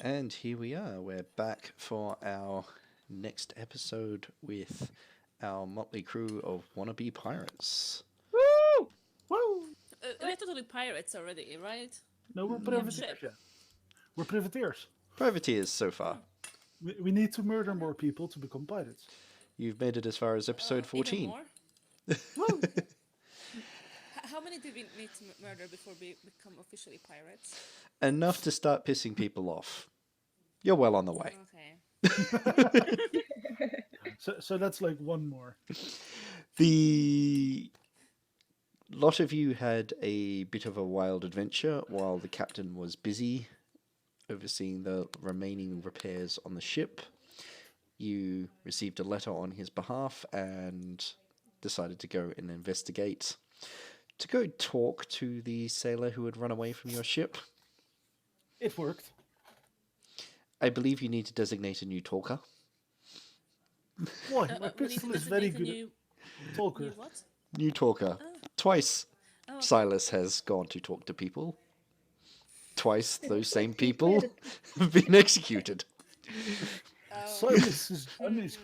And here we are. We're back for our next episode with our motley crew of wannabe pirates. Woo! Woo! We're totally pirates already, right? No, we're We have a privateers. ship. Yeah. We're privateers. Privateers so far. We need to murder more people to become pirates. You've made it as far as episode Even 14. more? Woo! How many do we need to murder before we become officially pirates? Enough to start pissing people off. You're well on the way. Okay. So that's like one more. The lot of you had a bit of a wild adventure while the captain was busy overseeing the remaining repairs on the ship. You received a letter on his behalf and decided to go and investigate. To go talk to the sailor who had run away from your ship. It worked. I believe you need to designate a new talker. Why? My We need pistol to is very designate a good new at talker. what? New talker. Twice Oh. Silas has gone to talk to people. Twice those same people have been executed. Silas is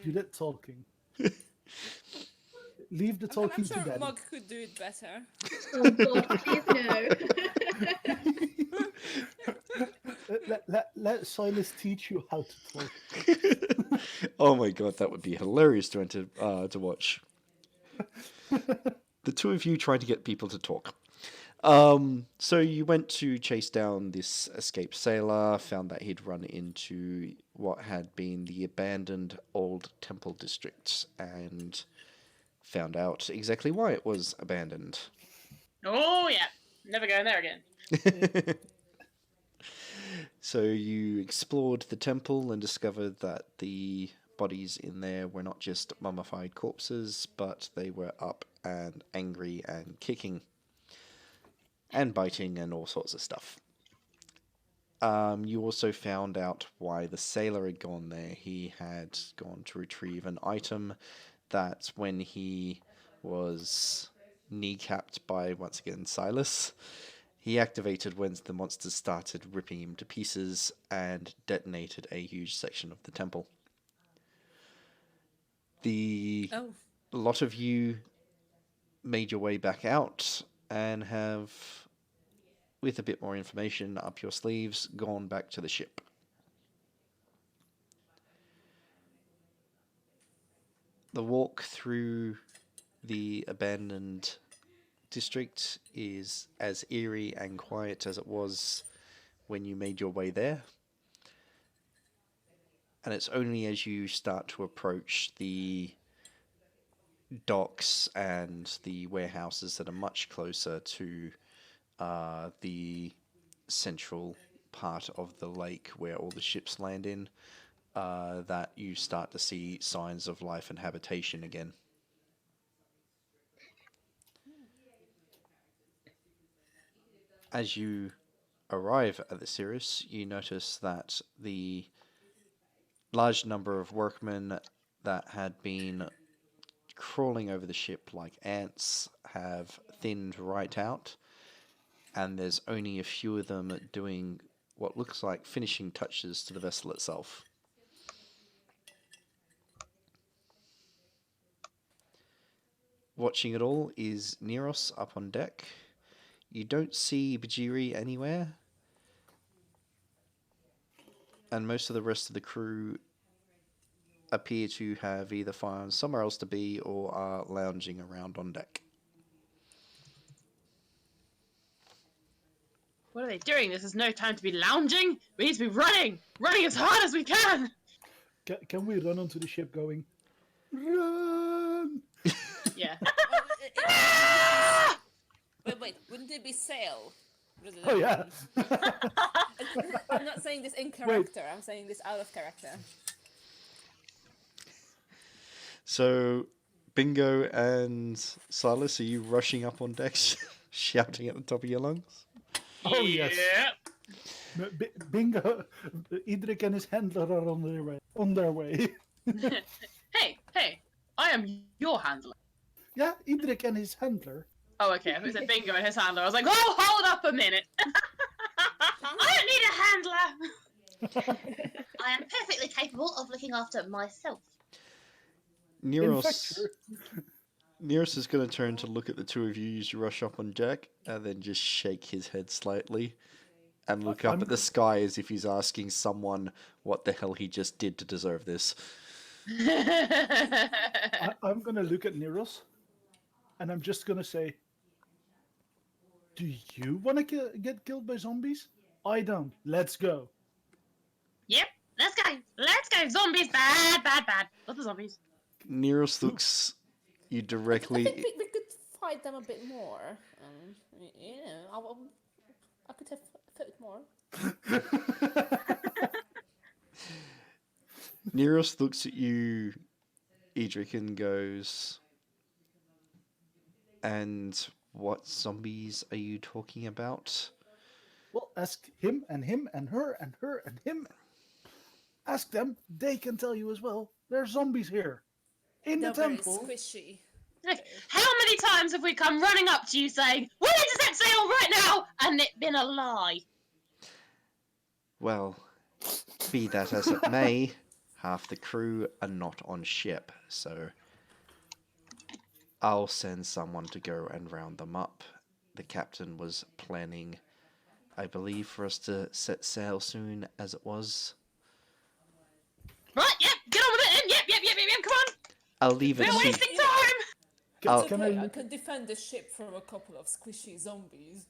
good at talking. Leave the I'm talking sure to Daddy. Mog could do it better. Oh God, please no. Let Silas teach you how to talk. Oh my god, that would be hilarious to watch. The two of you trying to get people to talk. So you went to chase down this escaped sailor, found that he'd run into what had been the abandoned old temple district, and found out exactly why it was abandoned. Oh yeah, never going there again. So you explored the temple and discovered that the bodies in there were not just mummified corpses, but they were up and angry and kicking and biting and all sorts of stuff. You also found out why the sailor had gone there. He had gone to retrieve an item that when he was kneecapped by, once again, Silas, he activated when the monsters started ripping him to pieces and detonated a huge section of the temple. A lot of you made your way back out and have, with a bit more information up your sleeves, gone back to the ship. The walk through the abandoned district is as eerie and quiet as it was when you made your way there. And it's only as you start to approach the docks and the warehouses that are much closer to the central part of the lake where all the ships land in, that you start to see signs of life and habitation again. As you arrive at the Cirrus, you notice that the large number of workmen that had been crawling over the ship like ants have thinned right out, and there's only a few of them doing what looks like finishing touches to the vessel itself. Watching it all is Neros up on deck. You don't see Bhajiri anywhere, and most of the rest of the crew appear to have either found somewhere else to be or are lounging around on deck. What are they doing? This is no time to be lounging. We need to be running as hard as we can. Can we run onto the ship going, run? Yeah. Wait, wouldn't it be sail? Oh yeah. I'm not saying this in character, I'm saying this out of character. So, Bingo and Silas, are you rushing up on deck, shouting at the top of your lungs? Oh yes. Yeah. Bingo. Edric and his handler are on their way. Hey, I am your handler. Yeah, Edric and his handler. Oh, okay. I thought you said Bingo and his handler. I was like, oh, hold up a minute. I don't need a handler. I am perfectly capable of looking after myself. In fact, Neros, sure. Neros is going to turn to look at the two of you as you rush up on Jack, and then just shake his head slightly, and look up I'm at the sky as if he's asking someone what the hell he just did to deserve this. I'm gonna look at Neros, and I'm just gonna say, "Do you want to get killed by zombies? I don't. Let's go." Yep, let's go. Let's go. Zombies, bad, bad, bad. Love the zombies. Neros looks you I directly. think we could fight them a bit more. I could have fought more. Neros looks at you, Edric, and goes, "And what zombies are you talking about?" Well, ask him and him and her and her and him. Ask them; they can tell you as well. There's zombies here, in They're the very temple. squishy. Like, how many times have we come running up to you saying, "We need to set sail right now," and it been a lie? Well, be that as it may, half the crew are not on ship, so I'll send someone to go and round them up. The captain was planning, I believe, for us to set sail soon as it was. Right, yep, get on with it then. Yep, come on. I'll leave it We're to wasting time. I'll- It's Can I okay, I look can defend the ship from a couple of squishy zombies.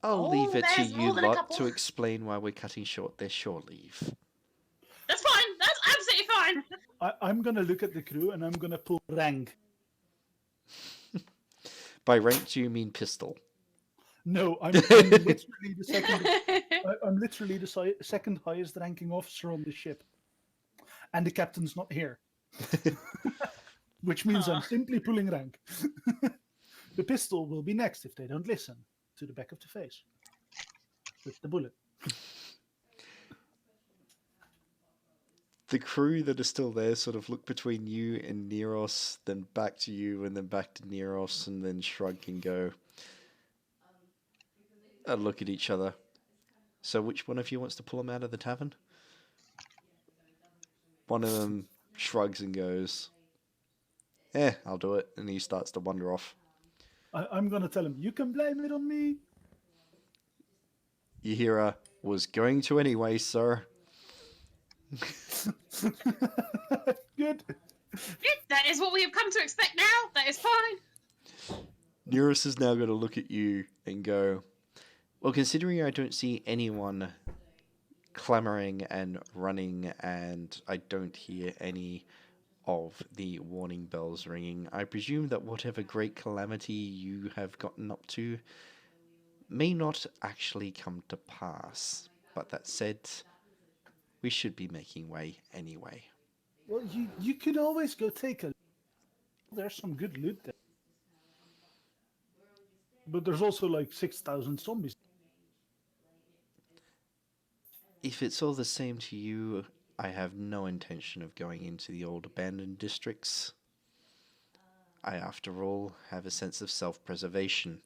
I'll Oh, leave it to there's you more than a lot couple. to explain why we're cutting short their shore leave. That's fine. That's absolutely fine. I'm gonna look at the crew and I'm gonna pull rank. By rank, do you mean pistol? No, I'm literally the second. I'm literally the second highest ranking officer on the ship, and the captain's not here, which means I'm simply pulling rank. The pistol will be next if they don't listen to the back of the face with the bullet. The crew that are still there sort of look between you and Neros, then back to you, and then back to Neros, and then shrug and go. And look at each other. So which one of you wants to pull him out of the tavern? One of them shrugs and goes, I'll do it. And he starts to wander off. I'm gonna tell him, you can blame it on me. You hear a, was going to anyway, sir. Good. That is what we have come to expect now. That is fine. Neros is now going to look at you and go, well, considering I don't see anyone clamoring and running and I don't hear any of the warning bells ringing, I presume that whatever great calamity you have gotten up to may not actually come to pass. But that said, we should be making way anyway. Well, you could always go take a. There's some good loot there, but there's also like 6,000 zombies. If it's all the same to you, I have no intention of going into the old abandoned districts. I, after all, have a sense of self-preservation.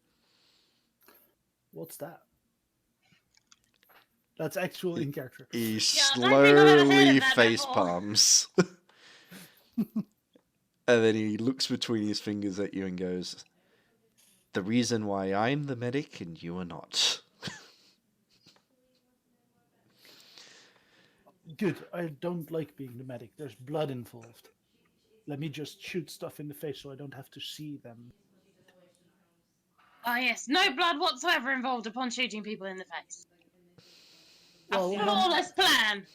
What's that? That's actual in character. He I don't think I've ever heard slowly of that face before. palms. And then he looks between his fingers at you and goes, the reason why I'm the medic and you are not. Good. I don't like being the medic. There's blood involved. Let me just shoot stuff in the face so I don't have to see them. Oh yes, no blood whatsoever involved upon shooting people in the face. Well, A flawless plan.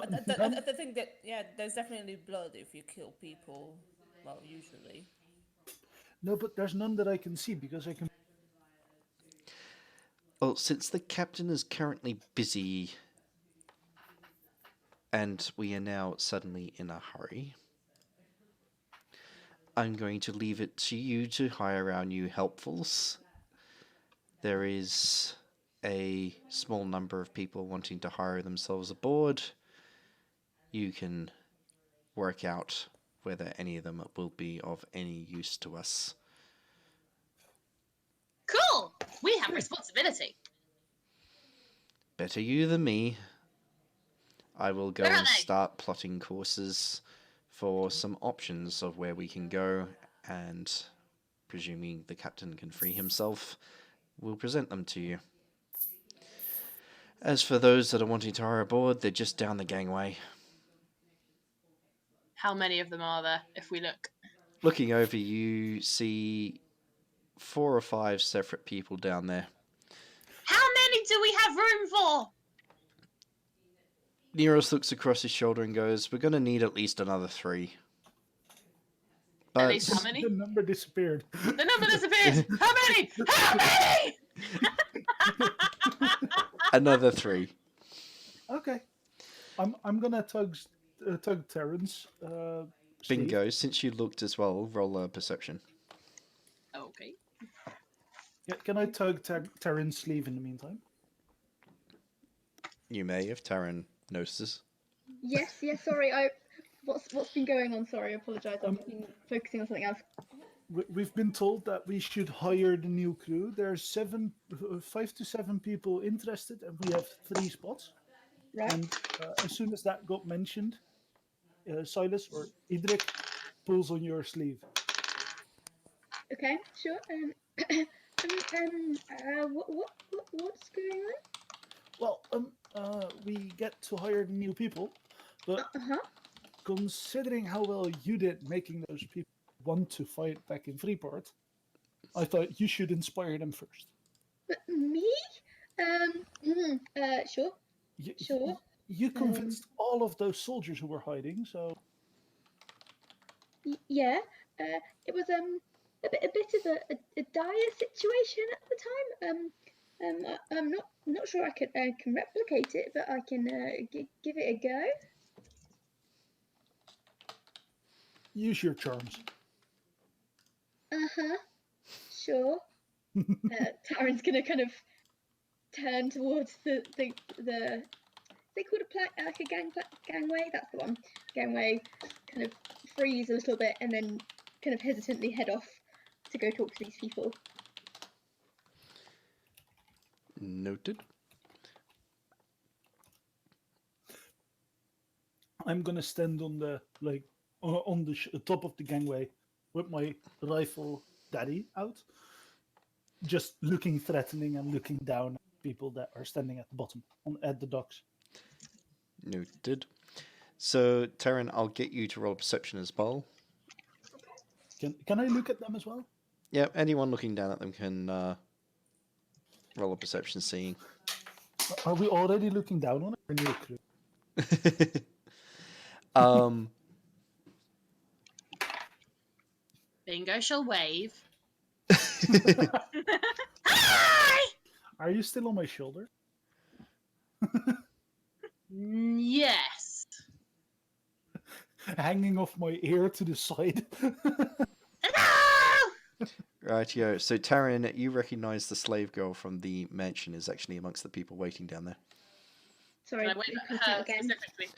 I think that, there's definitely blood if you kill people. Well, usually. no, but there's none that I can see because I can. Well, since the captain is currently busy and we are now suddenly in a hurry, I'm going to leave it to you to hire our new helpfuls. There is a small number of people wanting to hire themselves aboard. You can work out whether any of them will be of any use to us. Cool. We have responsibility. Better you than me. I will go Where are and they? start plotting courses for some options of where we can go, and presuming the captain can free himself, we'll present them to you. As for those that are wanting to hire aboard, they're just down the gangway. How many of them are there, if we look? Looking over, you see 4 or 5 separate people down there. How many do we have room for? Neros looks across his shoulder and goes, "We're going to need at least another 3. But At least how many? The number disappeared. The number disappears! How many? How many? another 3. Okay. I'm gonna tug Tarin's sleeve. Bingo. Since you looked as well, roll a perception. Okay. Yeah, can I tug Tarin's sleeve in the meantime? You may, if Tarin notices. Yes, sorry. What's been going on? Sorry, I apologise. I've been focusing on something else. We've been told that we should hire the new crew. There are 5 to 7 people interested, and we have 3 spots. Right. And as soon as that got mentioned, Silas or Edric pulls on your sleeve. Okay. Sure. What's going on? Well, we get to hire the new people, but considering how well you did making those people want to fight back in Freeport, I thought you should inspire them first. But me? Sure. Sure. You convinced all of those soldiers who were hiding, so Yeah. It was a bit of a dire situation at the time. I'm not sure I can replicate it, but I can give it a go. use your charms. Sure. Tarin's gonna kind of turn towards the they called like a gangway. That's the one. Gangway. Kind of freeze a little bit and then kind of hesitantly head off to go talk to these people. Noted. I'm gonna stand on the top of the gangway with my rifle daddy out, just looking threatening and looking down at people that are standing at the bottom at the docks. Noted. So, Tarin, I'll get you to roll perception as well. Can I look at them as well? Yeah, anyone looking down at them can roll a perception seeing. Are we already looking down on it? Or new crew? Bingo shall wave. Hi! Are you still on my shoulder? Yes. Hanging off my ear to the side. Rightio. So, Tarin, you recognise the slave girl from the mansion is actually amongst the people waiting down there. Sorry, Can I wave cut at her out again. specifically?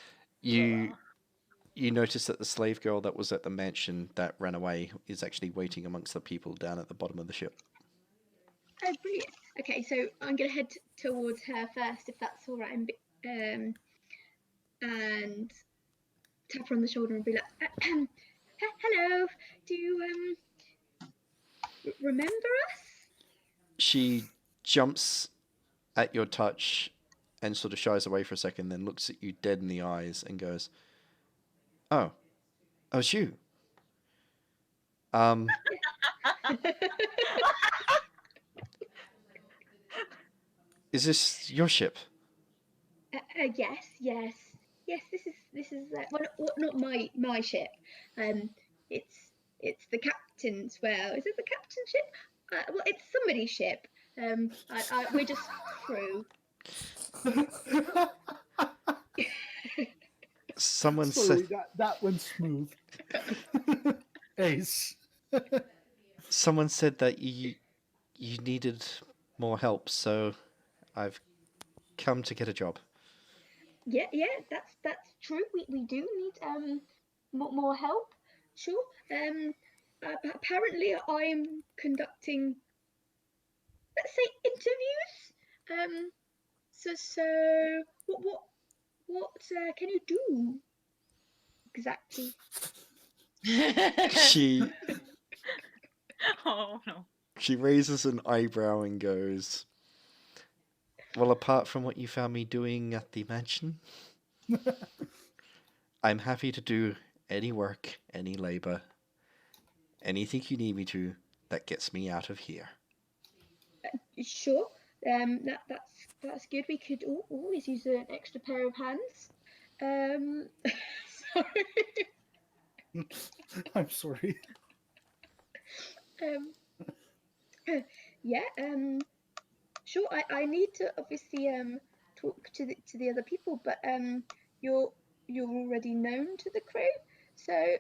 You notice that the slave girl that was at the mansion that ran away is actually waiting amongst the people down at the bottom of the ship. Oh, brilliant. Okay, so I'm going to head towards her first, if that's all right, and tap her on the shoulder and be like, hello, do you remember us? She jumps at your touch and sort of shies away for a second, then looks at you dead in the eyes and goes, "Oh, it's you. Is this your ship?" Yes. This is well, not my ship. It's the captain's. Well, is it the captain's ship? Well, it's somebody's ship. We're just crew. Someone Sorry, said that went smooth. Ace. someone said that you needed more help, so I've come to get a job. Yeah, that's true. We do need more help. Sure. Apparently I'm conducting, let's say, interviews. So what can you do exactly? She Oh no. she raises an eyebrow and goes, "Well, apart from what you found me doing at the mansion, I'm happy to do any work, any labor, anything you need me to that gets me out of here." Sure. That's good. We could always use an extra pair of hands. Sorry. I'm sorry. Um, yeah. Sure. I need to obviously talk to the other people, but you're already known to the crew, so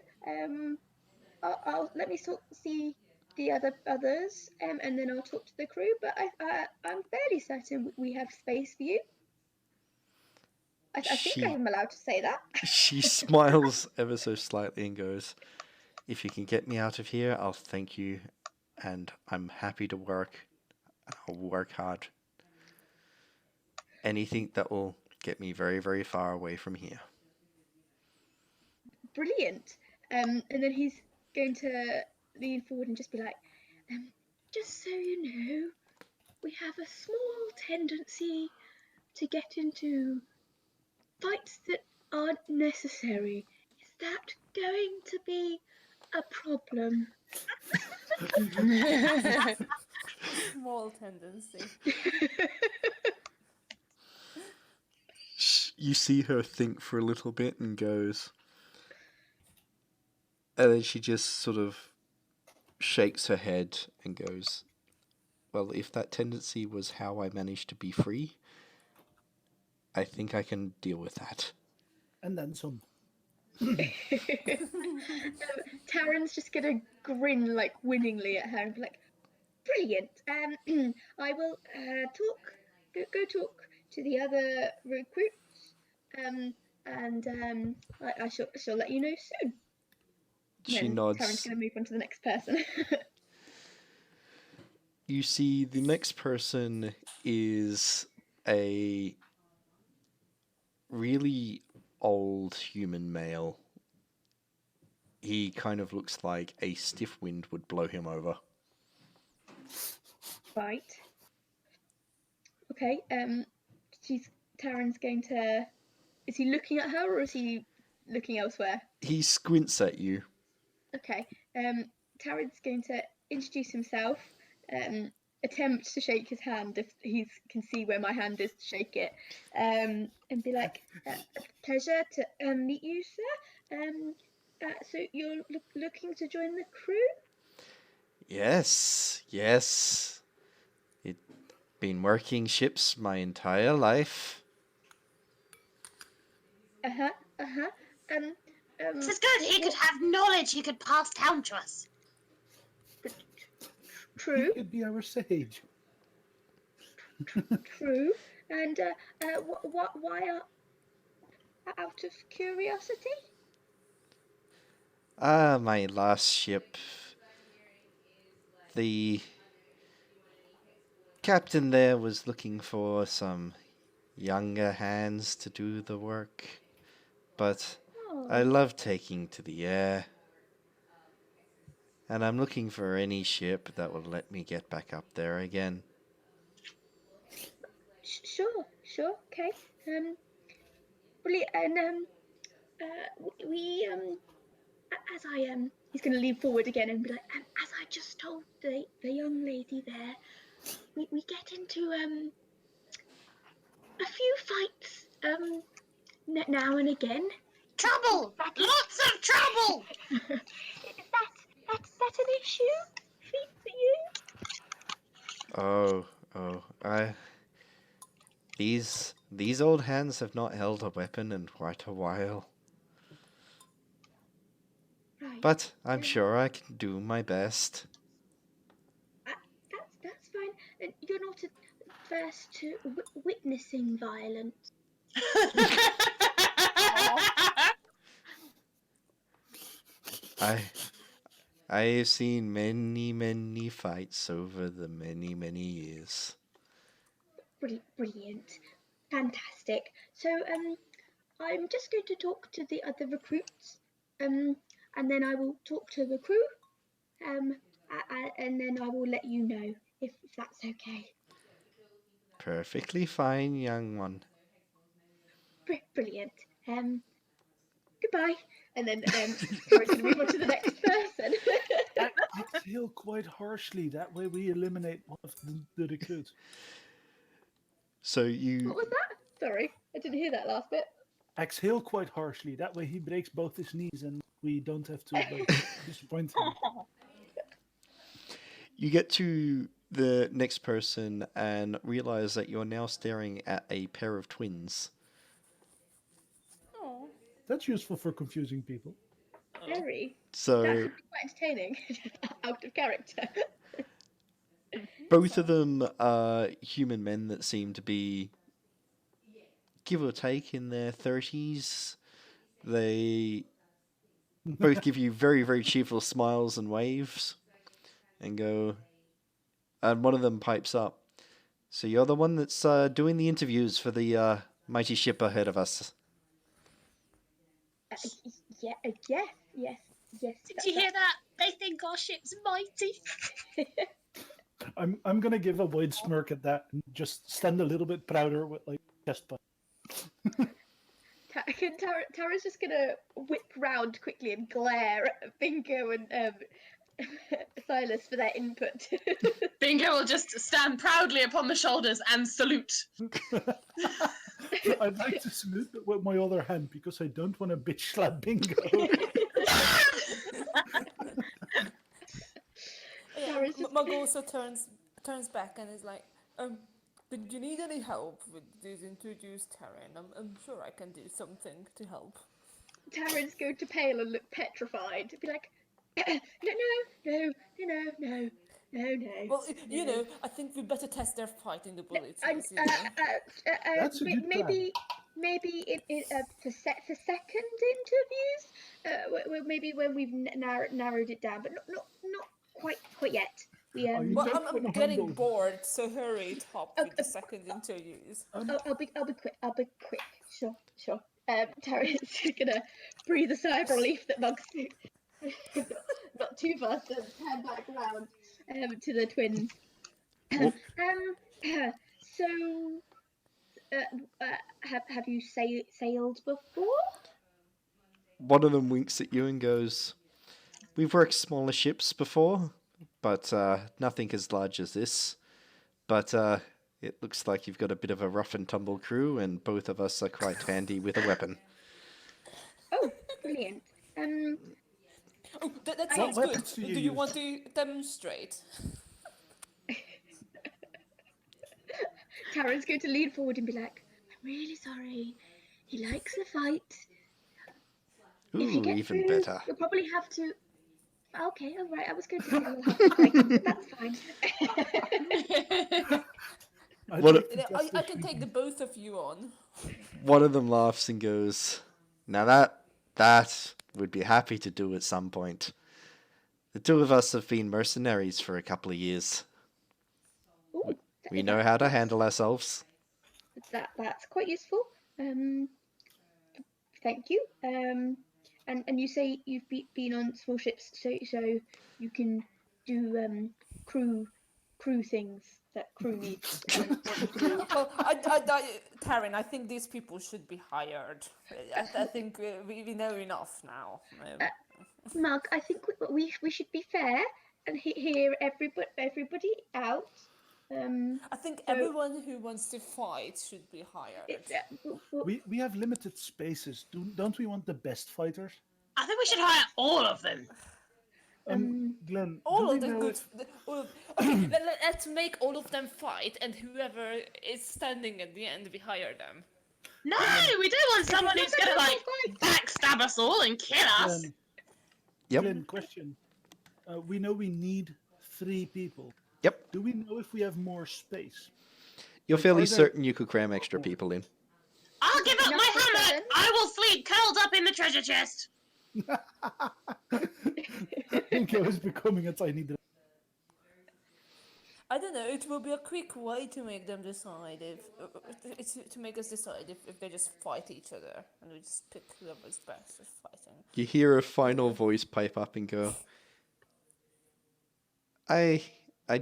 I'll let me see the others, and then I'll talk to the crew. But I'm fairly certain we have space for you. I think I am allowed to say that. She smiles ever so slightly and goes, "If you can get me out of here, I'll thank you, and I'm happy to work. I'll work hard. Anything that will get me very, very far away from here." Brilliant. And then he's going to lean forward and just be like, just so you know, we have a small tendency to get into fights that aren't necessary. Is that going to be a problem? Small tendency. You see her think for a little bit and goes, and then she just sort of shakes her head and goes, "Well, if that tendency was how I managed to be free, I think I can deal with that." And then some. Tarin's just gonna grin like winningly at her and be like, "Brilliant. I will go talk to the other recruits. And I shall let you know soon." She Then nods. Tarin's gonna move on to the next person. You see, the next person is a really old human male. He kind of looks like a stiff wind would blow him over. Right. Okay. Tarin's going to. Is he looking at her or is he looking elsewhere? He squints at you. Okay. Tarin's going to introduce himself. Attempt to shake his hand if he can see where my hand is to shake it. And be like, "A pleasure to meet you, sir. So you're looking to join the crew?" Yes, yes. I've been working ships my entire life. This is good. He could have knowledge he could pass down to us. True. He could be our sage. True. And why are, out of curiosity? My last ship. The captain there was looking for some younger hands to do the work, but I love taking to the air. And I'm looking for any ship that will let me get back up there again. Sure, okay. Brilliant. And we as I he's going to lean forward again and be like, as I just told the young lady there, we get into a few fights now and again. Trouble! Lots of trouble! Is that an issue for you? These old hands have not held a weapon in quite a while. Right. But I'm sure I can do my best. That's fine. And you're not adverse to witnessing violence. I've seen many fights over the many years. Brilliant. Fantastic. So I'm just going to talk to the other recruits, and then I will talk to the crew, and then I will let you know if that's okay. Perfectly fine, young one. Brilliant. Goodbye. And then Tara's going to move on to the next person. Exhale quite harshly. That way we eliminate one of the recruits. So you What was that? Sorry, I didn't hear that last bit. Exhale quite harshly. That way he breaks both his knees and we don't have to disappoint him. You get to the next person and realize that you're now staring at a pair of twins. Oh. That's useful for confusing people. Very. That So should be quite entertaining. Out of character. both of them are human men that seem to be, give or take, in their 30s. They both give you very, very cheerful smiles and waves and go, and one of them pipes up. So you're the one that's doing the interviews for the mighty ship ahead of us. Yes. Did you hear that? They think our ship's mighty. I'm gonna give a wide smirk at that and just stand a little bit prouder with like chest bump. Tara's just gonna whip round quickly and glare at Bingo and Silas for their input. Bingo will just stand proudly upon the shoulders and salute. I'd like to salute it with my other hand because I don't want to bitch slap Bingo. Yeah, Mug also turns back and is like, did you need any help with this introduced Tarin? I'm sure I can do something to help. Tarin's going to pale and look petrified. Be like, no. Well, you know, I think we better test their fighting abilities. That's a good maybe for second interviews, maybe when we've narrowed it down, but not quite yet. We Well, I'm getting bored, so hurry up with the second interviews. I'll be quick. Sure. Tarin's gonna breathe a sigh of relief that Mug's not too fast to turn back around to the twins. Have you sailed before? One of them winks at you and goes, "We've worked smaller ships before, but nothing as large as this. But it looks like you've got a bit of a rough and tumble crew, and both of us are quite handy with a weapon." Oh, brilliant. Oh, that sounds good. Do Do you want to demonstrate? Tarin's going to lean forward and be like, "I'm really sorry. He likes a fight. If you Ooh, get even through, better. you'll probably have to." Okay, all right. I was going to say you'll have to fight, but that's fine. I can take the both of you on. One of them laughs and goes, "Now that would be happy to do at some point. The two of us have been mercenaries for a couple of years. Ooh, We know how to handle ourselves." That's quite useful. Thank you. And you say you've been on small ships, so you can do crew things that crew needs. Well, Tarin, I think these people should be hired. I think we know enough now. Mug, I think we should be fair and hear everybody out. I think everyone who wants to fight should be hired. We have limited spaces. Don't we want the best fighters? I think we should hire all of them. Glenn, All do of we them know good. Okay, let's make all of them fight, and whoever is standing at the end, we hire them. No, we don't want someone who's gonna like backstab us all and kill us. Yep. Glenn, question. We know we need 3 people. Yep. Do we know if we have more space? You're Like, fairly are there- certain you could cram extra people in. I'll give up Enough my for hammer. 7? I will sleep curled up in the treasure chest. Bingo is becoming a tiny. I don't know. It will be a quick way to make them decide if it's to make us decide if they just fight each other, and we just pick whoever's best at fighting. You hear a final voice pipe up and go, I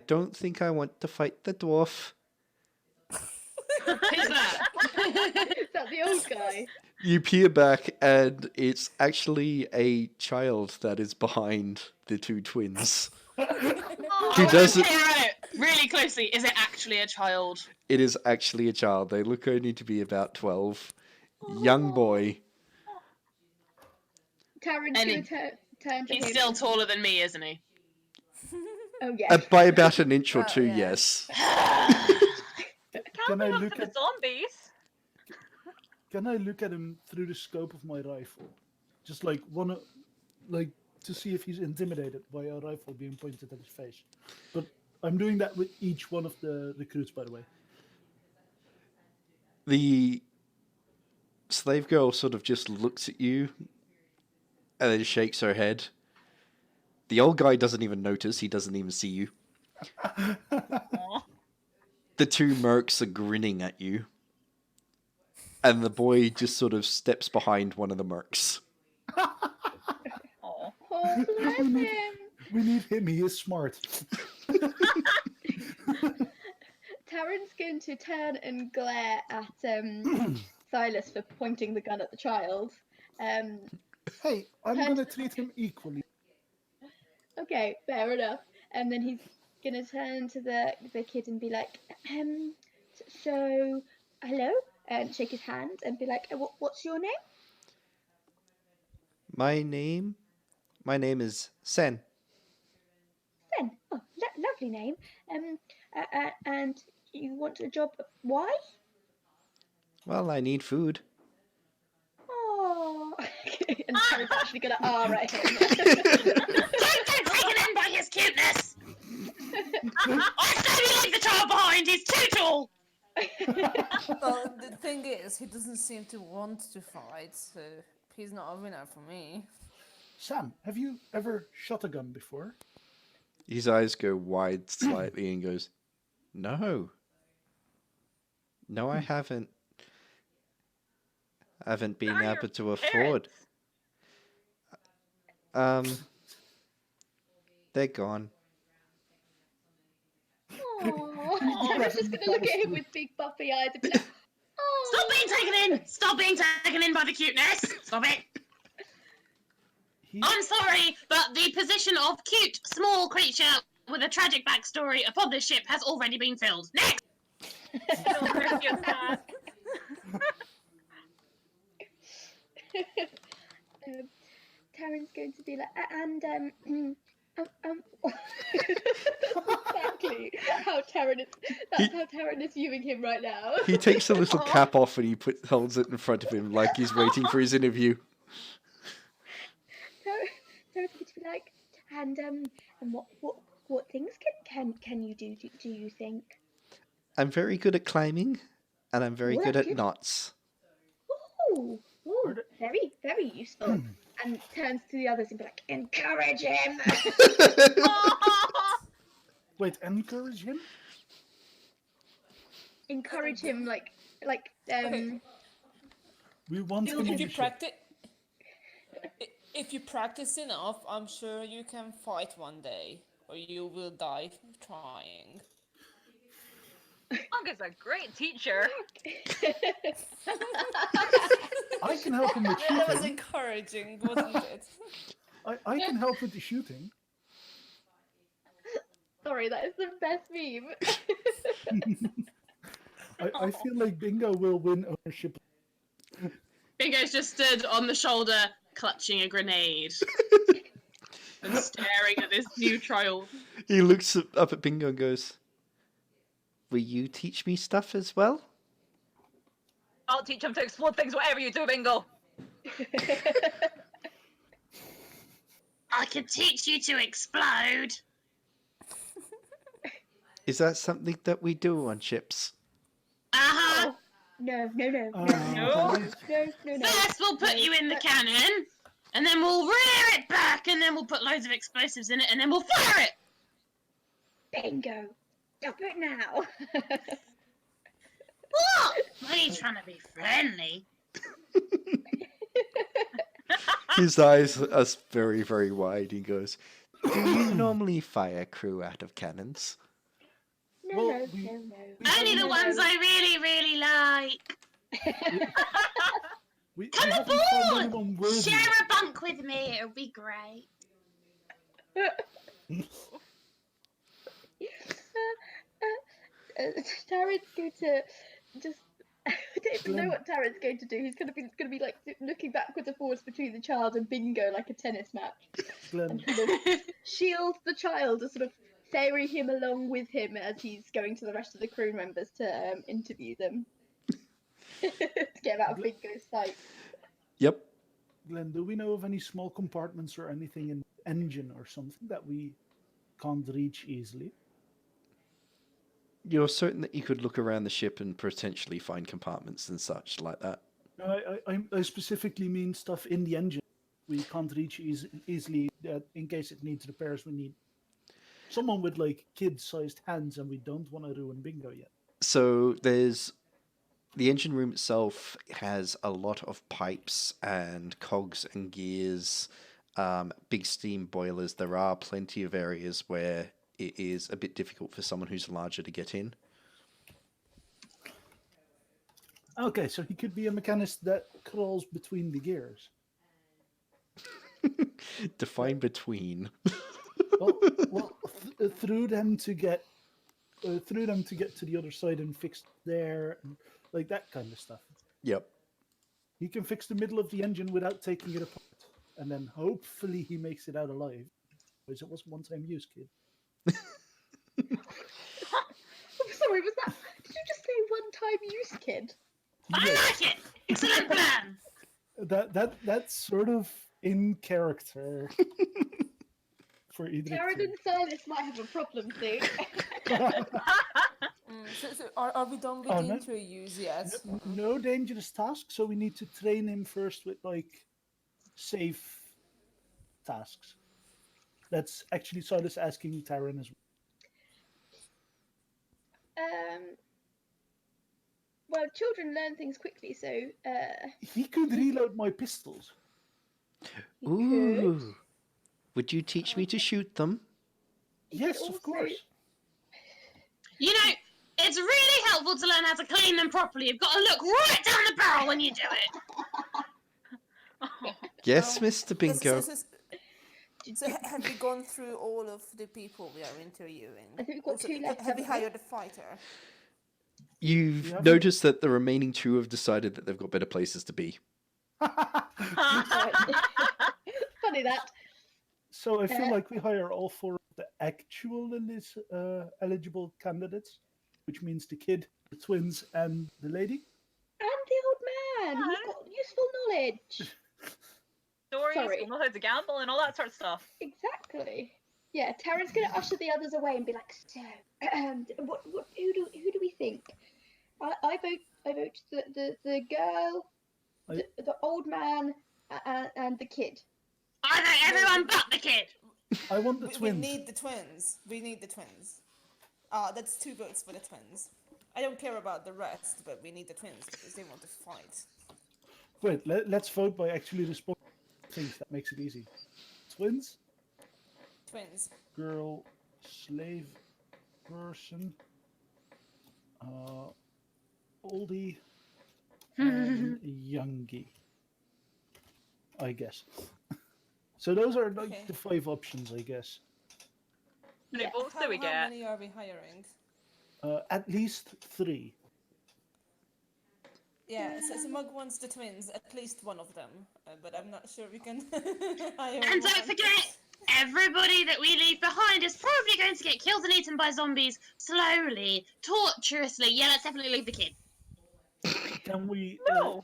don't think I want to fight the dwarf. Who's that? Is that the old guy? You peer back, and it's actually a child that is behind the two twins. Who doesn't- really closely? Is it actually a child? It is actually a child. They look only to be about 12. Young boy. Tarin's And going to turn to He's him. still taller than me, isn't he? Oh, yeah. By about an inch or two, yeah. yes. Can I Up look for the at zombies. Can I look at him through the scope of my rifle? Just like to see if he's intimidated by a rifle being pointed at his face. But I'm doing that with each one of the recruits, by the way. The slave girl sort of just looks at you and then shakes her head. The old guy doesn't even notice. He doesn't even see you. The two mercs are grinning at you. And the boy just sort of steps behind one of the mercs. Aw. Oh, bless him. We need him. He is smart. Tarin's going to turn and glare at Silas for pointing the gun at the child. Hey, I'm going to treat him equally. Okay, fair enough. And then he's going to turn to the kid and be like, so, hello? And shake his hand and be like, what's your name? My name is Sen. Sen. Oh, lovely name. And you want a job? Why? Well, I need food. Oh. And Tarin's actually going to at him. Don't get taken in by his cuteness! I say we leave the child behind, he's too tall! Well, the thing is, he doesn't seem to want to fight, so he's not a winner for me. Sam, have you ever shot a gun before? His eyes go wide slightly and goes, No. No, I haven't. I haven't been Now able your to afford. They're gone. Oh, Tarin's just going to look at him with big puffy eyes and be like, oh. Stop being taken in! Stop being taken in by the cuteness! Stop it! I'm sorry, but the position of cute, small creature with a tragic backstory upon this ship has already been filled. Next! Tarin's going to be like, exactly how Tarin is. That's how Tarin is viewing him right now. He takes a little cap off and he holds it in front of him like he's waiting for his interview. Tarin's going to be like, and what things can you do? Do you think? I'm very good at climbing, and I'm very Well, good that's at good. knots. Ooh, very, very useful. And turns to the others and be like, encourage him. Wait, encourage him? Encourage him, like. We want him on If the you ship. practice, if you practice enough, I'm sure you can fight one day, or you will die trying. Monk is a great teacher. I can help him with That was shooting. encouraging, wasn't it? I can help with the shooting. Sorry, that is the best meme. I feel like Bingo will win ownership. Bingo's just stood on the shoulder, clutching a grenade. And staring at this new child. He looks up at Bingo and goes, Will you teach me stuff as well? I'll teach him to explode things, whatever you do, Bingo. I can teach you to explode. Is that something that we do on ships? Uh-huh. No. No. First, we'll put you in the cannon, and then we'll rear it back, and then we'll put loads of explosives in it, and then we'll fire it. Bingo. Stop it now. What? Why are you trying to be friendly? His eyes are very, very wide. He goes, "Do you normally fire crew out of cannons?" No, Well, no, we- no, no. Only the No. ones I really, really like. We Come haven't found aboard! anyone worthy. Share a bunk with me. It'll be great. Tarin's going to just. I don't even know Glenn. what Tarin's going to do. He's going to be like looking backwards and forwards between the child and Bingo like a tennis match, Glenn, and kind of shield the child to sort of ferry him along with him as he's going to the rest of the crew members to interview them. To get him out of Bingo's sight. Yep. Glenn, do we know of any small compartments or anything in the engine or something that we can't reach easily? You're certain that you could look around the ship and potentially find compartments and such like that? No, I specifically mean stuff in the engine we can't reach easily in case it needs repairs. We need someone with like kid-sized hands, and we don't want to ruin Bingo yet. So there's the engine room itself has a lot of pipes and cogs and gears, big steam boilers. There are plenty of areas where it is a bit difficult for someone who's larger to get in. Okay, so he could be a mechanist that crawls between the gears. Define between. Well, through them to get to the other side and fix there, and like that kind of stuff. Yep. He can fix the middle of the engine without taking it apart, and then hopefully he makes it out alive. Because it was a one-time use, kid. Sorry, was that? Did you just say one-time use, kid? I like it. Excellent plan. That's sort of in character for Edric. Tarin and Silas might have a problem soon. So are we done with Oh, the no. intro use yet? No dangerous tasks, so we need to train him first with like safe tasks. That's actually Silas asking Tarin as well. Well, children learn things quickly, so He could reload my pistols. he Ooh. could. Would you teach me to shoot them? Yes, also- of course. You know, it's really helpful to learn how to clean them properly. You've got to look right down the barrel when you do it. Yes, Mr. Bingo. So have we gone through all of the people we are interviewing? I think we've got Also, two left, Have we haven't we? hired a fighter? You've haven't- noticed that the remaining two have decided that they've got better places to be. Funny that. So I feel like we hire all four of the actual eligible candidates, which means the kid, the twins, and the lady. And the old man. He's got useful knowledge. Stories, Sorry. we'll know how to gamble and all that sort of stuff. Exactly. Yeah, Tarin's going to usher the others away and be like, so, who do we think? I vote the girl, the old man, and the kid. I know everyone but the kid. I want the We twins. need the twins. We need the twins. That's 2 votes for the twins. I don't care about the rest, but we need the twins because they want to fight. Wait, let's vote by actually responding to things. That makes it easy. Twins, Twins. girl, slave, person, oldie, and youngie. I guess. So those are like Okay. the 5 options, I guess. How many votes do we How get? many are we hiring? At least 3. Yeah, so Mug wants the twins, at least one of them, but I'm not sure we can hire And don't one. forget, everybody that we leave behind is probably going to get killed and eaten by zombies slowly, torturously. Yeah, let's definitely leave the kid. Can we? No.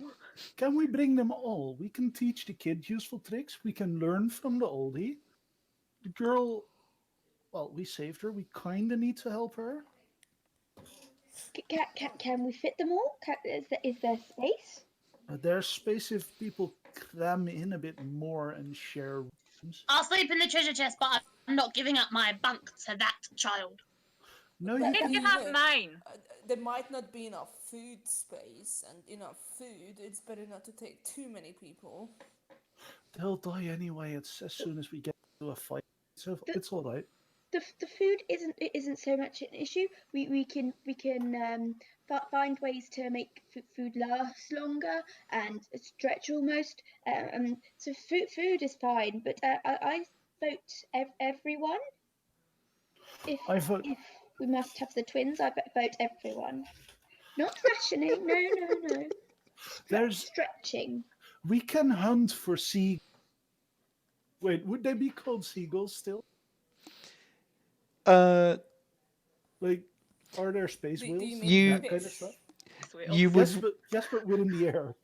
Can we bring them all? We can teach the kid useful tricks. We can learn from the oldie. The girl, well, we saved her. We kind of need to help her. Can we fit them all? Is there space? There's space if people cram in a bit more and share rooms. I'll sleep in the treasure chest, but I'm not giving up my bunk to that child. No, But you Did can. you you have know, mine? there might not be enough food space and enough food. It's better not to take too many people. They'll die anyway. It's as soon as we get to a fight. So The- it's all right. The food isn't so much an issue. We can find ways to make food last longer and stretch almost. So food is fine, but I vote everyone. I vote. If we must have the twins, I vote everyone. Not rationing. No. There's. Stretching. We can hunt for sea. Wait, would they be called seagulls still? Uh, Like, are there space Do whales? you and mean that fish? kind of stuff? you Yes, would but we're in the air.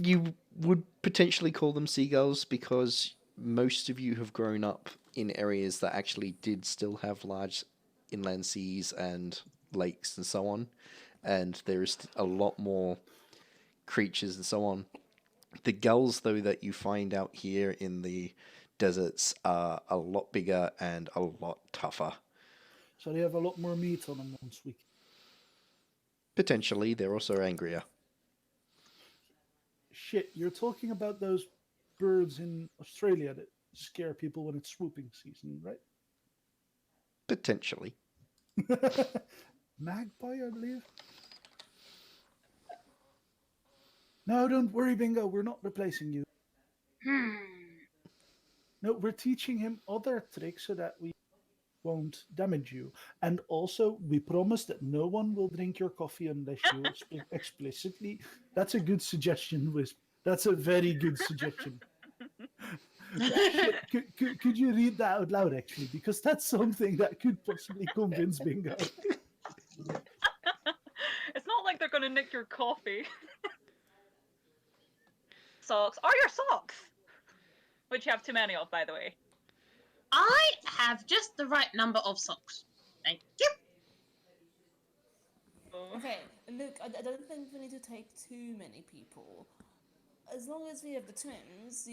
you would potentially call them seagulls because most of you have grown up in areas that actually did still have large inland seas and lakes and so on, and there's a lot more creatures and so on. The gulls, though, that you find out here in the deserts are a lot bigger and a lot tougher. So they have a lot more meat on them once we. Potentially, they're also angrier. Shit, you're talking about those birds in Australia that scare people when it's swooping season, right? Potentially. Magpie, I believe. No, don't worry, Bingo. We're not replacing you. No, we're teaching him other tricks so that we won't damage you. And also, we promise that no one will drink your coffee unless you explicitly. That's a good suggestion, Wisp. That's a very good suggestion. Shit, could you read that out loud, actually? Because that's something that could possibly convince Bingo. It's not like they're gonna nick your coffee. Socks are your socks, which you have too many of, by the way. I have just the right number of socks. Thank you. Okay, look, I don't think we need to take too many people. As long as we have the twins,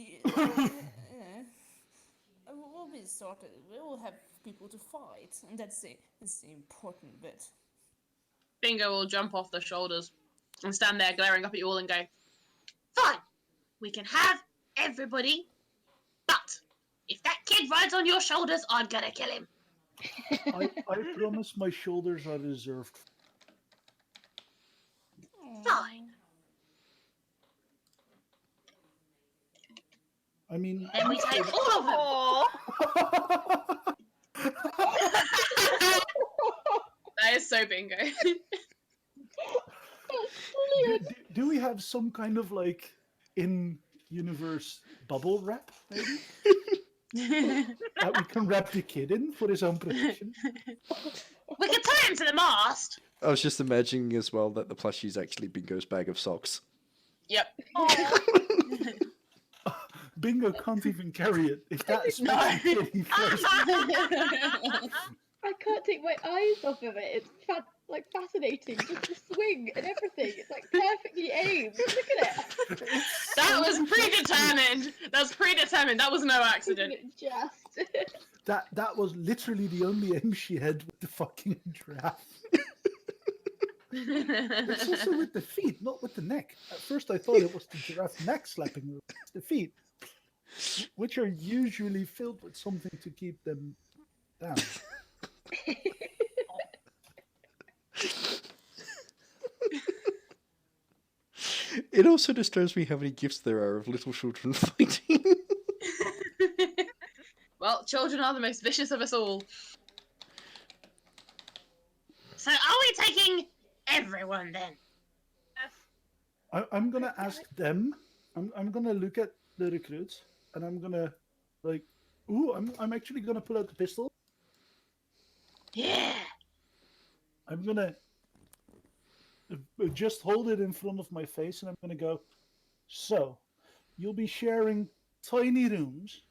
we'll be sorted. We'll have people to fight, and that's the important bit. Bingo will jump off the shoulders and stand there glaring up at you all and go, Fine. We can have everybody, but if that kid rides on your shoulders, I'm gonna kill him. I promise my shoulders are reserved. Fine. I mean, Then we take all of them. Oh, that is so Bingo. do we have some kind of like in-universe bubble wrap, maybe? That we can wrap the kid in for his own protection? We can tie him to the mast. I was just imagining as well that the plushie is actually Bingo's bag of socks. Yep. Bingo can't even carry it. If that is No. he flies. I can't take my eyes off of it. It's fascinating. Just the swing and everything. It's like perfectly aimed. Look at it. That was predetermined. That's predetermined. That was no accident. Just. That was literally the only aim she had with the fucking giraffe. It's also with the feet, not with the neck. At first I thought it was the giraffe neck slapping the feet, which are usually filled with something to keep them down. It also disturbs me how many gifts there are of little children fighting. Well, children are the most vicious of us all. So are we taking everyone then? I'm gonna ask them. I'm gonna look at the recruits, and I'm gonna like, ooh, I'm actually gonna pull out the pistol. Yeah. I'm gonna just hold it in front of my face, and I'm gonna go. So, you'll be sharing tiny rooms.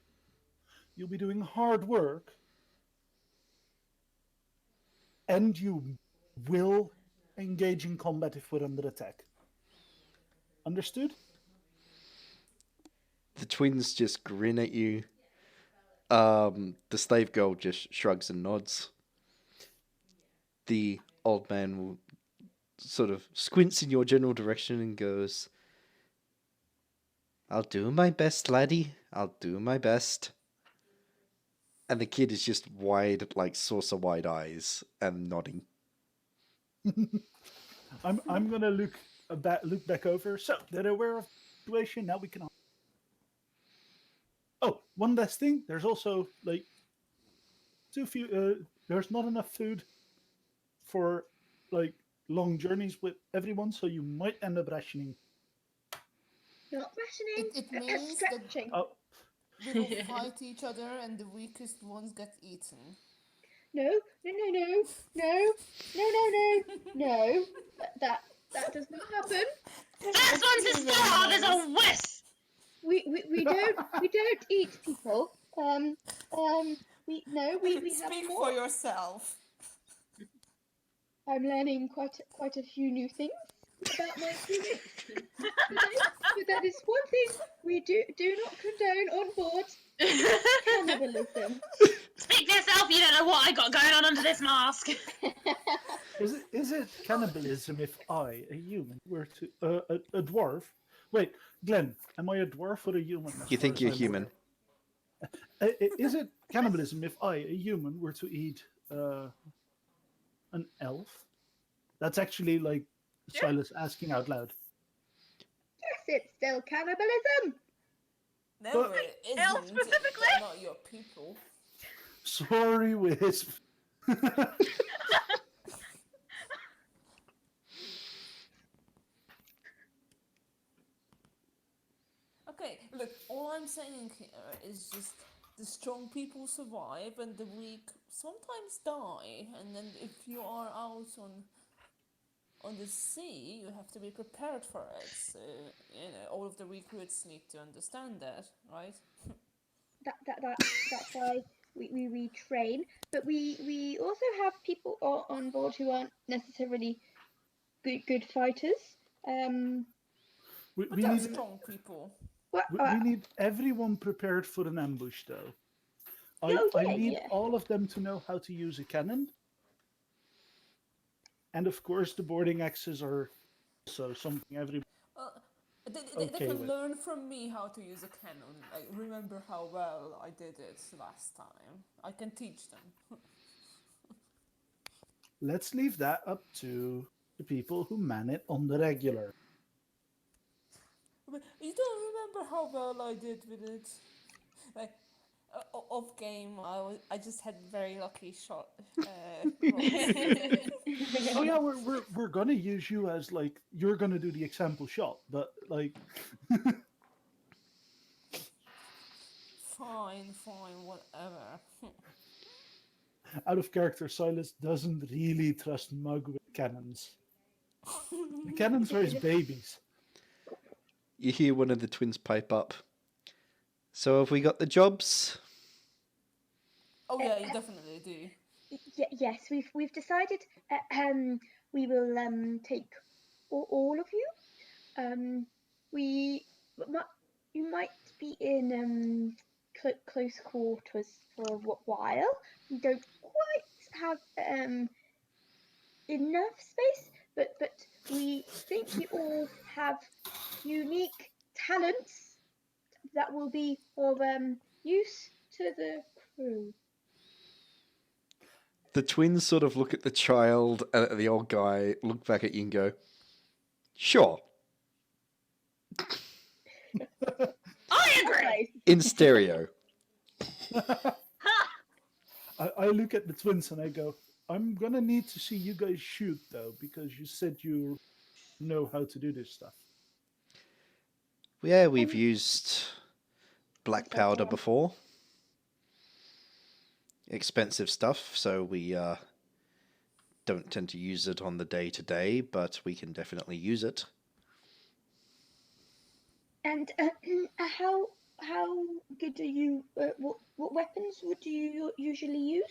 You'll be doing hard work, and you will engage in combat if we're under attack. Understood? The twins just grin at you. The slave girl just shrugs and nods. The old man will sort of squints in your general direction and goes, "I'll do my best, laddie. I'll do my best." And the kid is just wide, like saucer-wide eyes and nodding. I'm gonna look back over. So they're aware of the situation. Now we can. Oh, one last thing. There's also like too few. There's not enough food for like long journeys with everyone, so you might end up rationing. Not rationing. It means that stretching. Oh, we will fight each other and the weakest ones get eaten. No, no, no, no, no, no, no, no, no. That does not happen. First one to starve is a wisp. We don't eat people. We have Speak more. for yourself. I'm learning quite a few new things about my humans. But that is one thing we do not condone on board: cannibalism. Speak for yourself. You don't know what I got going on under this mask. is it cannibalism if I, a human, were to a dwarf? Wait, Glenn, am I a dwarf or a human? You think you're human? Is it cannibalism if I, a human, were to eat an elf? That's actually like Silas asking out loud. Yes, it's still cannibalism. No, it isn't. Elf specifically? They're not your people. Sorry, Wisp. Okay, look, all I'm saying here is just the strong people survive and the weak sometimes die. And then if you are out on the sea, you have to be prepared for it. So, all of the recruits need to understand that, right? That's why we train, but we also have people on board who aren't necessarily good fighters. We But they're need strong people. we need everyone prepared for an ambush, though. I need yeah. all of them to know how to use a cannon. And of course, the boarding axes are also something everyone. They Okay can with. learn from me how to use a cannon. Like, remember how well I did it last time. I can teach them. Let's leave that up to the people who man it on the regular. But you don't remember how well I did with it. Like, off game, I just had very lucky shot. Oh yeah, we're gonna use you as like you're gonna do the example shot, but like Fine, whatever. out of character, Silas doesn't really trust Mug with cannons. The cannons are his babies. You hear one of the twins pipe up. "So have we got the jobs?" Oh yeah, you definitely do. Yes, we've decided. We will take all of you. You might be in close quarters for a while. We don't quite have enough space, but we think you all have unique talents that will be of use to the crew. The twins sort of look at the child and at the old guy, look back at you and go, "Sure," I agree. in stereo. I look at the twins and I go, I'm gonna need to see you guys shoot though, because you said you know how to do this stuff. Yeah, we've used black powder before. Expensive stuff, so we don't tend to use it on the day-to-day, but we can definitely use it. And how good are you? What weapons would you usually use?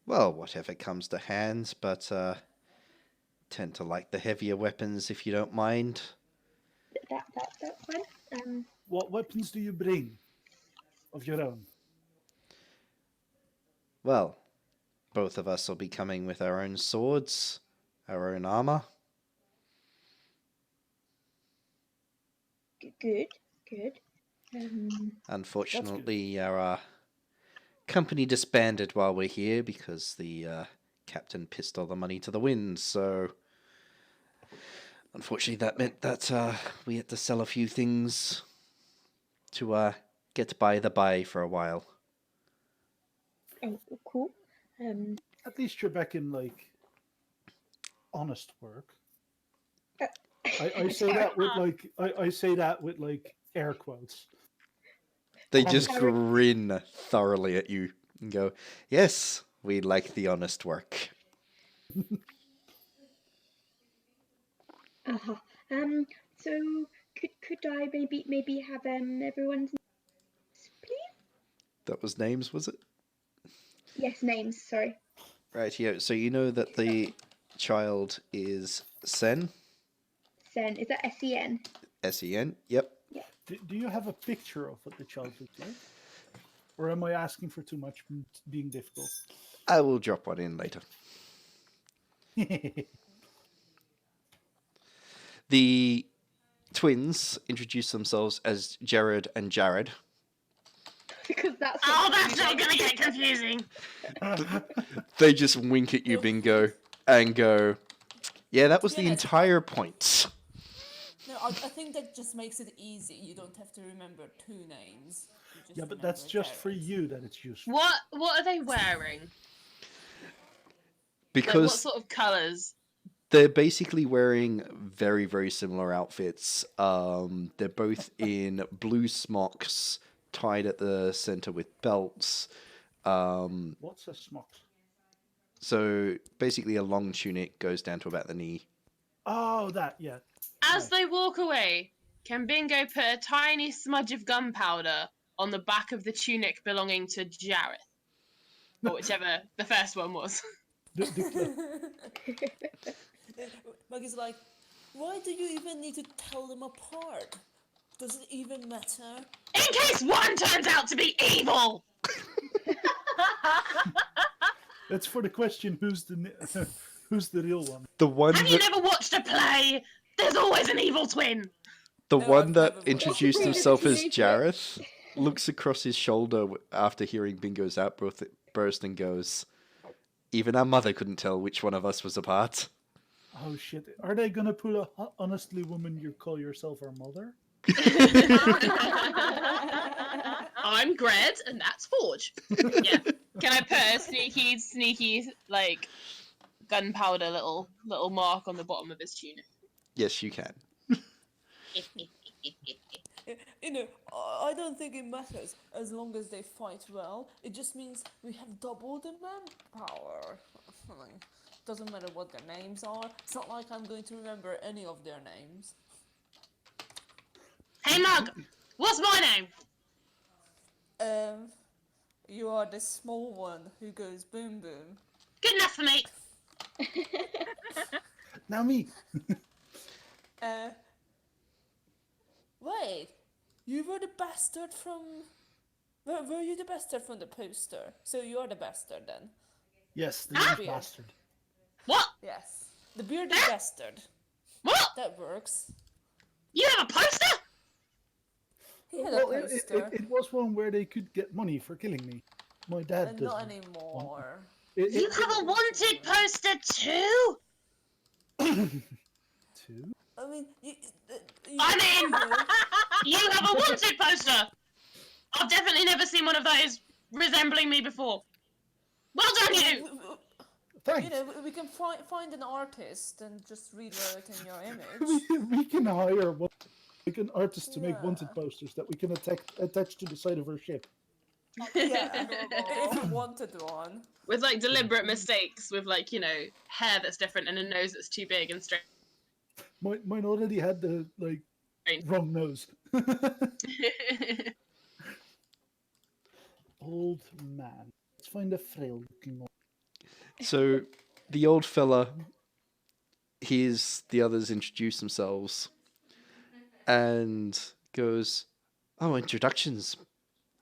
Well, whatever comes to hand, but tend to like the heavier weapons if you don't mind. That's fine. What weapons do you bring of your own? Well, both of us will be coming with our own swords, our own armor. Good, good. Unfortunately, our company disbanded while we're here because the captain pissed all the money to the wind. So, unfortunately, that meant that we had to sell a few things to get by the bay for a while. Oh, cool. At least you're back in like honest work. I say that with like I say that with like air quotes. They just Honest. grin thoroughly at you and go, "Yes, we like the honest work." Uh-huh. So could I maybe have everyone's names, please? That was names, was it? Yes, names. Sorry. Right, yeah. So you know that the child is Sen? Sen. Is that SEN? S-E-N? Yep. Do you have a picture of what the child looks like? Or am I asking for too much, being difficult? I will drop one in later. The twins introduce themselves as Jared and Jared. Because that's. Oh, that's not gonna get confusing. They just wink at you, Bingo, and go, "Yeah, that was the Yes. entire point." No, I think that just makes it easy. You don't have to remember two names. You just Yeah, but that's remember just for Jared's. you that it's useful. What are they wearing? Like, what Because sort of colours? they're basically wearing very, very similar outfits. They're both in blue smocks tied at the center with belts. What's a smock? So basically a long tunic goes down to about the knee. Oh, that, yeah. As they walk away, can Bingo put a tiny smudge of gunpowder on the back of the tunic belonging to Jareth? Or whichever the first one was. Maggie's like, why do you even need to tell them apart? Does it even matter? In case one turns out to be evil! That's for the question, who's the who's the real one? The one Have you that never watched a play? There's always an evil twin! the No, one I've that never introduced watched it. himself as Teenage Jareth looks across his shoulder after hearing Bingo's outburst and goes, "Even our mother couldn't tell which one of us was apart." Oh shit! Are they gonna put a honestly woman you call yourself our mother? I'm Gred, and that's Forge. Yeah. Can I put a sneaky, like, gunpowder little mark on the bottom of his tunic? Yes, you can. You know, I don't think it matters as long as they fight well. It just means we have double the manpower. Doesn't matter what their names are. It's not like I'm going to remember any of their names. Hey Mug, what's my name? You are the small one who goes boom boom. Good enough for me. Now me. Wait, you were the bastard from. Were you the bastard from the poster? So you're the bastard then? Yes, the Ah! young bastard. What? Yes. The bearded bastard. What? That works. You have a poster? He had a Well, poster. it was one where they could get money for killing me. My dad And doesn't. not anymore. You have a wanted poster too? Two? I mean, I'm in! You have a wanted poster! I've definitely never seen one of those resembling me before. Well done, you! Thanks. You know, we can find an artist and just rewrite in your image. we can hire like an artist to make Yeah. wanted posters that we can attach to the side of our ship. Yeah, if you wanted one. With, like, deliberate mistakes with, like, you know, hair that's different and a nose that's too big and straight. Mine already had the like Right. wrong nose. Old man. Let's find a frail looking one. So the old fella hears the others introduce themselves and goes, "Oh, introductions.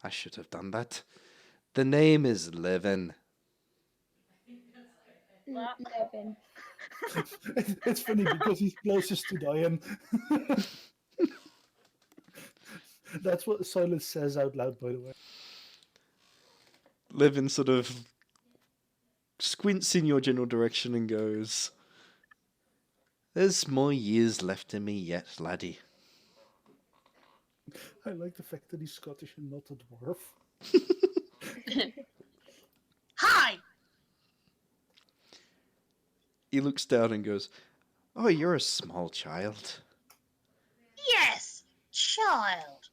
I should have done that. The name is Levin." Levin. It's funny because he's closest to dying. That's what Silas says out loud, by the way. Levin sort of squints in your general direction and goes, "There's more years left in me yet, laddie." I like the fact that he's Scottish and not a dwarf. Hi! He looks down and goes, "Oh, you're a small child." Yes, child.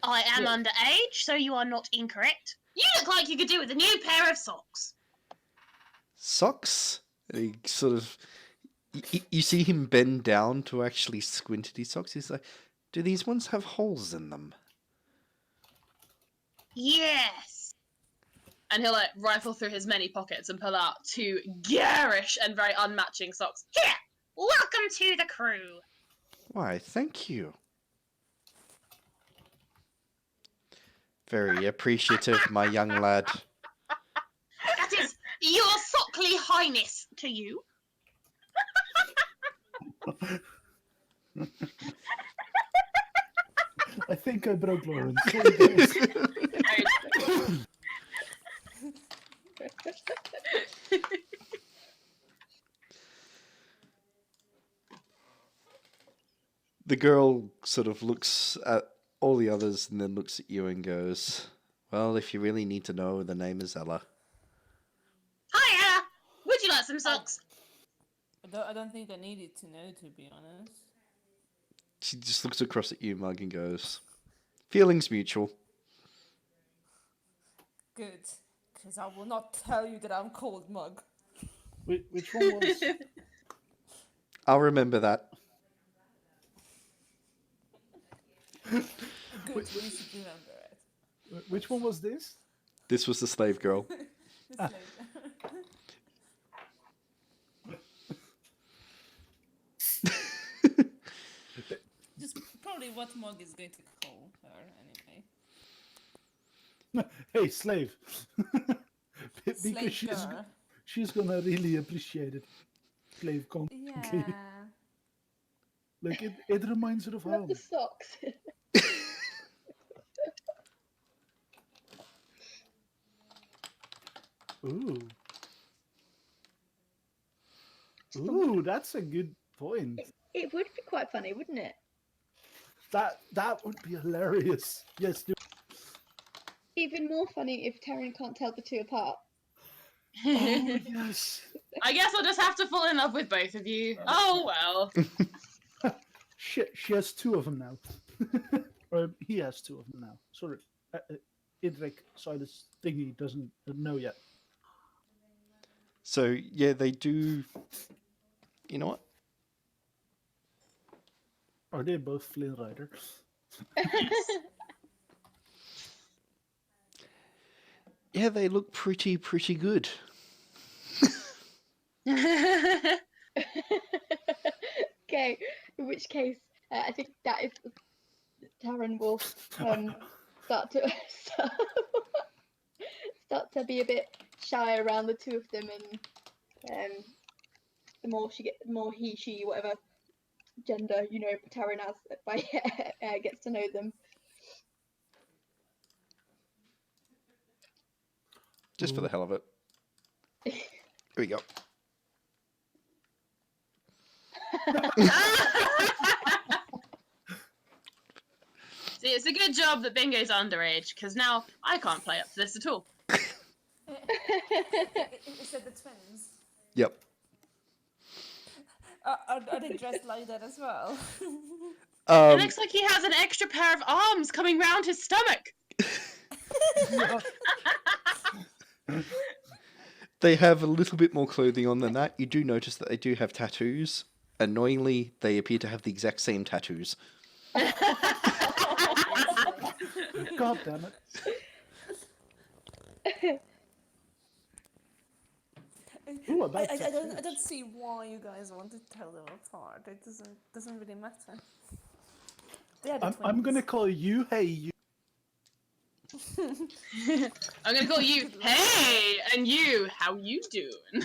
I am underage, so you are not incorrect. You look like you could do with a new pair of socks. Socks? And he sort of, you see him bend down to actually squint at his socks. He's like, "Do these ones have holes in them?" Yes. And he'll like rifle through his many pockets and pull out 2 garish and very unmatching socks. Here, welcome to the crew. Why, thank you. Very appreciative, my young lad. That is your sockly highness to you. I think I broke Lawrence. Sorry, guys. The girl sort of looks at all the others and then looks at you and goes, "Well, if you really need to know, the name is Ella." Hi, Ella. Would you like some socks? I don't think I needed to know, to be honest. She just looks across at you, Mug, and goes, "Feelings mutual." Good, because I will not tell you that I'm called Mug. Which one was? I'll remember that. Good, you should remember it. Which one was this? This was the slave girl. It's like- Just probably what Mug is going to call her anyway. Hey, slave. Because Slave girl. she's gonna really appreciate it. Slave constantly. Yeah. Like it reminds her of Not home. the socks. Ooh. Ooh, that's a good point. It would be quite funny, wouldn't it? That would be hilarious. Yes, do. Even more funny if Tarin can't tell the two apart. Oh yes. I guess I'll just have to fall in love with both of you. Oh well. She has 2 of them now. Or he has 2 of them now. Sorry. Edric Silas thingy doesn't know yet. So, yeah, they do... You know what? Are they both Flynn Rider? Yeah, they look pretty good. Okay, in which case, I think that is Tarin will start to start to be a bit shy around the 2 of them, and the more he, she, whatever gender Tarin has by gets to know them. Just for the hell of it. Here we go. See, it's a good job that Bingo's underage, because now I can't play up to this at all. Is that the twins? Yep. Are they dressed like that as well? It looks like he has an extra pair of arms coming round his stomach. They have a little bit more clothing on than that. You do notice that they do have tattoos. Annoyingly, they appear to have the exact same tattoos. God damn it. Ooh, about I tattoos. don't see why you guys want to tell them apart. It doesn't really matter. They are the I'm gonna twins. call you Hey You. I'm gonna call you hey, and you, how you doing?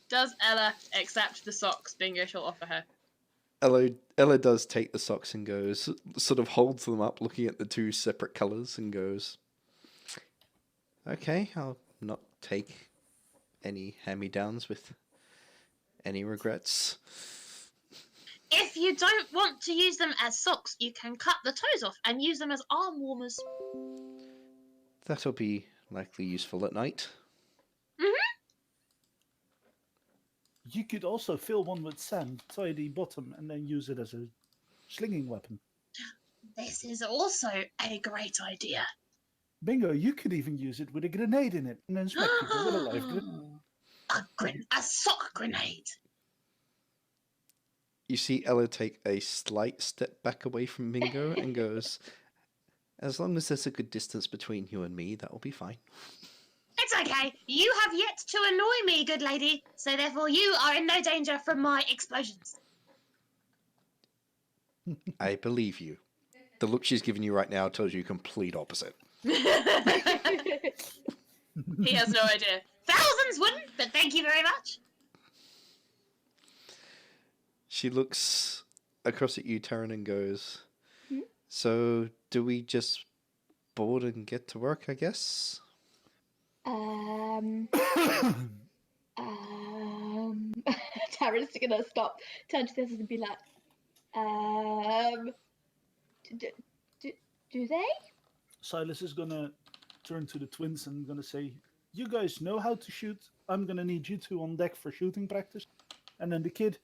Does Ella accept the socks Bingo shall offer her? Ella does take the socks and goes, sort of holds them up, looking at the two separate colours, and goes, "Okay, I'll not take any hand-me-downs with any regrets." If you don't want to use them as socks, you can cut the toes off and use them as arm warmers. That'll be likely useful at night. You could also fill one with sand, tie the bottom, and then use it as a slinging weapon. This is also a great idea. Bingo, you could even use it with a grenade in it, and then smack people with a live grenade. A sock grenade. You see Ella take a slight step back away from Bingo and goes, "As long as there's a good distance between you and me, that'll be fine." It's okay. You have yet to annoy me, good lady, so therefore you are in no danger from my explosions. I believe you. The look she's giving you right now tells you complete opposite. He has no idea. Thousands wouldn't, but thank you very much. She looks across at you, Tarin, and goes, "So, do we just board and get to work, I guess?" Tarin's gonna stop, turn to the others and be like, do they? Silas is gonna turn to the twins and gonna say, "You guys know how to shoot. I'm gonna need you two on deck for shooting practice. And then the kid,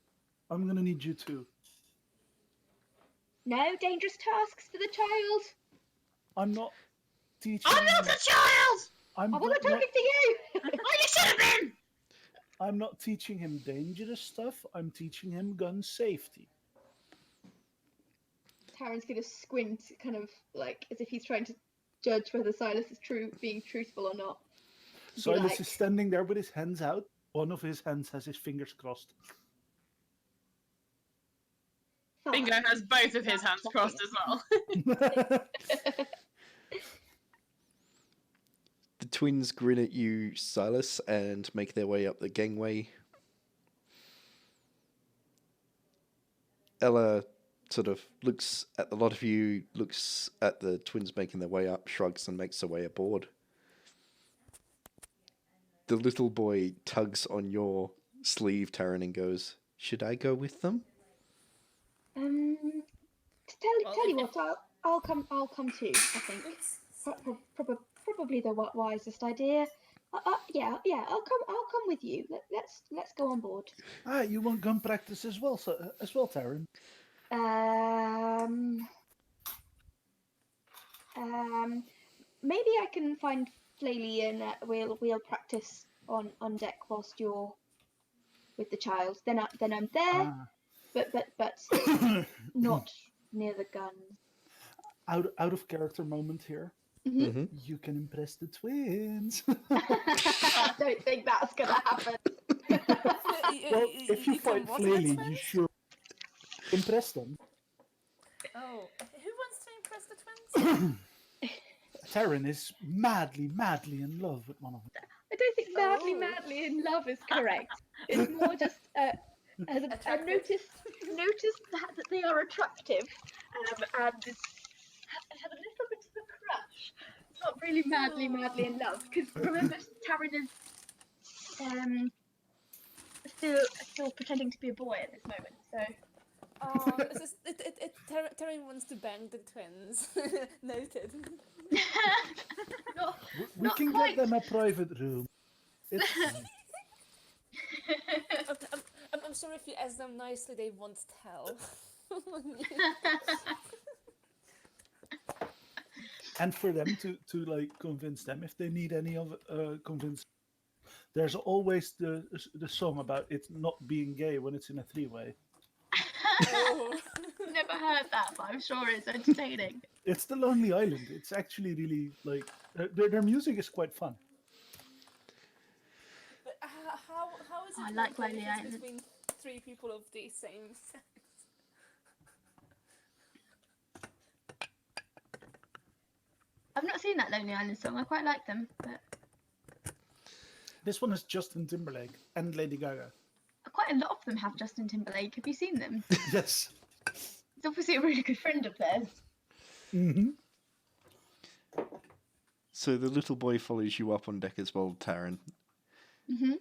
I'm gonna need you too. No dangerous tasks for the child. I'm not teaching. I'm not a child! I'm I not, wasn't talking to you. Oh, you should have been! I'm not teaching him dangerous stuff. I'm teaching him gun safety." Tarin's gonna squint, kind of like as if he's trying to judge whether Silas is being truthful or not. Be Silas like, is standing there with his hands out. One of his hands has his fingers crossed. "Fine." Bingo has both of his hands crossed as well. The twins grin at you, Silas, and make their way up the gangway. Ella sort of looks at the lot of you, looks at the twins making their way up, shrugs, and makes their way aboard. The little boy tugs on your sleeve, Tarin, and goes, "Should I go with them?" Tell you what, I'll come too. I think probably the wisest idea. Yeah, I'll come with you. Let's go on board. You want gun practice as well, Tarin? Maybe I can find Flaley and we'll practice on deck whilst you're with the child. Then I'm there, but not near the guns. Out of character moment here. Mm-hmm. You can impress the twins. I don't think that's gonna happen. Well, if you fight can what, Flaley, twins? you sure impress them. Oh, who wants to impress the twins? Tarin is madly in love with one of them. I don't think madly in love is correct. It's more just I've noticed that they are attractive and have a little bit of a crush. Not really madly in love, because remember Tarin is still pretending to be a boy at this moment. So Tarin wants to bang the twins. Noted. We can quite. get them a private room. It's fine. I'm sure if you ask them nicely, they won't tell. And for them to like convince them, if they need any of convince, there's always the song about it not being gay when it's in a three-way. Oh. Never heard that, but I'm sure it's entertaining. It's the Lonely Island. It's actually really like their music is quite fun. But how is it I like Lonely difference Island. between three people of the same sex? I've not seen that Lonely Island song. I quite like them, but This one is Justin Timberlake and Lady Gaga. quite a lot of them have Justin Timberlake. Have you seen them? Yes. He's obviously a really good friend of theirs. Mm-hmm. So the little boy follows you up on deck as well, Tarin. Mm-hmm.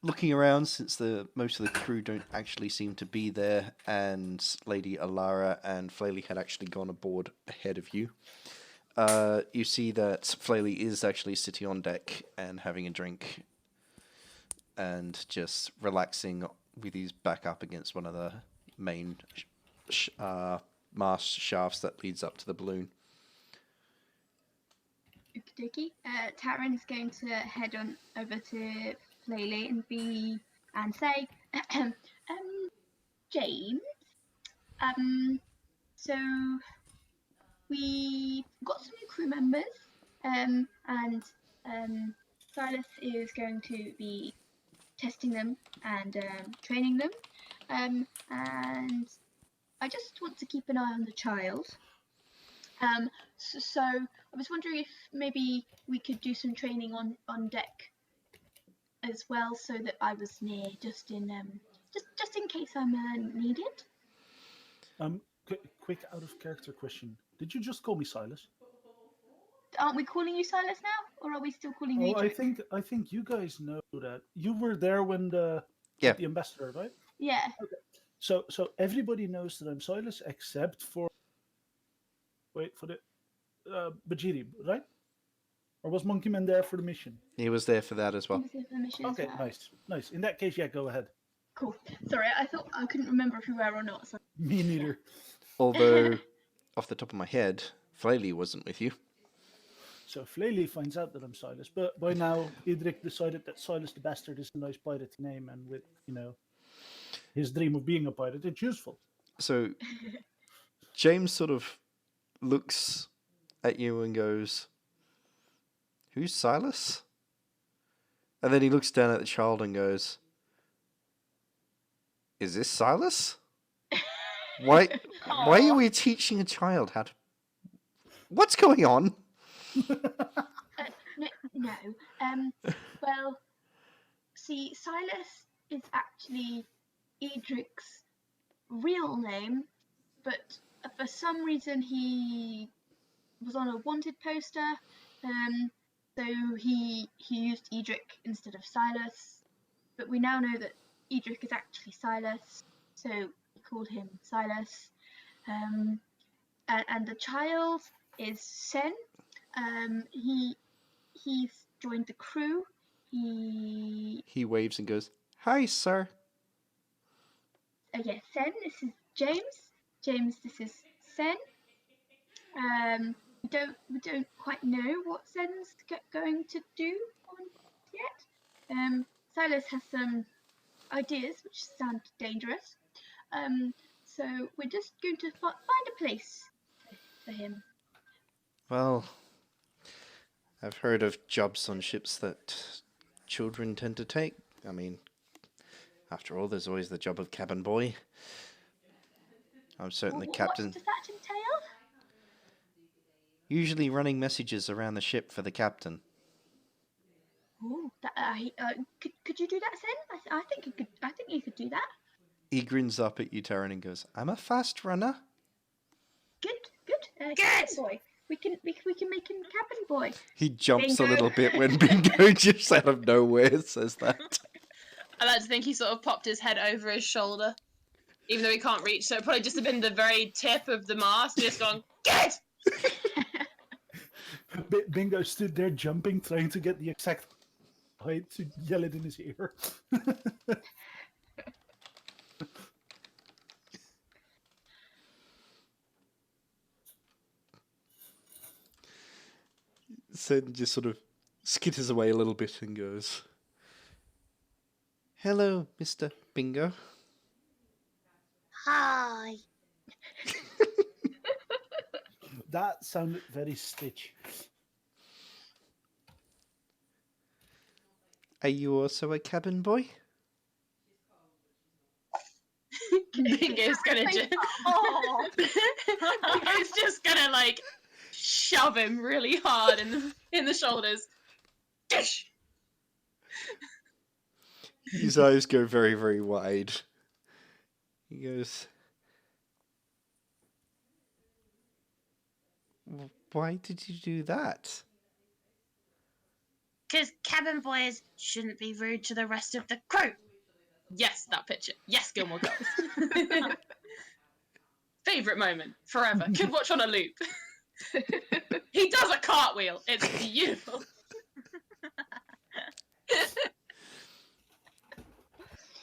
Looking around, since most of the crew don't actually seem to be there, and Lady Alara and Flaley had actually gone aboard ahead of you, you see that Flaley is actually sitting on deck and having a drink and just relaxing with his back up against one of the main mast shafts that leads up to the balloon. Okie dokie. Tarin's going to head on over to Flaley and say, James, so we've got some new crew members, and Silas is going to be testing them and training them, and I just want to keep an eye on the child. So I was wondering if maybe we could do some training on deck as well, so that I was near, just in case I'm needed. Quick out of character question. Did you just call me Silas? Aren't we calling you Silas now, or are we still calling you? Oh, Edric? I think you guys know that you were there when the ambassador, right? Yeah. Okay. So everybody knows that I'm Silas except for the Bhajiri, right? Or was Monkeyman there for the mission? He was there for that as well. Okay, nice. In that case, yeah, go ahead. Cool. Sorry, I thought I couldn't remember if you were or not. So. Me neither. Although, off the top of my head, Flaley wasn't with you. So Flaley finds out that I'm Silas, but by now Edric decided that Silas the Bastard is a nice pirate name, and with his dream of being a pirate, it's useful. So James sort of looks at you and goes, "Who's Silas?" And then he looks down at the child and goes, "Is this Silas? Why are we teaching a child how to... What's going on?" No. Well, see, Silas is actually Edric's real name, but for some reason he was on a wanted poster, so he used Edric instead of Silas. But we now know that Edric is actually Silas, so we called him Silas. And the child is Sen. He's joined the crew. He waves and goes, "Hi, sir." Yes, Sen. This is James. James, this is Sen. We don't quite know what Sen's going to do on yet. Silas has some ideas which sound dangerous. So we're just going to find a place for him. Well, I've heard of jobs on ships that children tend to take. I mean, after all, there's always the job of cabin boy. I'm certain the captain... What does that entail? Usually running messages around the ship for the captain. Oh, could you do that, Sen? I think you could do that. He grins up at you, Tarin, and goes, "I'm a fast runner." Good. Cabin boy. We can make him cabin boy. He jumps Bingo. a little bit when Bingo just out of nowhere says that. I like to think he sort of popped his head over his shoulder, even though he can't reach, so it probably just have been the very tip of the mast, just gone, "Get!" Bingo stood there jumping, trying to get the exact height to yell it in his ear. Sen just sort of skitters away a little bit and goes, "Hello, Mr. Bingo." Hi. That sounded very Stitch. Are you also a cabin boy? Bingo's gonna just Oh, Bingo's just gonna like shove him really hard in the shoulders. Dish! His eyes go very, very wide. He goes, "Why did you do that?" Because cabin boys shouldn't be rude to the rest of the crew. Yes, that picture. Yes, Gilmore Girls. Favorite moment forever. Could watch on a loop. He does a cartwheel. It's beautiful.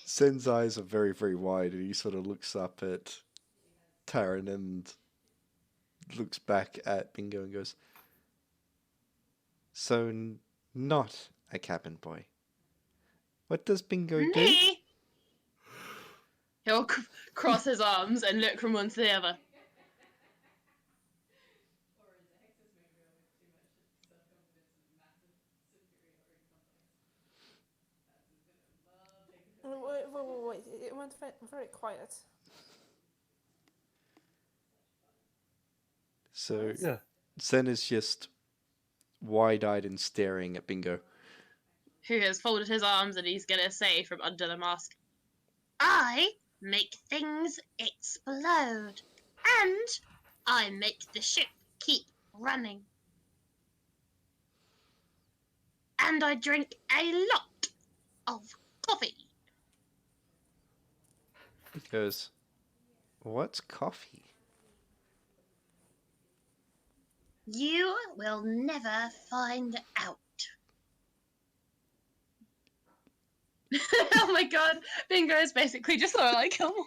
Sen's eyes are very, very wide, and he sort of looks up at Tarin and looks back at Bingo and goes, "So, not a cabin boy. What does Bingo do?" Me? He'll cross his arms and look from one to the other. Wait. It went very quiet. So, Yeah. Sen is just wide-eyed and staring at Bingo. Who has folded his arms and he's gonna say from under the mask, I make things explode. And I make the ship keep running. And I drink a lot of coffee. He goes, "What's coffee?" You will never find out. oh my god, Bingo is basically just sort of like Gilmore.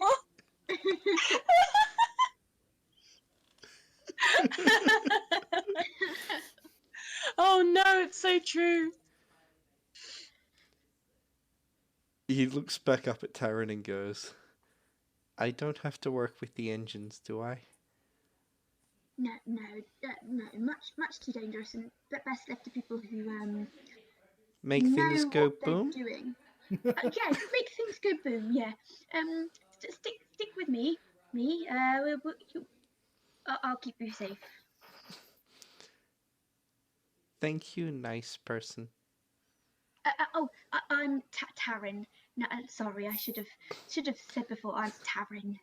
Oh no, it's so true. He looks back up at Tarin and goes, "I don't have to work with the engines, do I?" No, much too dangerous, and best left to people who Make know things go what they're boom? doing. Yeah, make things go boom. Yeah. Stick with me. I'll keep you safe. Thank you, nice person. I'm Tarin. No, sorry, I should have said before. I'm Tarin.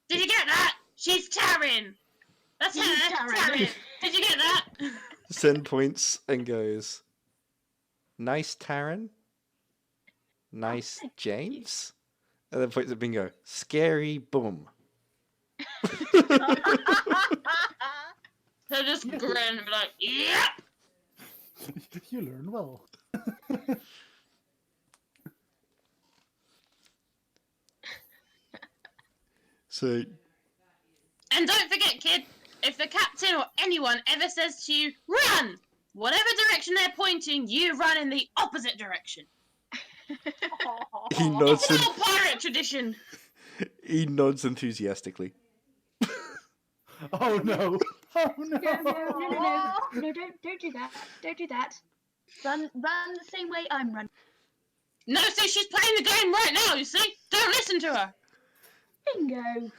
Did you get that? She's Tarin. That's She's her. Tarin. Tarin. Did you get that? Sen points and goes, "Nice Tarin? Nice thank James?" And then points at Bingo. "Scary boom." So just grin and be like, yeah. You learn well. So, And don't forget, kid, if the captain or anyone ever says to you, run! Whatever direction they're pointing, you run in the opposite direction. he nods, It's an old pirate tradition. he nods enthusiastically. Oh no! Oh no! No, don't do that. Don't do that. Run the same way I'm running. No, see, she's playing the game right now, you see? Don't listen to her. Bingo.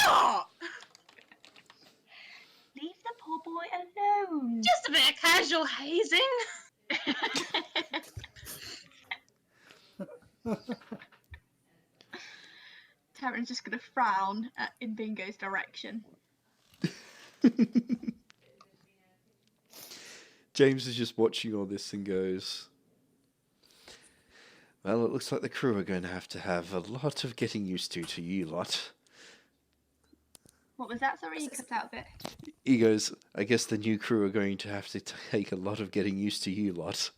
What? Leave the poor boy alone. Just a bit of casual hazing. Tarin's just gonna frown in Bingo's direction. James is just watching all this and goes, "Well, it looks like the crew are going to have a lot of getting used to you lot." What was that? Sorry, you cut out a bit. He goes, "I guess the new crew are going to have to take a lot of getting used to you lot."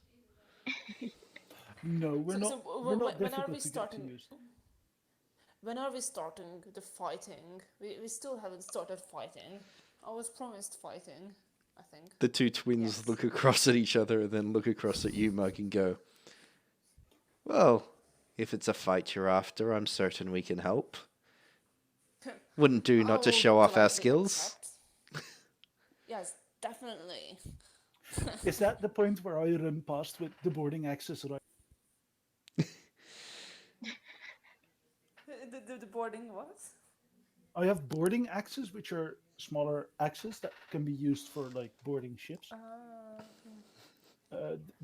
No, we're So- not. so we're when not are difficult we to get starting? used to. When are we starting the fighting? We still haven't started fighting. I was promised fighting, I think. The two twins Yes. look across at each other and then look across at you, Mug, and go, "Well, if it's a fight you're after, I'm certain we can help. Wouldn't do not to I'll show off our gladly skills." accept. Yes, definitely. Is that the point where I run past with the boarding access? Right? the boarding what? I have boarding axes, which are smaller axes that can be used for like boarding ships.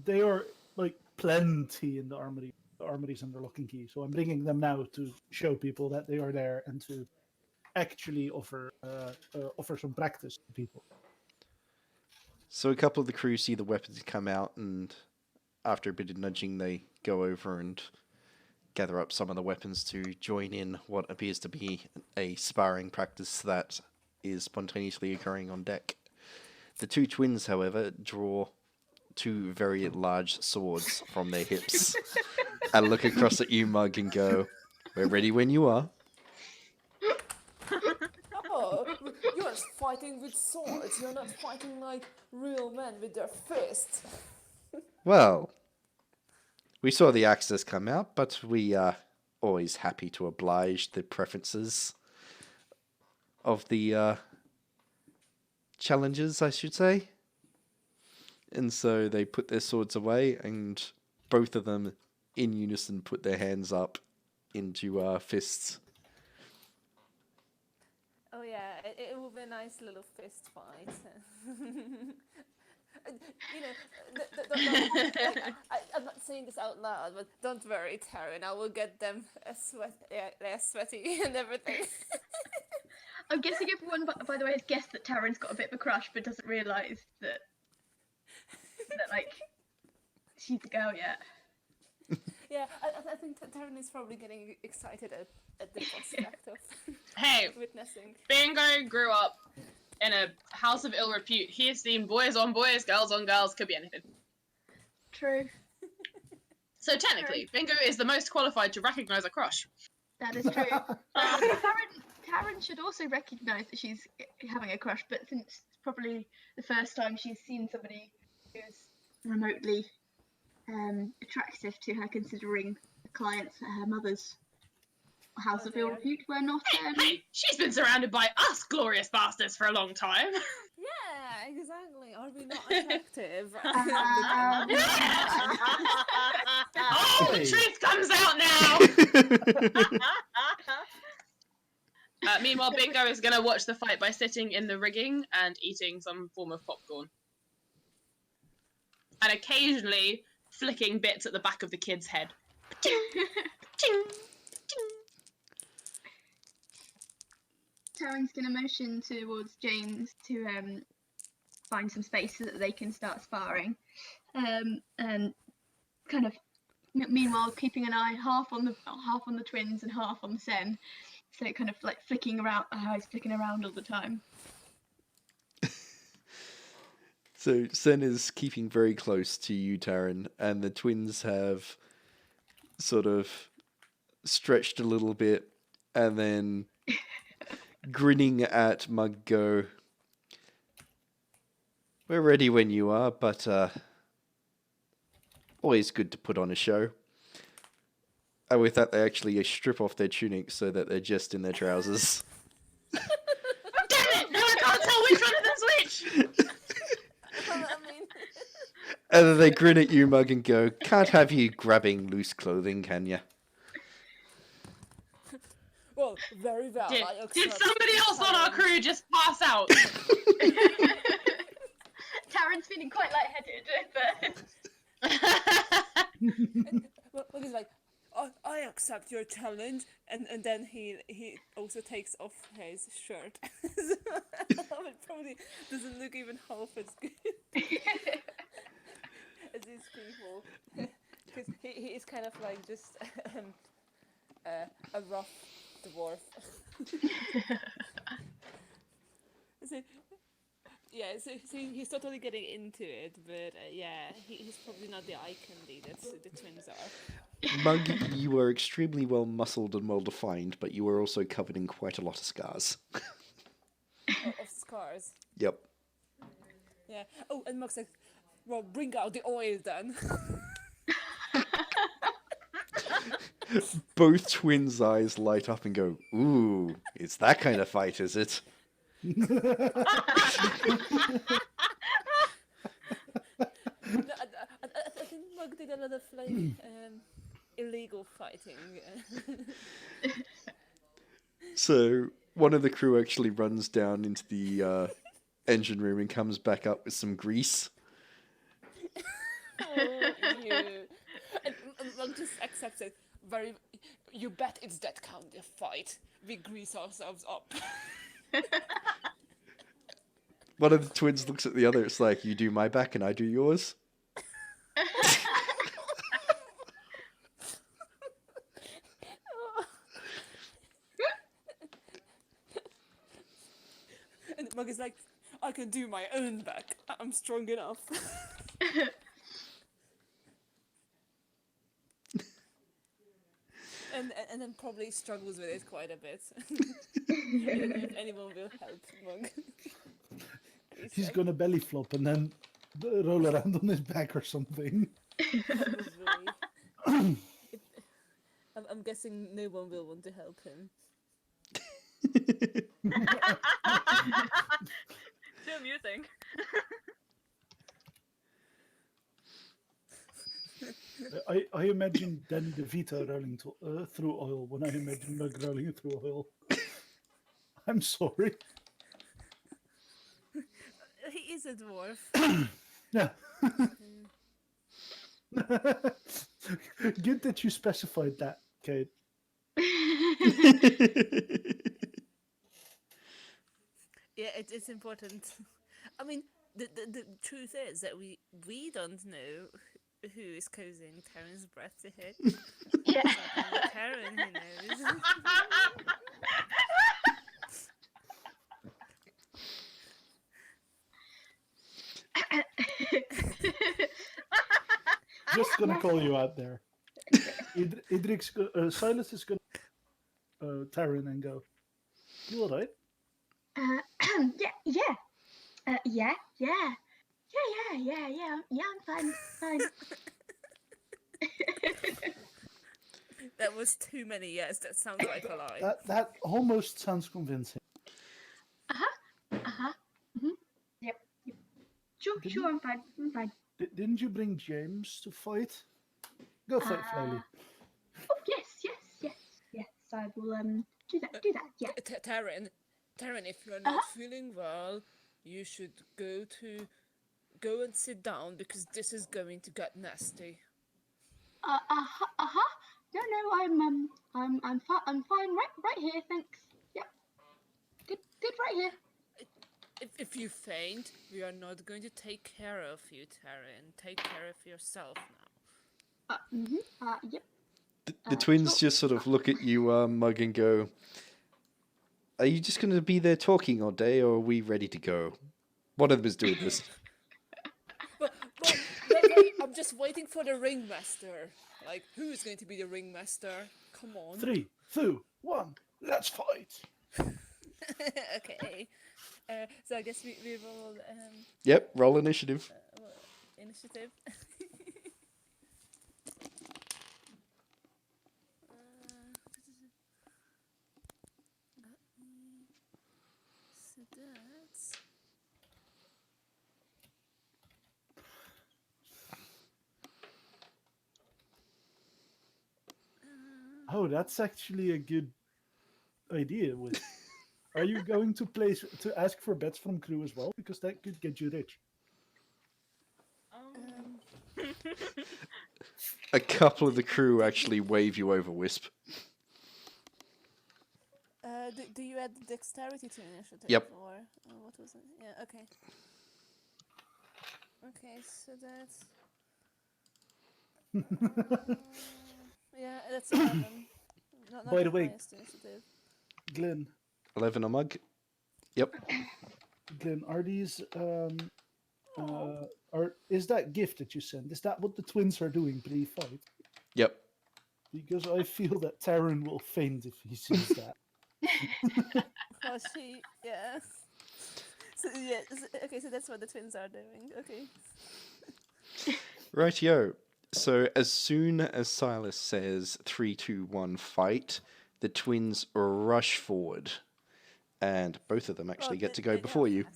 They are like plenty in the armories and the locking key. So I'm bringing them now to show people that they are there and to actually offer some practice to people. So a couple of the crew see the weapons come out, and after a bit of nudging, they go over and gather up some of the weapons to join in what appears to be a sparring practice that is spontaneously occurring on deck. The two twins, however, draw two very large swords from their hips and look across at you, Mug, and go, "We're ready when you are." Oh, you are fighting with swords. You're not fighting like real men with their fists. Well, we saw the axes come out, but we are always happy to oblige the preferences of the challengers, I should say. And so they put their swords away, and both of them, in unison, put their hands up into fists. Oh yeah, it will be a nice little fist fight. You know, I'm not saying this out loud, but don't worry, Tarin. I will get them they're sweaty and everything. I'm guessing everyone, by the way, has guessed that Tarin's got a bit of a crush, but doesn't realise that like she's the girl yet. Yeah, I think Tarin is probably getting excited at the prospect of Hey, witnessing. Bingo grew up in a house of ill repute. He has seen boys on boys, girls on girls, could be anything. True. So technically, Bingo is the most qualified to recognise a crush. That is true. Tarin should also recognise that she's having a crush, but since it's probably the first time she's seen somebody who's remotely attractive to her, considering the clients at her mother's house of ill repute were not. Hey, she's been surrounded by us glorious bastards for a long time. Yeah, exactly. Are we not attractive? Oh, the truth comes out now! Meanwhile, Bingo is going to watch the fight by sitting in the rigging and eating some form of popcorn. And occasionally flicking bits at the back of the kid's head. Tarin's going to motion towards James to find some space so that they can start sparring, and kind of meanwhile keeping an eye half on the twins and half on the Sen, so kind of like flicking around, her eyes flicking around all the time. So Sen is keeping very close to you, Tarin, and the twins have sort of stretched a little bit and then grinning at Mug go, "We're ready when you are, but always good to put on a show." And with that, they actually strip off their tunics so that they're just in their trousers. Damn it! Now I can't tell which one of them's which! And then they grin at you, Mug, and go, "Can't have you grabbing loose clothing, can you?" Well, very well. Did somebody else on our crew just pass out? Tarin's feeling quite lightheaded, but Well, he's like, I accept your challenge, and then he also takes off his shirt. So it probably doesn't look even half as good as these people, because he is kind of like just a rough dwarf. So he's totally getting into it, but he's probably not the eye candy that the twins are. Mug, you are extremely well muscled and well defined, but you are also covered in quite a lot of scars. Of scars. Yep. Yeah. Oh, and Mug's like, well, bring out the oil then. Both twins' eyes light up and go, "Ooh, it's that kind of fight, is it?" No, I think Mug did a lot of like illegal fighting. So one of the crew actually runs down into the engine room and comes back up with some grease. Oh, you. And Mug just accepts it. Very. You bet it's that kind of fight. We grease ourselves up. One of the twins looks at the other. It's like, you do my back and I do yours. And Mug is like, I can do my own back. I'm strong enough. and then probably struggles with it quite a bit. If anyone will help Mug. He's like, gonna belly flop and then roll around on his back or something. I'm guessing no one will want to help him. Too amusing. I imagine Danny DeVito rolling through oil when I imagine Mug rolling through oil. I'm sorry. He is a dwarf. Yeah. Good that you specified that, Kate. Yeah, it's important. I mean, the truth is that we don't know who is causing Tarin's breath to hit. Yeah. Only Tarin who knows. Just gonna call you out there. Edric's Silas is gonna Tarin and go. You alright? Yeah. Yeah, I'm fine. That was too many yes. That sounds like a lie. That almost sounds convincing. Yep. Sure, I'm fine. Didn't you bring James to fight? Go fight, Flyley. Oh, yes. I will do that. Yeah. Tarin, if you're not feeling well, you should go and sit down because this is going to get nasty. No, I'm fine. Right here. Thanks. Yep. Good. Right here. If you faint, we are not going to take care of you, Tarin. Take care of yourself now. Yep. The twins just sort of look at you, Mug, and go, are you just going to be there talking all day, or are we ready to go? One of them is doing this. But I'm just waiting for the ringmaster. Like, who is going to be the ringmaster? Come on. 3, 2, 1, let's fight. Okay. So I guess we roll Yep, roll initiative. initiative. So that's Oh, that's actually a good idea. Are you going to ask for bets from crew as well? Because that could get you rich. A couple of the crew actually wave you over Wisp. do you add dexterity to initiative? Yep. Or what was it? Yeah. Okay. Okay, so that's yeah, that's 11. Not By the way, highest initiative. Glenn, 11 a Mug. Yep. Glenn, are these is that gift that you sent? Is that what the twins are doing pre-fight? Yep. Because I feel that Tarin will faint if he sees that. Oh, yeah. So yeah, okay. So that's what the twins are doing. Okay. Rightio. So as soon as Silas says 3, 2, 1, fight, the twins rush forward, and both of them actually get to go before you.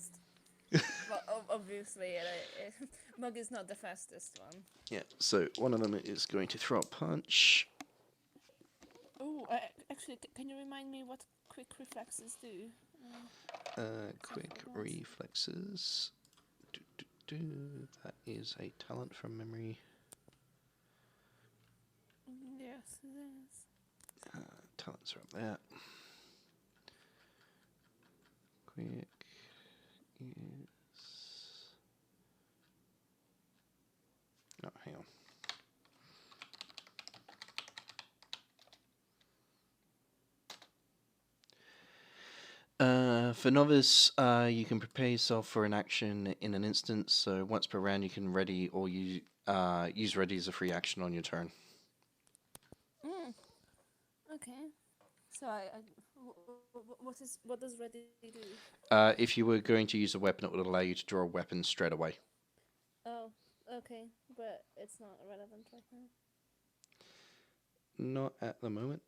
Well, obviously, Mug is not the fastest one. Yeah. So one of them is going to throw a punch. Oh, actually, can you remind me what quick reflexes do? Quick for that. reflexes. That is a talent from memory. Yes, it is. Talents are up there. Quick is... Oh, hang on. For novice, you can prepare yourself for an action in an instant. So once per round, you can ready or use ready as a free action on your turn. Okay. So what does ready do? If you were going to use a weapon, it would allow you to draw a weapon straight away. Oh, okay, but it's not relevant right now. Not at the moment.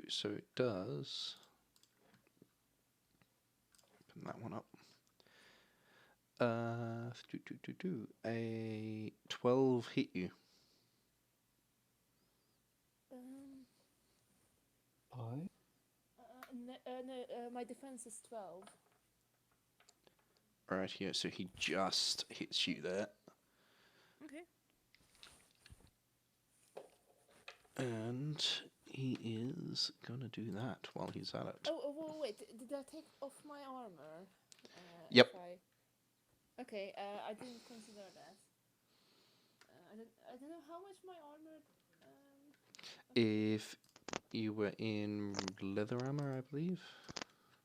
So it does. Open that one up. A 12 hit you. Pie? My defense is 12. Right here, so he just hits you there. Okay. And he is gonna do that while he's at it. Oh, wait, did I take off my armor? Yep. Okay, I didn't consider that. I don't know how much my armor... If you were in leather armor, I believe.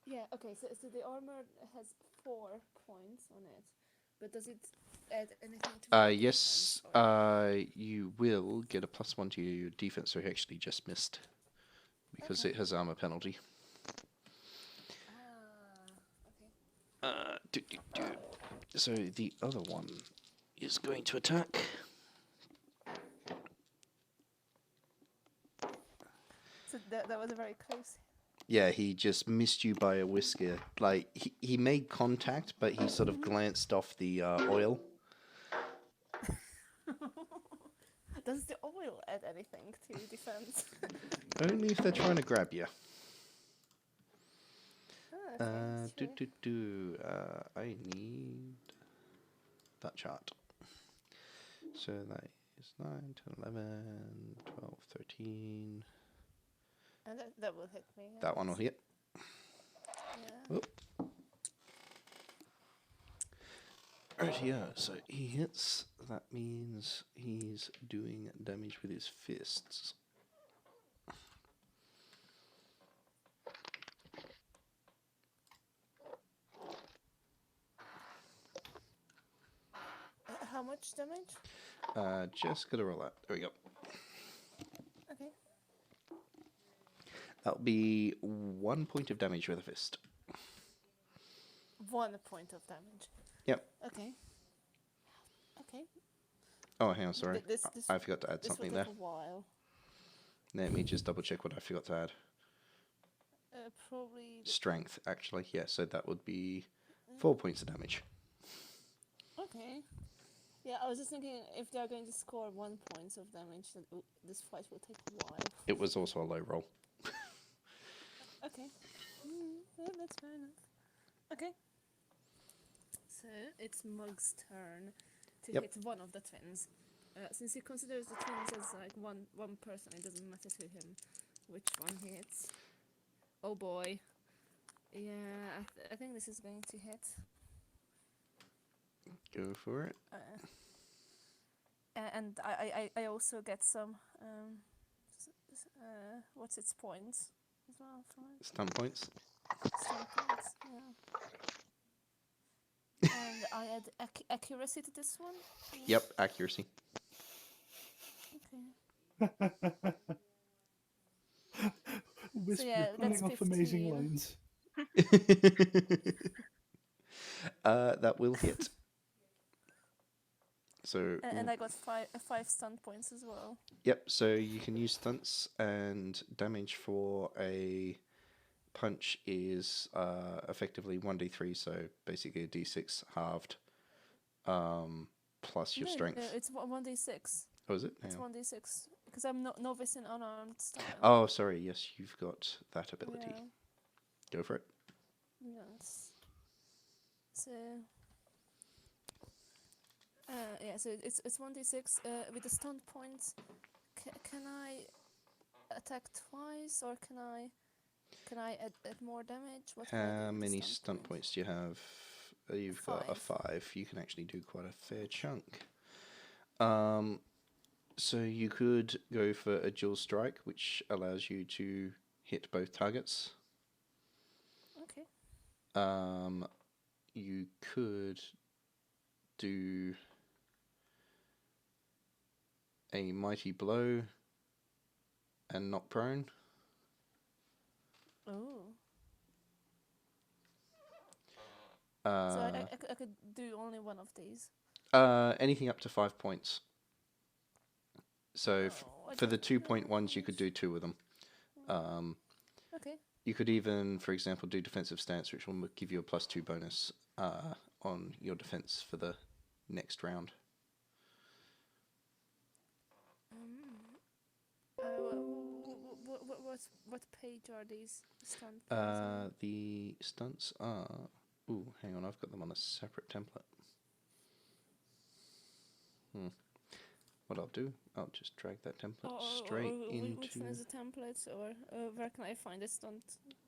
Yeah, okay, so the armor has 4 points on it, but does it add anything to my Yes, defense, or- you will get a +1 to your defense, so he actually just missed. Because Okay. it has armor penalty. Okay. So the other one is going to attack. So that was very close. Yeah, he just missed you by a whisker. Like, he made contact, but he sort of glanced off the oil. Does the oil add anything to defense? Only if they're trying to grab you. Okay, sure. I need that chart. So that is 9, 10, 11, 12, 13. And that will hit me. That one will hit. Yeah. Oop. Right, yeah, so he hits. That means he's doing damage with his fists. How much damage? Just gotta roll that. There we go. Okay. That'll be 1 point of damage with a fist. 1 point of damage. Yep. Okay. Okay. Oh, hang on, sorry. This I forgot to add this something will there. take a while. Let me just double check what I forgot to add. Probably. Strength, actually. Yeah, so that would be 4 points of damage. Okay. Yeah, I was just thinking if they're going to score 1 point of damage, then this fight will take a while. It was also a low roll. Okay. Yeah, that's fair enough. Okay. So it's Mug's turn to Yep. hit one of the twins. Since he considers the twins as like one person, it doesn't matter to him which one hits. Oh boy. Yeah, I think this is going to hit. Go for it. And I also get some what's its points as well from it? Stun points. Stun points, yeah. And I add accuracy to this one. Yep, accuracy. Okay. Whisp, yeah, you're that's pulling off amazing 15. lines. That will hit. So. And I got 5 stun points as well. Yep, so you can use stunts, and damage for a punch is effectively 1d3, so basically a d6 halved, plus your strength. No, it's 1d6. Oh, is it? It's Hang on. 1d6. because I'm not novice in unarmed style. Oh, sorry. Yes, you've got that ability. Yeah. Go for it. Yes. So. Yeah. So it's 1d6 with the stunned points. Can I attack twice, or can I add more damage? What can I do How with the many stunned stunt points do you have? You've got a 5. You can actually do quite a fair chunk. So you could go for a dual strike, which allows you to hit both targets. Okay. You could do a mighty blow and knock prone. Oh. Uh, So I could do only one of these. Anything up to 5 points. So I for the don't 2-point know. ones, you could do 2 of them. Okay. You could even, for example, do defensive stance, which will give you a +2 bonus on your defense for the next round. What page are these stunt points on? The stunts are... Ooh, hang on, I've got them on a separate template. What I'll do, I'll just drag that template straight into... Which one is the template, or where can I find the stunt?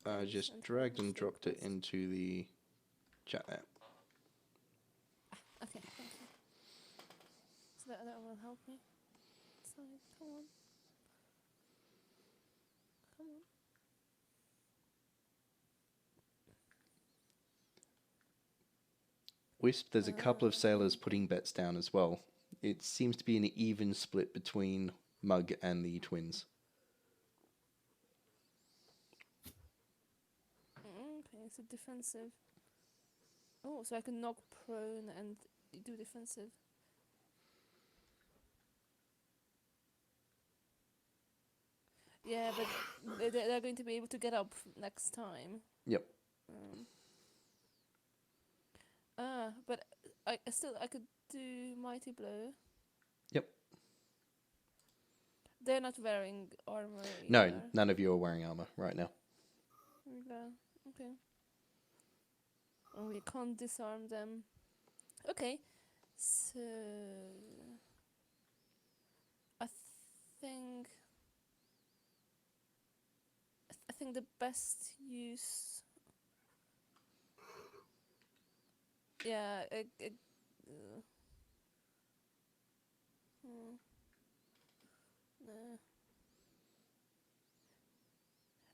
I just dragged and dropped it into the chat there. Okay, thank you. So that will help me. So, come on. Come on. Wisp, there's a couple of sailors putting bets down as well. It seems to be an even split between Mug and the twins. Okay, so defensive. Oh, so I can knock prone and do defensive. Yeah, but they're going to be able to get up next time. Yep. But I could do mighty blow. Yep. They're not wearing armor. No, either. none of you are wearing armor right now. Okay. And we can't disarm them. Okay. So I think the best use. Yeah. No.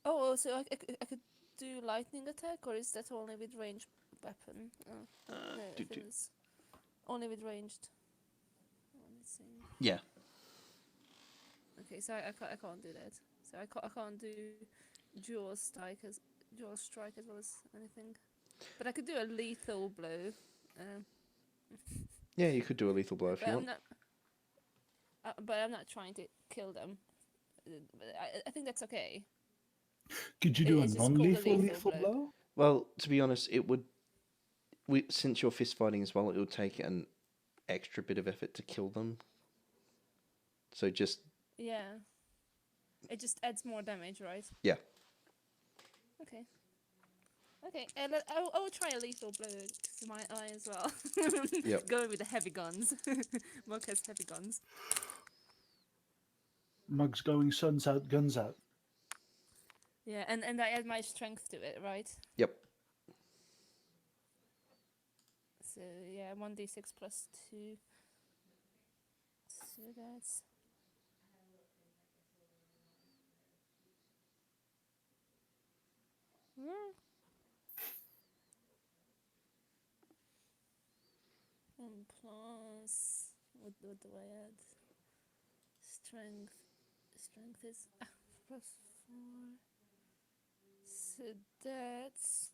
Oh, so I could do lightning attack, or is that only with ranged weapon? No, I think it's only with ranged. Let's see. Yeah. Okay, so I can't do that. So I can't do dual strike as well as anything. But I could do a lethal blow. Yeah, you could do a lethal blow if you want. But I'm not trying to kill them. But I think that's okay. Could you do a It's just called a non-lethal lethal lethal blow. blow? Well, to be honest, it would... since you're fist fighting as well, it would take an extra bit of effort to kill them. So just... Yeah. It just adds more damage, right? Yeah. Okay. I will try a lethal blow to my eye as well. Yep. Going with the heavy guns. Monk has heavy guns. Mug's going suns out, guns out. Yeah, and I add my strength to it, right? Yep. So yeah, 1d6 plus 2. So that's... And plus, what do I add? Strength is plus 4. So that's...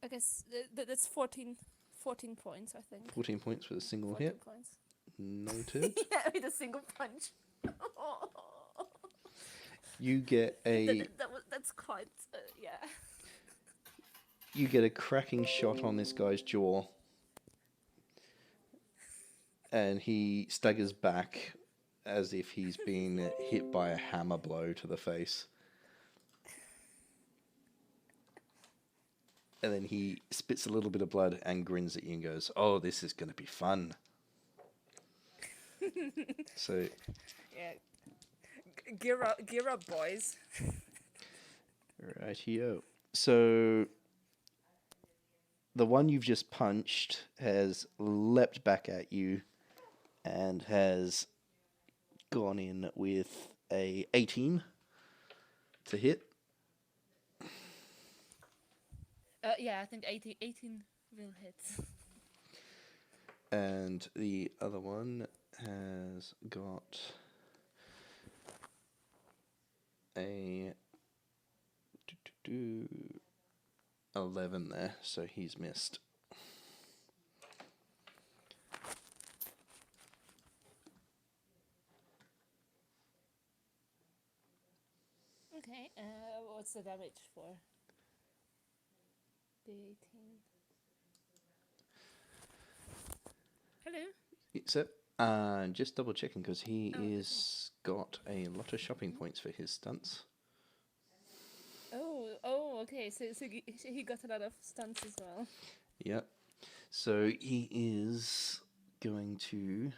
I guess that's 14 points, I think. 14 points with a single 14 hit. points. Noted. Yeah, with a single punch. You get a... That's quite... yeah. You get a cracking shot on this guy's jaw. And he staggers back as if he's been hit by a hammer blow to the face. And then he spits a little bit of blood and grins at you and goes, "Oh, this is going to be fun." So, Yeah. Gear up, boys. rightio. So, the one you've just punched has leapt back at you and has gone in with a 18 to hit. Yeah, I think 18 will hit. And the other one has got a 11 there, so he's missed. Okay, what's the damage for? The 18. Hello? So, just double checking because he is got a lot of shopping points for his stunts. Oh, okay. So he got a lot of stunts as well. Yep. So he is going to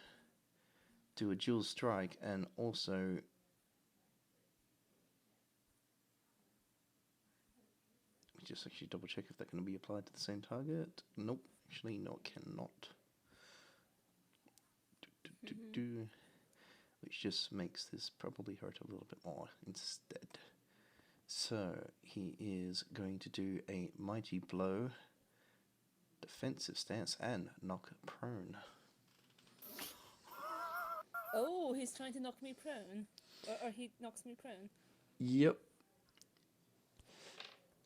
do a dual strike and also just actually double check if that can be applied to the same target. Nope, actually no, it cannot. Which just makes this probably hurt a little bit more instead. So he is going to do a mighty blow, defensive stance, and knock prone. Oh, he's trying to knock me prone, or he knocks me prone. Yep.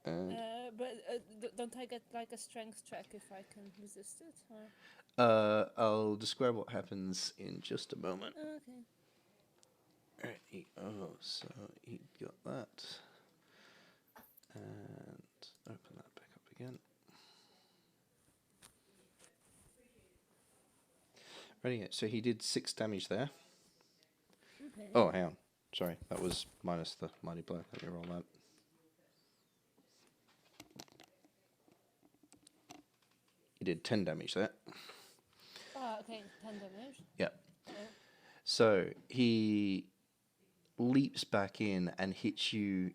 But don't I get like a strength check if I can resist it? Or? I'll describe what happens in just a moment. Okay. Alright, so he got that. And open that back up again. Ready, so he did 6 damage there. Okay. Oh, hang on. Sorry, that was minus the mighty blow. Let me roll that. He did 10 damage there. Okay, 10 damage. Yep. So he leaps back in and hits you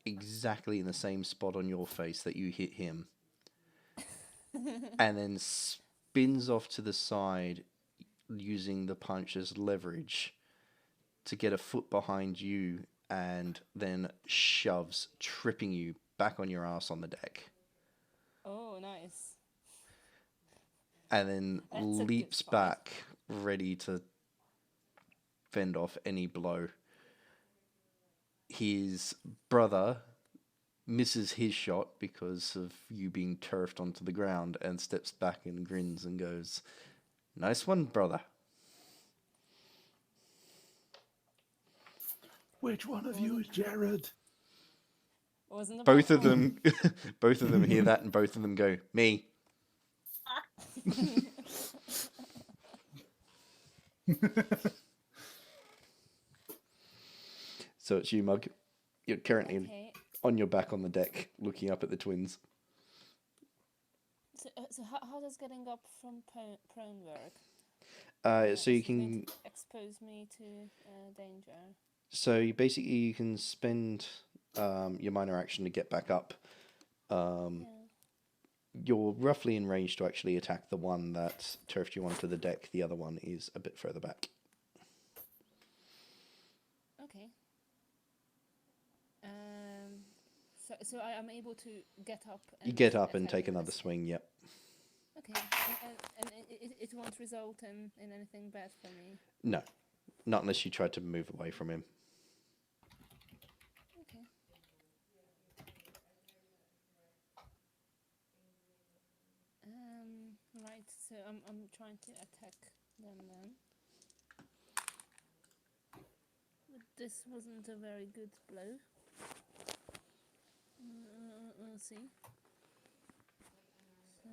exactly in the same spot on your face that you hit him. And then spins off to the side using the punch as leverage to get a foot behind you and then shoves, tripping you back on your ass on the deck. Oh, nice. And then That's a good leaps fight. back, ready to fend off any blow. His brother misses his shot because of you being turfed onto the ground and steps back and grins and goes, "Nice one, brother." Which one of you is Jared? Wasn't a Both bad of them, both of them hear that, and both of them go, "Me." So it's you, Mug. You're currently Okay. on your back on the deck, looking up at the twins. So how does getting up from prone work? So you Is it going can. to expose me to danger. So you can spend your minor action to get back up. Yeah. You're roughly in range to actually attack the one that turfed you onto the deck. The other one is a bit further back. Okay. So I am able to get up. You And get up and attack take with a another swing. Yep. Okay, and it won't result in anything bad for me. No, not unless you try to move away from him. Okay. Right. So I'm trying to attack them then. But this wasn't a very good blow. We'll see. So.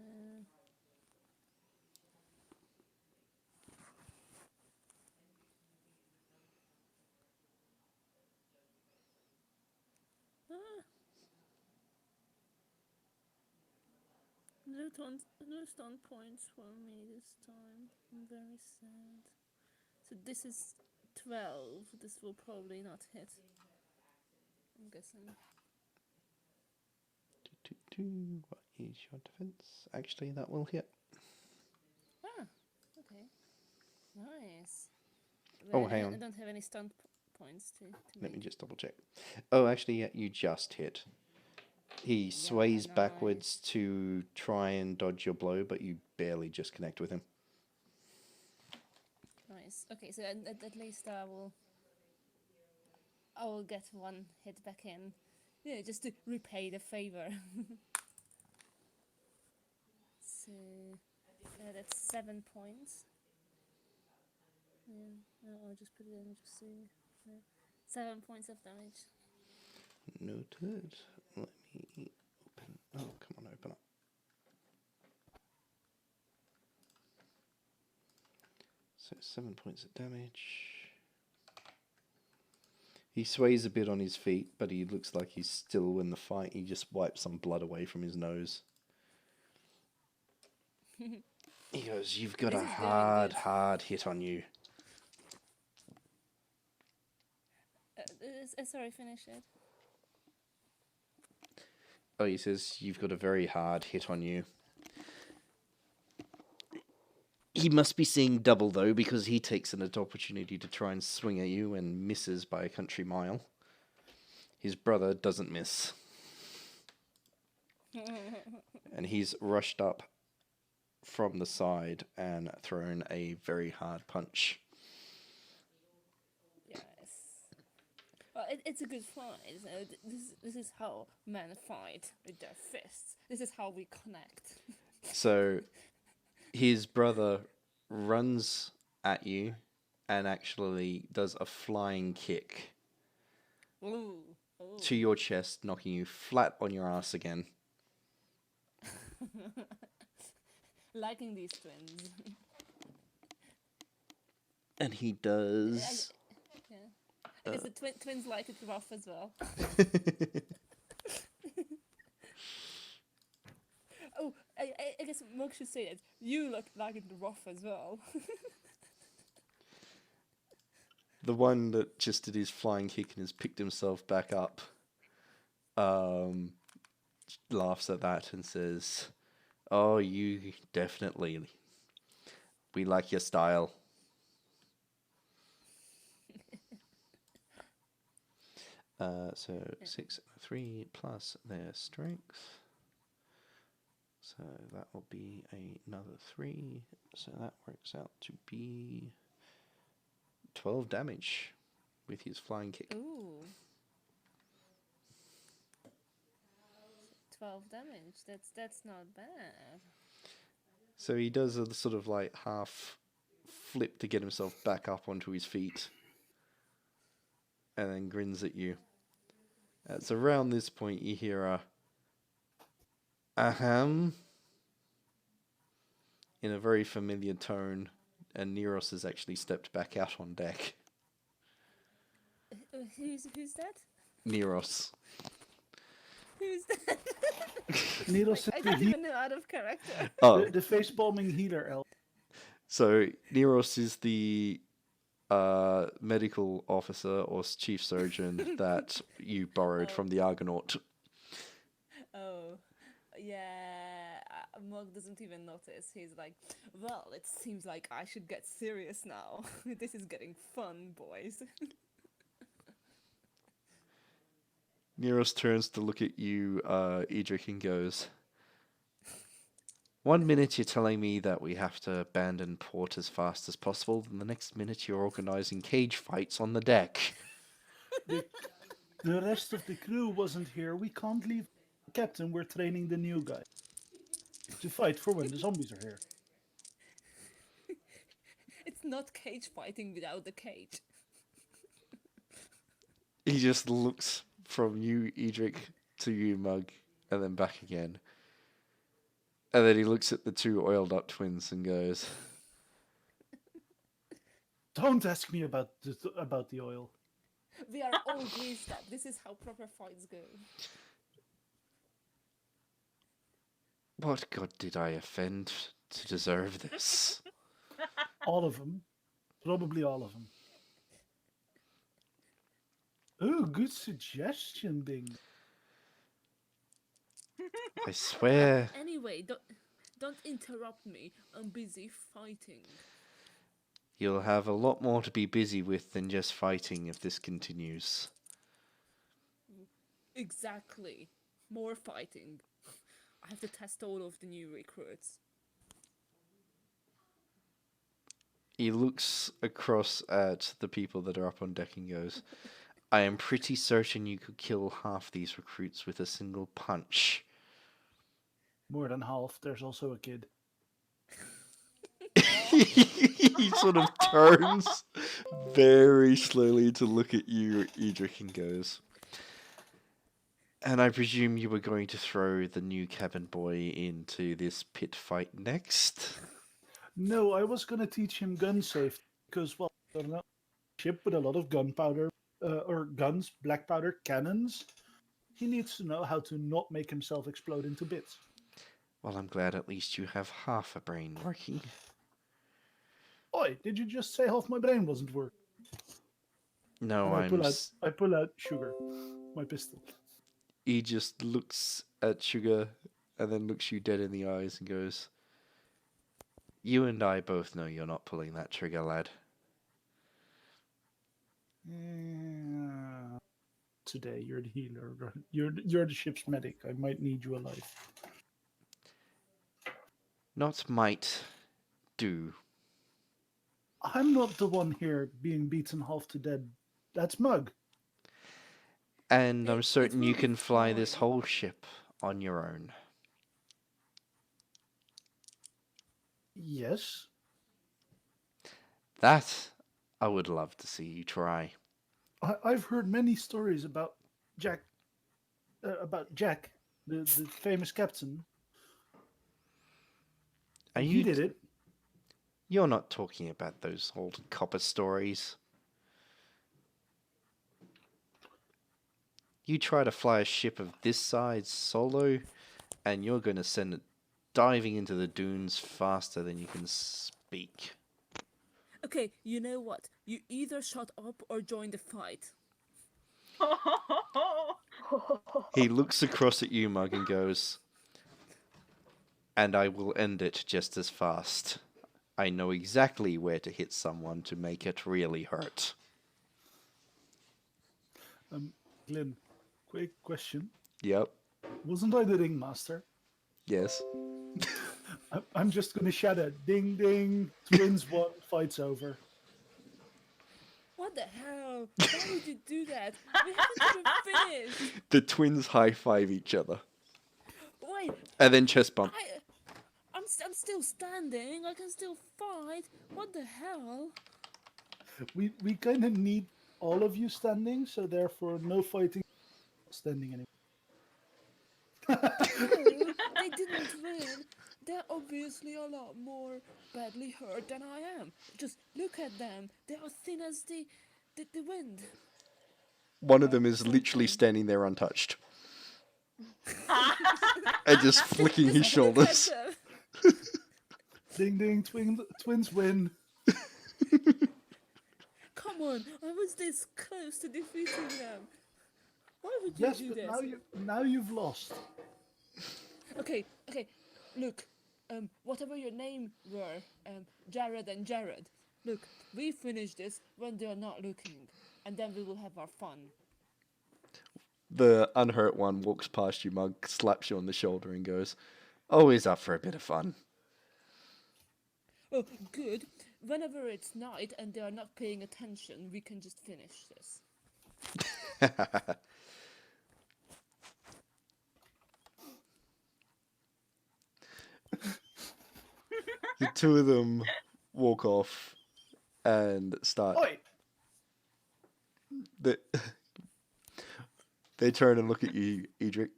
No stun points for me this time. I'm very sad. So this is 12. This will probably not hit. I'm guessing. What is your defense? Actually, that will hit. Ah, okay. Nice. Oh, But hang I on. don't have any stun points to Let me make. just double check. Oh, actually, yeah, you just hit. He sways nice. backwards to try and dodge your blow, but you barely just connect with him. Nice. Okay, so at least I will get one hit back in. Yeah, just to repay the favor. So that's 7 points. Yeah, no, I'll just put it in just so. Yeah. 7 points of damage. Noted. Let me open. Oh, come on, open up. So 7 points of damage. He sways a bit on his feet, but he looks like he's still in the fight. He just wipes some blood away from his nose. He goes, "You've got This a is going good." hard hit on you." Sorry, finish it. Oh, he says, "You've got a very hard hit on you." He must be seeing double, though, because he takes an opportunity to try and swing at you and misses by a country mile. His brother doesn't miss. And he's rushed up from the side and thrown a very hard punch. Yes. Well, it's a good fight. So this is how men fight with their fists. This is how we connect. So his brother runs at you and actually does a flying kick Ooh. to your chest, knocking you flat on your ass again. Liking these twins. And he does... Yeah. I guess the twins like it rough as well. Oh, I guess Mug should say that. You like it rough as well. The one that just did his flying kick and has picked himself back up laughs at that and says, "Oh, you definitely. We like your style." So 6 and 3 plus their strength. So that will be another 3. So that works out to be 12 damage with his flying kick. Ooh. 12 damage. That's not bad. So he does a sort of like half flip to get himself back up onto his feet and then grins at you. It's around this point you hear a ahem in a very familiar tone, and Neros has actually stepped back out on deck. Who's that? Neros. Who's that? Needles I don't even know out of character. Oh, the face palming healer elf. so Neros is the medical officer or chief surgeon that you borrowed from the Argonaut. Oh, yeah. Mog doesn't even notice. He's like, well, it seems like I should get serious now. This is getting fun, boys. Neros turns to look at you, Edric, and goes, "One minute you're telling me that we have to abandon port as fast as possible, and the next minute you're organizing cage fights on the deck." The rest of the crew wasn't here. We can't leave. Captain, we're training the new guy to fight for when the zombies are here. It's not cage fighting without the cage. He just looks from you, Edric, to you, Mug, and then back again. And then he looks at the two oiled up twins and goes, Don't ask me about the oil. We are all greased up. This is how proper fights go. What god did I offend to deserve this? All of them. Probably all of them. Oh, good suggestion, Bing. I swear. Anyway, don't interrupt me. I'm busy fighting. You'll have a lot more to be busy with than just fighting if this continues. Exactly. More fighting. I have to test all of the new recruits. He looks across at the people that are up on deck and goes, I am pretty certain you could kill half these recruits with a single punch. More than half. There's also a kid. He sort of turns very slowly to look at you, Edric, and goes, and I presume you were going to throw the new cabin boy into this pit fight next? No, I was going to teach him gun safety because, well, I don't know, ship with a lot of gunpowder or guns, black powder cannons. He needs to know how to not make himself explode into bits. Well, I'm glad at least you have half a brain working. Oi, did you just say half my brain wasn't working? No, And I pull out sugar, my pistol. He just looks at Sugar and then looks you dead in the eyes and goes, you and I both know you're not pulling that trigger, lad. Yeah. Today, you're the healer. You're the ship's medic. I might need you alive. Not might, do. I'm not the one here being beaten half to death. That's Mug. And I'm It certain will you be can fly this fine. whole ship on your own. Yes. That I would love to see you try. I've heard many stories about Jack, the famous captain. Are He you? did it. You're not talking about those old copper stories. You try to fly a ship of this size solo, and you're going to send it diving into the dunes faster than you can speak. Okay, you know what? You either shut up or join the fight. He looks across at you, Mug, and goes, and I will end it just as fast. I know exactly where to hit someone to make it really hurt. Glenn, quick question. Yep. Wasn't I the ringmaster? Yes. I'm just going to shout out, ding ding, twins won, fight's over. What the hell? Why would you do that? We haven't even finished. The twins high-five each other. Wait, And then chest bump. I'm still standing. I can still fight. What the hell? We kind of need all of you standing, so therefore no fighting standing anymore. No, they didn't win. They're obviously a lot more badly hurt than I am. Just look at them. They are thin as the wind. One of them is literally standing there untouched. And just flicking his Just look at shoulders. them. Ding ding, twins win. Come on, I was this close to defeating them. Why would you Yes, do but this? now you've lost. Okay, look, whatever your name were, Jared and Jared, look, we finish this when they're not looking, and then we will have our fun. The unhurt one walks past you, Mug, slaps you on the shoulder and goes, always up for a bit of fun. Oh, good. Whenever it's night and they are not paying attention, we can just finish this. The two of them walk off and start. Oi! They turn and look at you, Edric.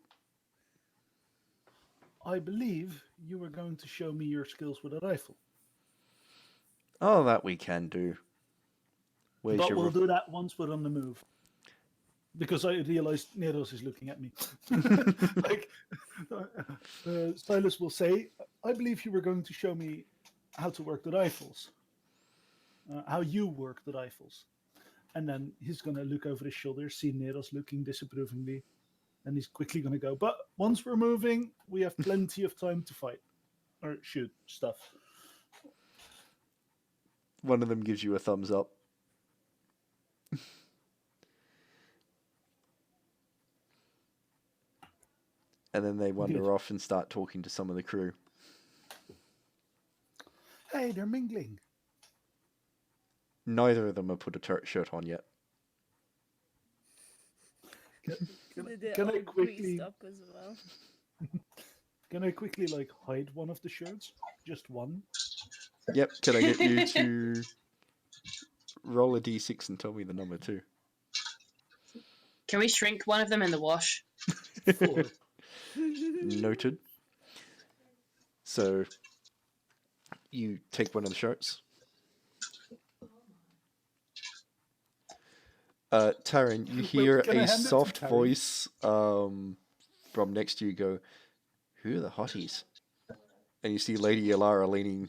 I believe you were going to show me your skills with a rifle. Oh, that we can do. Where's But your we'll do that once we're on the move. because I realized Neros is looking at me. Like, Silas will say, I believe you were going to show me how to work the rifles. How you work the rifles. And then he's going to look over his shoulder, see Neros looking disapprovingly, and he's quickly going to go, but once we're moving, we have plenty of time to fight. Or shoot stuff. One of them gives you a thumbs up. And then they wander Good. off and start talking to some of the crew. Hey, they're mingling. Neither of them have put a turret shirt on yet. They're Can I all quickly- greased up as well. Can I quickly like hide one of the shirts? Just one? Yep, can I get you to roll a d6 and tell me the number too? Can we shrink one of them in the wash? 4. Noted. So you take one of the shirts. Tarin, you Wait, hear can I a hand it to soft Tarin? voice from next to you go, "Who are the hotties?" And you see Lady Alara leaning,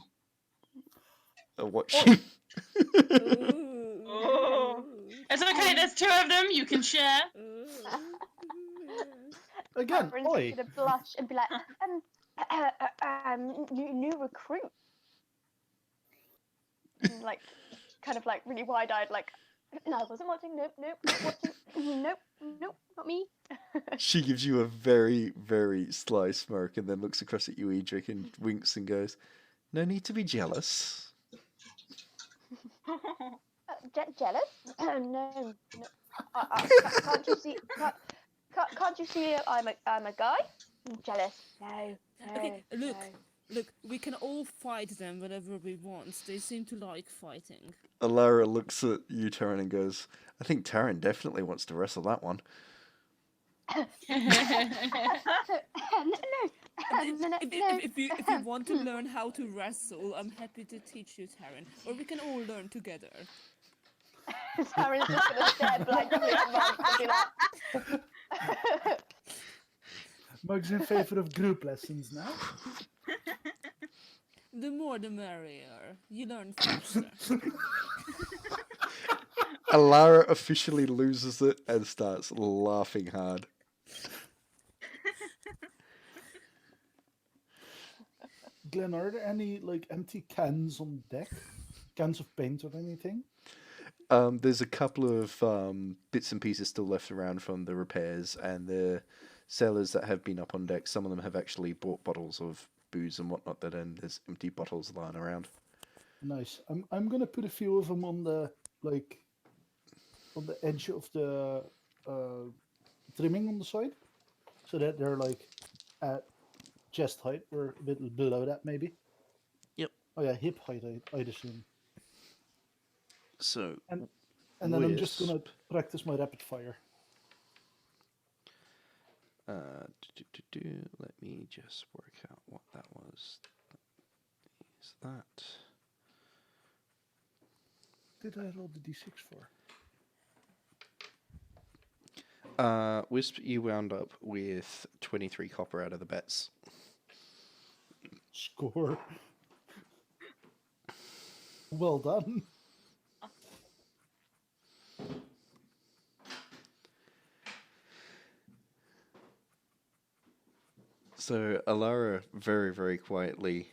watching. Oh. It's okay, there's 2 of them, you can share. Again, Tarin's oi. gonna blush and be like, new recruit. And, like, kind of like really wide-eyed, like, no, I wasn't watching. Nope, not watching. Nope, not me. She gives you a very, very sly smirk and then looks across at you, Edric, and winks and goes, "No need to be jealous." Jealous? No. Can't you see? Can't you see? I'm a guy. Jealous? No. Okay, look. No. Look, we can all fight them whenever we want. They seem to like fighting. Alara looks at you, Tarin, and goes, "I think Tarin definitely wants to wrestle that one." No. If you want to learn how to wrestle, I'm happy to teach you, Tarin. Or we can all learn together. Tarin's just gonna stare blankly at Mug and be like. Mug's in favor of group lessons now. The more the merrier. You learn faster. Alara officially loses it and starts laughing hard. Glenn, are there any like empty cans on deck? Cans of paint or anything? There's a couple of bits and pieces still left around from the repairs, and the sailors that have been up on deck, some of them have actually bought bottles of booze and whatnot, and there's empty bottles lying around. Nice. I'm gonna put a few of them on the edge of the trimming on the side, so that they're like at chest height or a bit below that maybe. Yep. Oh yeah, hip height I'd assume. So, And then I'm just gonna Wisp. practice my rapid fire. Let me just work out what that was. Is that? Did I roll the d6 for? Wisp, you wound up with 23 copper out of the bets. Score. Well done. So Alara very, very quietly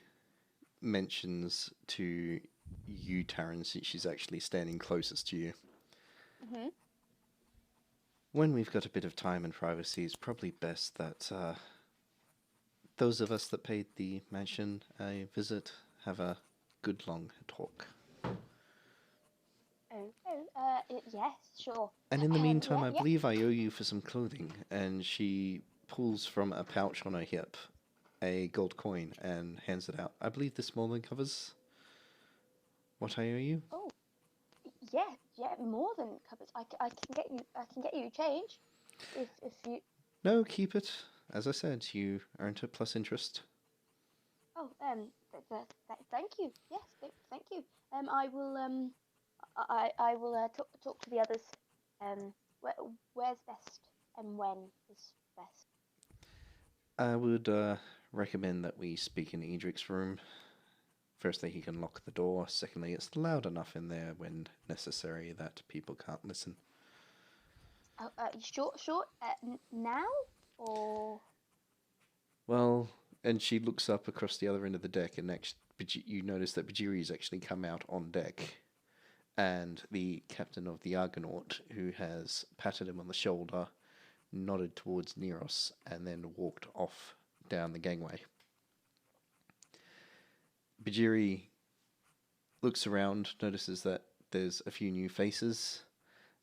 mentions to you, Tarin, since she's actually standing closest to you. Mhm. When we've got a bit of time and privacy, it's probably best that those of us that paid the mansion a visit have a good long talk. Yes, sure. And in the meantime, yeah, I yeah. believe I owe you for some clothing. And she pulls from a pouch on her hip a gold coin and hands it out. I believe this more than covers what I owe you. Oh, yeah, more than covers. I can get you change, if you. No, keep it. As I said, you earned it plus interest. Oh, thank you. Yes, thank you. I will talk to the others. where's best and when is best? I would recommend that we speak in Edric's room. Firstly, he can lock the door. Secondly, it's loud enough in there when necessary that people can't listen. Short. Now or Well, and she looks up across the other end of the deck, and you notice that Bhajiri's actually come out on deck, and the captain of the Argonaut, who has patted him on the shoulder, nodded towards Neros, and then walked off down the gangway. Bhajiri looks around, notices that there's a few new faces,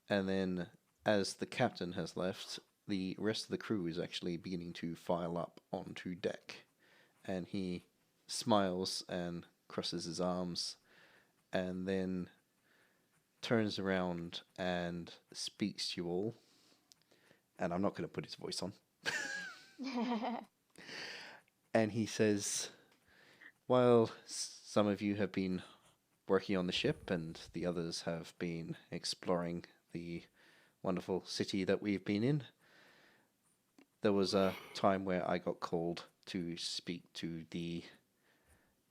and then as the captain has left, the rest of the crew is actually beginning to file up onto deck, and he smiles and crosses his arms, and then turns around and speaks to you all, and I'm not going to put his voice on. And he says, while some of you have been working on the ship and the others have been exploring the wonderful city that we've been in, there was a time where I got called to speak to the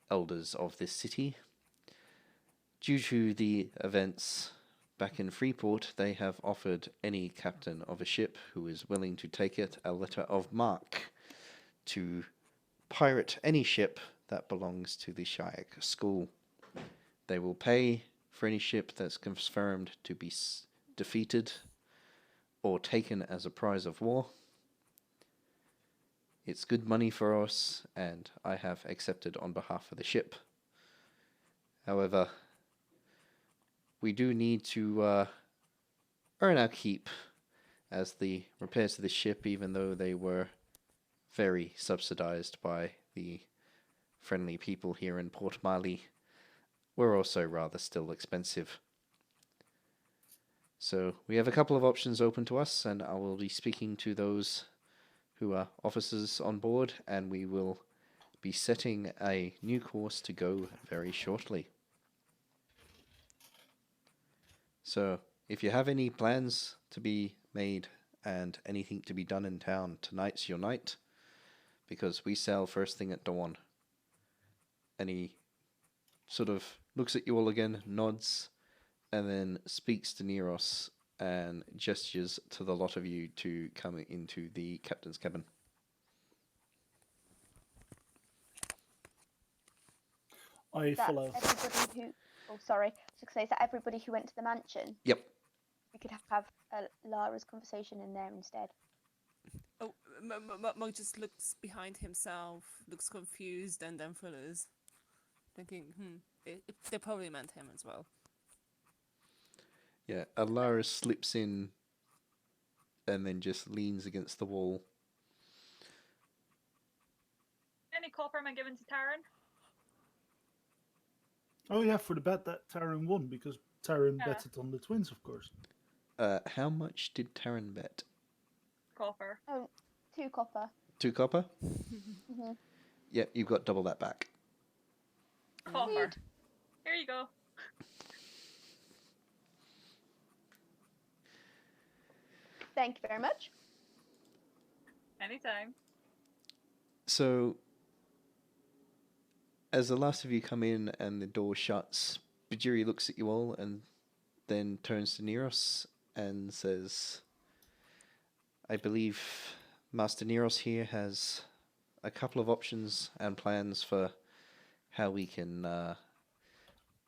elders of this city. Due to the events back in Freeport, they have offered any captain of a ship who is willing to take it a letter of marque to pirate any ship that belongs to the Shayak school. They will pay for any ship that's confirmed to be defeated or taken as a prize of war. It's good money for us, and I have accepted on behalf of the ship. However, we do need to earn our keep as the repairs to the ship, even though they were very subsidized by the friendly people here in Port Marley, were also rather still expensive. So we have a couple of options open to us, and I will be speaking to those who are officers on board, and we will be setting a new course to go very shortly. So if you have any plans to be made and anything to be done in town, tonight's your night, because we sail first thing at dawn. And he sort of looks at you all again, nods, and then speaks to Neros and gestures to the lot of you to come into the captain's cabin. I That's follow. everybody who. Oh, sorry. I was going to say, is that everybody who went to the mansion? Yep. We could have Lara's conversation in there instead. Oh, Mo just looks behind himself, looks confused, and then follows, thinking, they probably meant him as well. Yeah, Alara slips in and then just leans against the wall. Any copper am I given to Tarin? Oh yeah, for the bet that Tarin won, because Tarin Yeah. betted on the twins, of course. How much did Tarin bet? Copper. Oh, 2 copper. 2 copper? Mm-hmm. Yeah, you've got double that back. Copper. Here you go. Thank you very much. Anytime. So, as the last of you come in and the door shuts, Bhajiri looks at you all and then turns to Neros and says, I believe Master Neros here has a couple of options and plans for how we can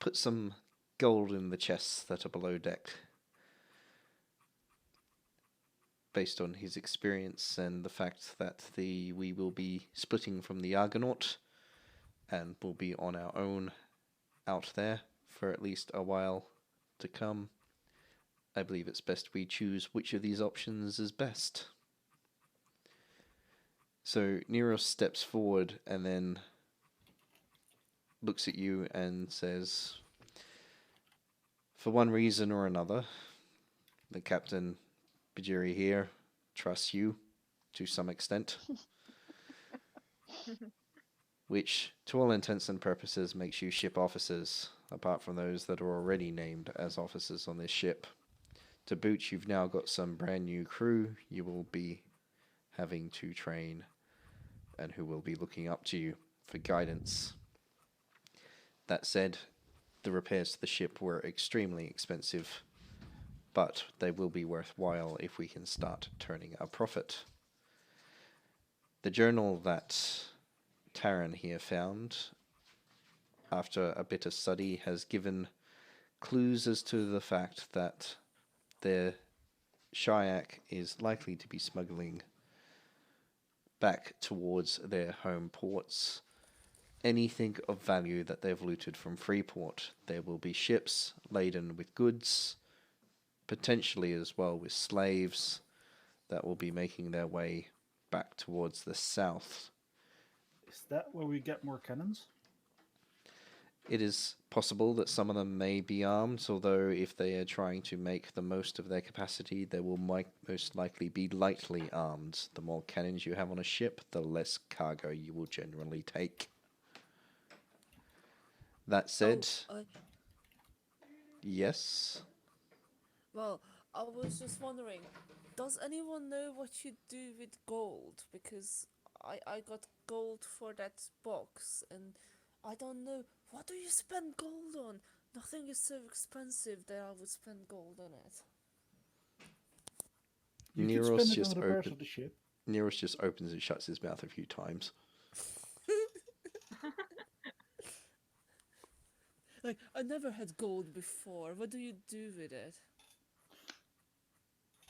put some gold in the chests that are below deck, based on his experience and the fact that we will be splitting from the Argonaut and will be on our own out there for at least a while to come. I believe it's best we choose which of these options is best. So Neros steps forward and then looks at you and says, for one reason or another, the captain, Bhajiri here, trusts you to some extent, which to all intents and purposes makes you ship officers, apart from those that are already named as officers on this ship, To boot, you've now got some brand new crew you will be having to train and who will be looking up to you for guidance. That said, the repairs to the ship were extremely expensive, but they will be worthwhile if we can start turning a profit. The journal that Tarin here found, after a bit of study, has given clues as to the fact that the Shayak is likely to be smuggling back towards their home ports anything of value that they've looted from Freeport. There will be ships laden with goods, potentially as well with slaves, that will be making their way back towards the south. Is that where we get more cannons? It is possible that some of them may be armed, although if they are trying to make the most of their capacity, they will most likely be lightly armed. The more cannons you have on a ship, the less cargo you will generally take. That said, yes? Well, I was just wondering, does anyone know what you do with gold? Because I got gold for that box, and I don't know, what do you spend gold on? Nothing is so expensive that I would spend gold on it. You could Neros spend it just on repairs of the ship. Neros just opens and shuts his mouth a few times. Like, I never had gold before. What do you do with it?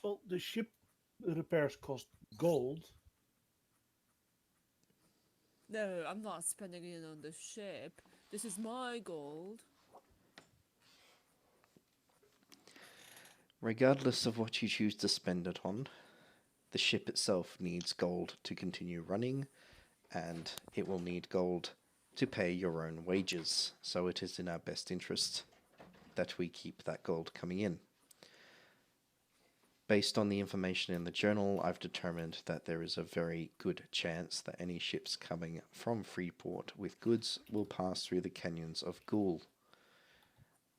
Well, the ship repairs cost gold. No, I'm not spending it on the ship. This is my gold. Regardless of what you choose to spend it on, the ship itself needs gold to continue running, and it will need gold to pay your own wages, so it is in our best interest that we keep that gold coming in. Based on the information in the journal, I've determined that there is a very good chance that any ships coming from Freeport with goods will pass through the canyons of Ghoul.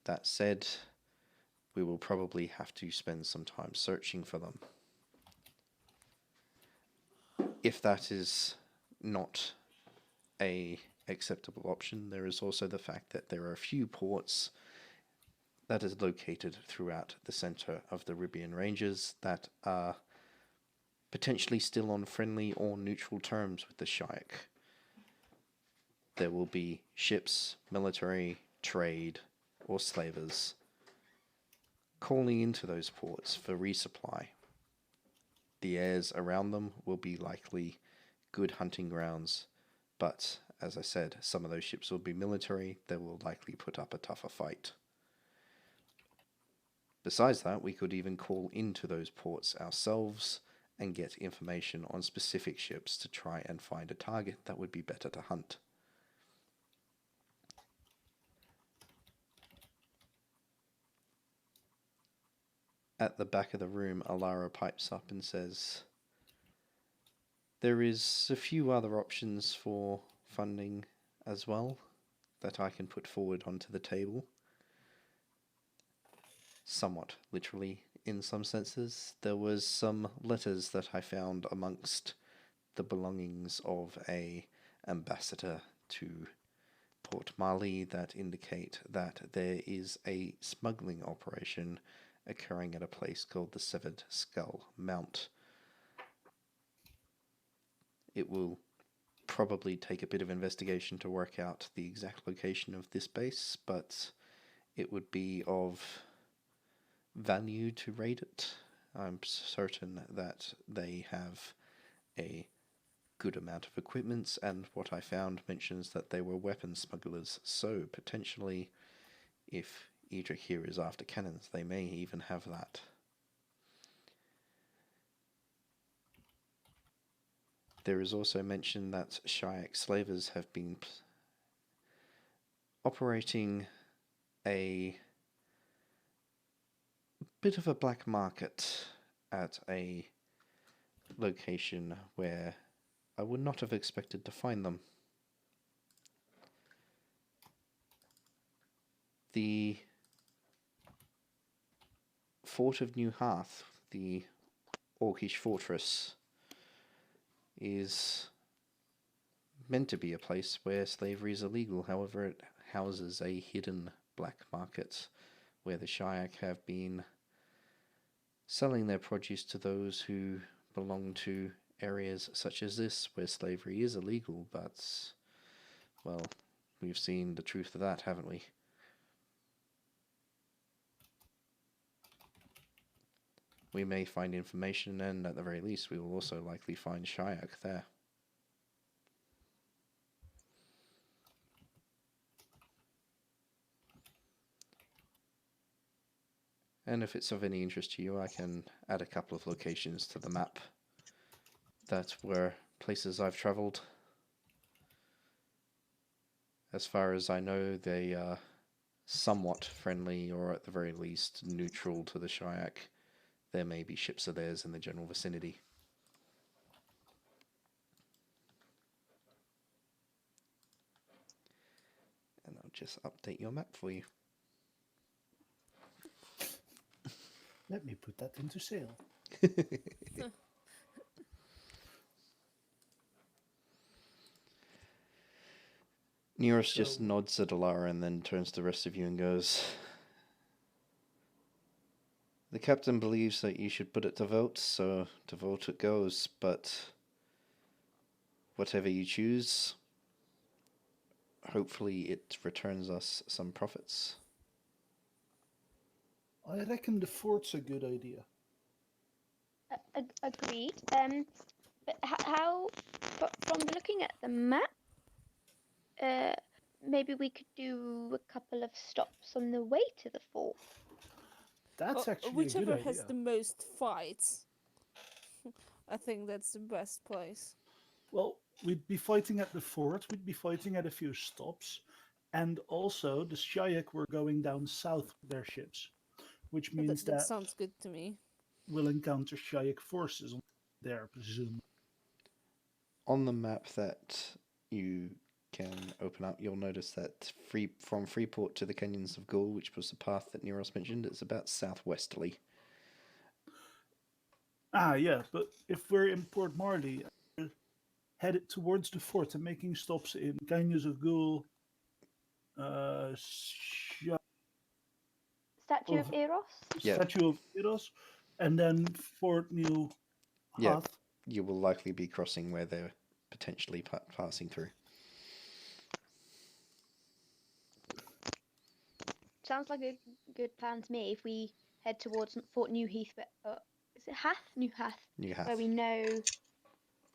That said, we will probably have to spend some time searching for them. If that is not a acceptable option, there is also the fact that there are a few ports that is located throughout the center of the Ribian Ranges that are potentially still on friendly or neutral terms with the Shayak. There will be ships, military, trade, or slavers calling into those ports for resupply. The airs around them will be likely good hunting grounds, but as I said, some of those ships will be military. They will likely put up a tougher fight. Besides that, we could even call into those ports ourselves and get information on specific ships to try and find a target that would be better to hunt. At the back of the room, Alara pipes up and says, "There is a few other options for funding as well that I can put forward onto the table." Somewhat literally, in some senses. There was some letters that I found amongst the belongings of a ambassador to Port Mali that indicate that there is a smuggling operation occurring at a place called the Severed Skull Mount. It will probably take a bit of investigation to work out the exact location of this base, but it would be of value to raid it. I'm certain that they have a good amount of equipment, and what I found mentions that they were weapon smugglers, so potentially if Edric here is after cannons, they may even have that. There is also mention that Shayak slavers have been operating a bit of a black market at a location where I would not have expected to find them. The Fort of New Hearth, the Orcish fortress, is meant to be a place where slavery is illegal. However, it houses a hidden black market where the Shyak have been selling their produce to those who belong to areas such as this where slavery is illegal, but, well, we've seen the truth of that, haven't we? We may find information, and at the very least we will also likely find Shyak there. And if it's of any interest to you, I can add a couple of locations to the map that were places I've travelled. As far as I know, they are somewhat friendly, or at the very least neutral to the Shyak. There may be ships of theirs in the general vicinity. And I'll just update your map for you. Let me put that into sail. Neros just nods at Alara and then turns to the rest of you and goes, "The captain believes that you should put it to vote, so to vote it goes, but whatever you choose, hopefully it returns us some profits." I reckon the fort's a good idea. Agreed. But how? From looking at the map, maybe we could do a couple of stops on the way to the fort. That's actually a Whichever good idea. has the most fights. I think that's the best place. Well, we'd be fighting at the fort, we'd be fighting at a few stops, and also the Shyak were going down south with their ships, which means That that sounds good to me. we'll encounter Shyak forces on there, presumably. On the map that you can open up, you'll notice that from Freeport to the Canyons of Ghoul, which was the path that Neros mentioned, it's about southwesterly. Ah, yeah, but if we're in Port Marley, headed towards the fort and making stops in Canyons of Ghoul, Statue of Eros. Yeah. Statue of Eros, and then Fort New Yeah. Hearth. You will likely be crossing where they're potentially passing through. Sounds like a good plan to me. If we head towards Fort New Heath, is it Hath? New Hath, New Hath. where we know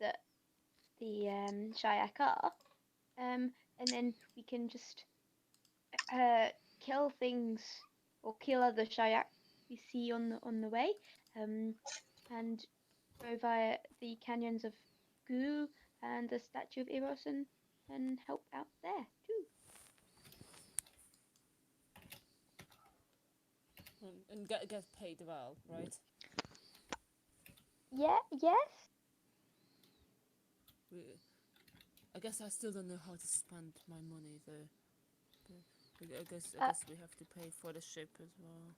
that the Shyak are, and then we can just kill things or kill other Shyak we see on the way, and go via the canyons of Goo and the Statue of Eros and help out there too. And get paid well, right? Yeah. Yes. I guess I still don't know how to spend my money though. I guess we have to pay for the ship as well.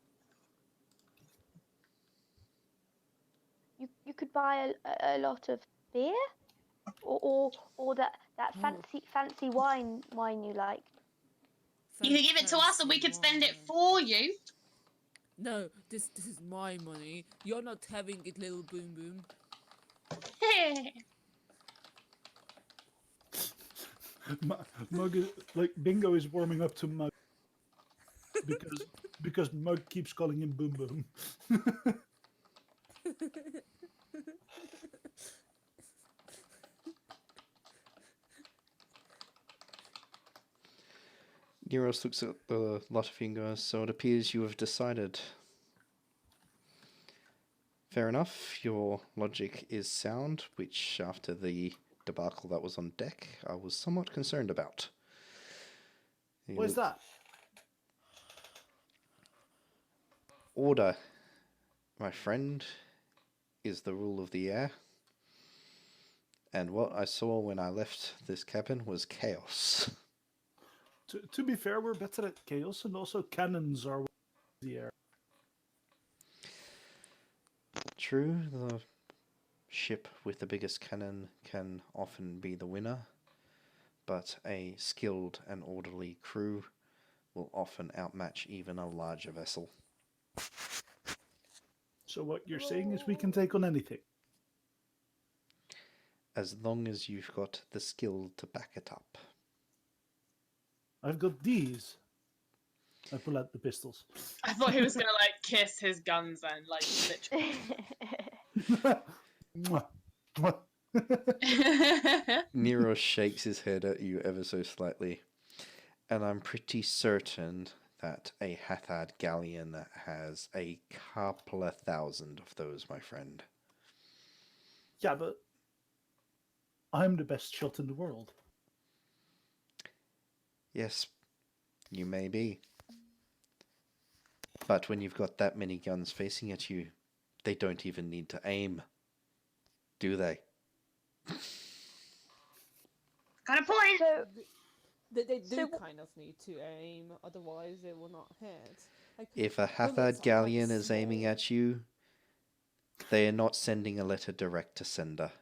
You could buy a lot of beer, or that fancy wine you like. You could give it to us and we could spend it for you. No, this is my money. You're not having it, little boom boom. Mug is, like Bingo is warming up to Mug because Mug keeps calling him Boom Boom. Neros looks at the lot of you and goes, "So it appears you have decided. Fair enough, your logic is sound, which after the debacle that was on deck, I was somewhat concerned about." What is that? Order, my friend, is the rule of the air. And what I saw when I left this cabin was chaos. To be fair, we're better at chaos, and also cannons are the air. True, the ship with the biggest cannon can often be the winner, but a skilled and orderly crew will often outmatch even a larger vessel. So what you're saying is we can take on anything. As long as you've got the skill to back it up. I've got these. I pull out the pistols. I thought he was gonna like kiss his guns and like Mwah, mwah. literally. Nero shakes his head at you ever so slightly, and I'm pretty certain that a Hathad galleon has a couple of thousand of those, my friend. Yeah, but I'm the best shot in the world. Yes, you may be. But when you've got that many guns facing at you, they don't even need to aim. Do they? Got a point. So, They do So- kind of need to aim, otherwise they will not hit. Like, If a bullets are Hathad quite galleon is aiming small. at you, they are not sending a letter direct to sender.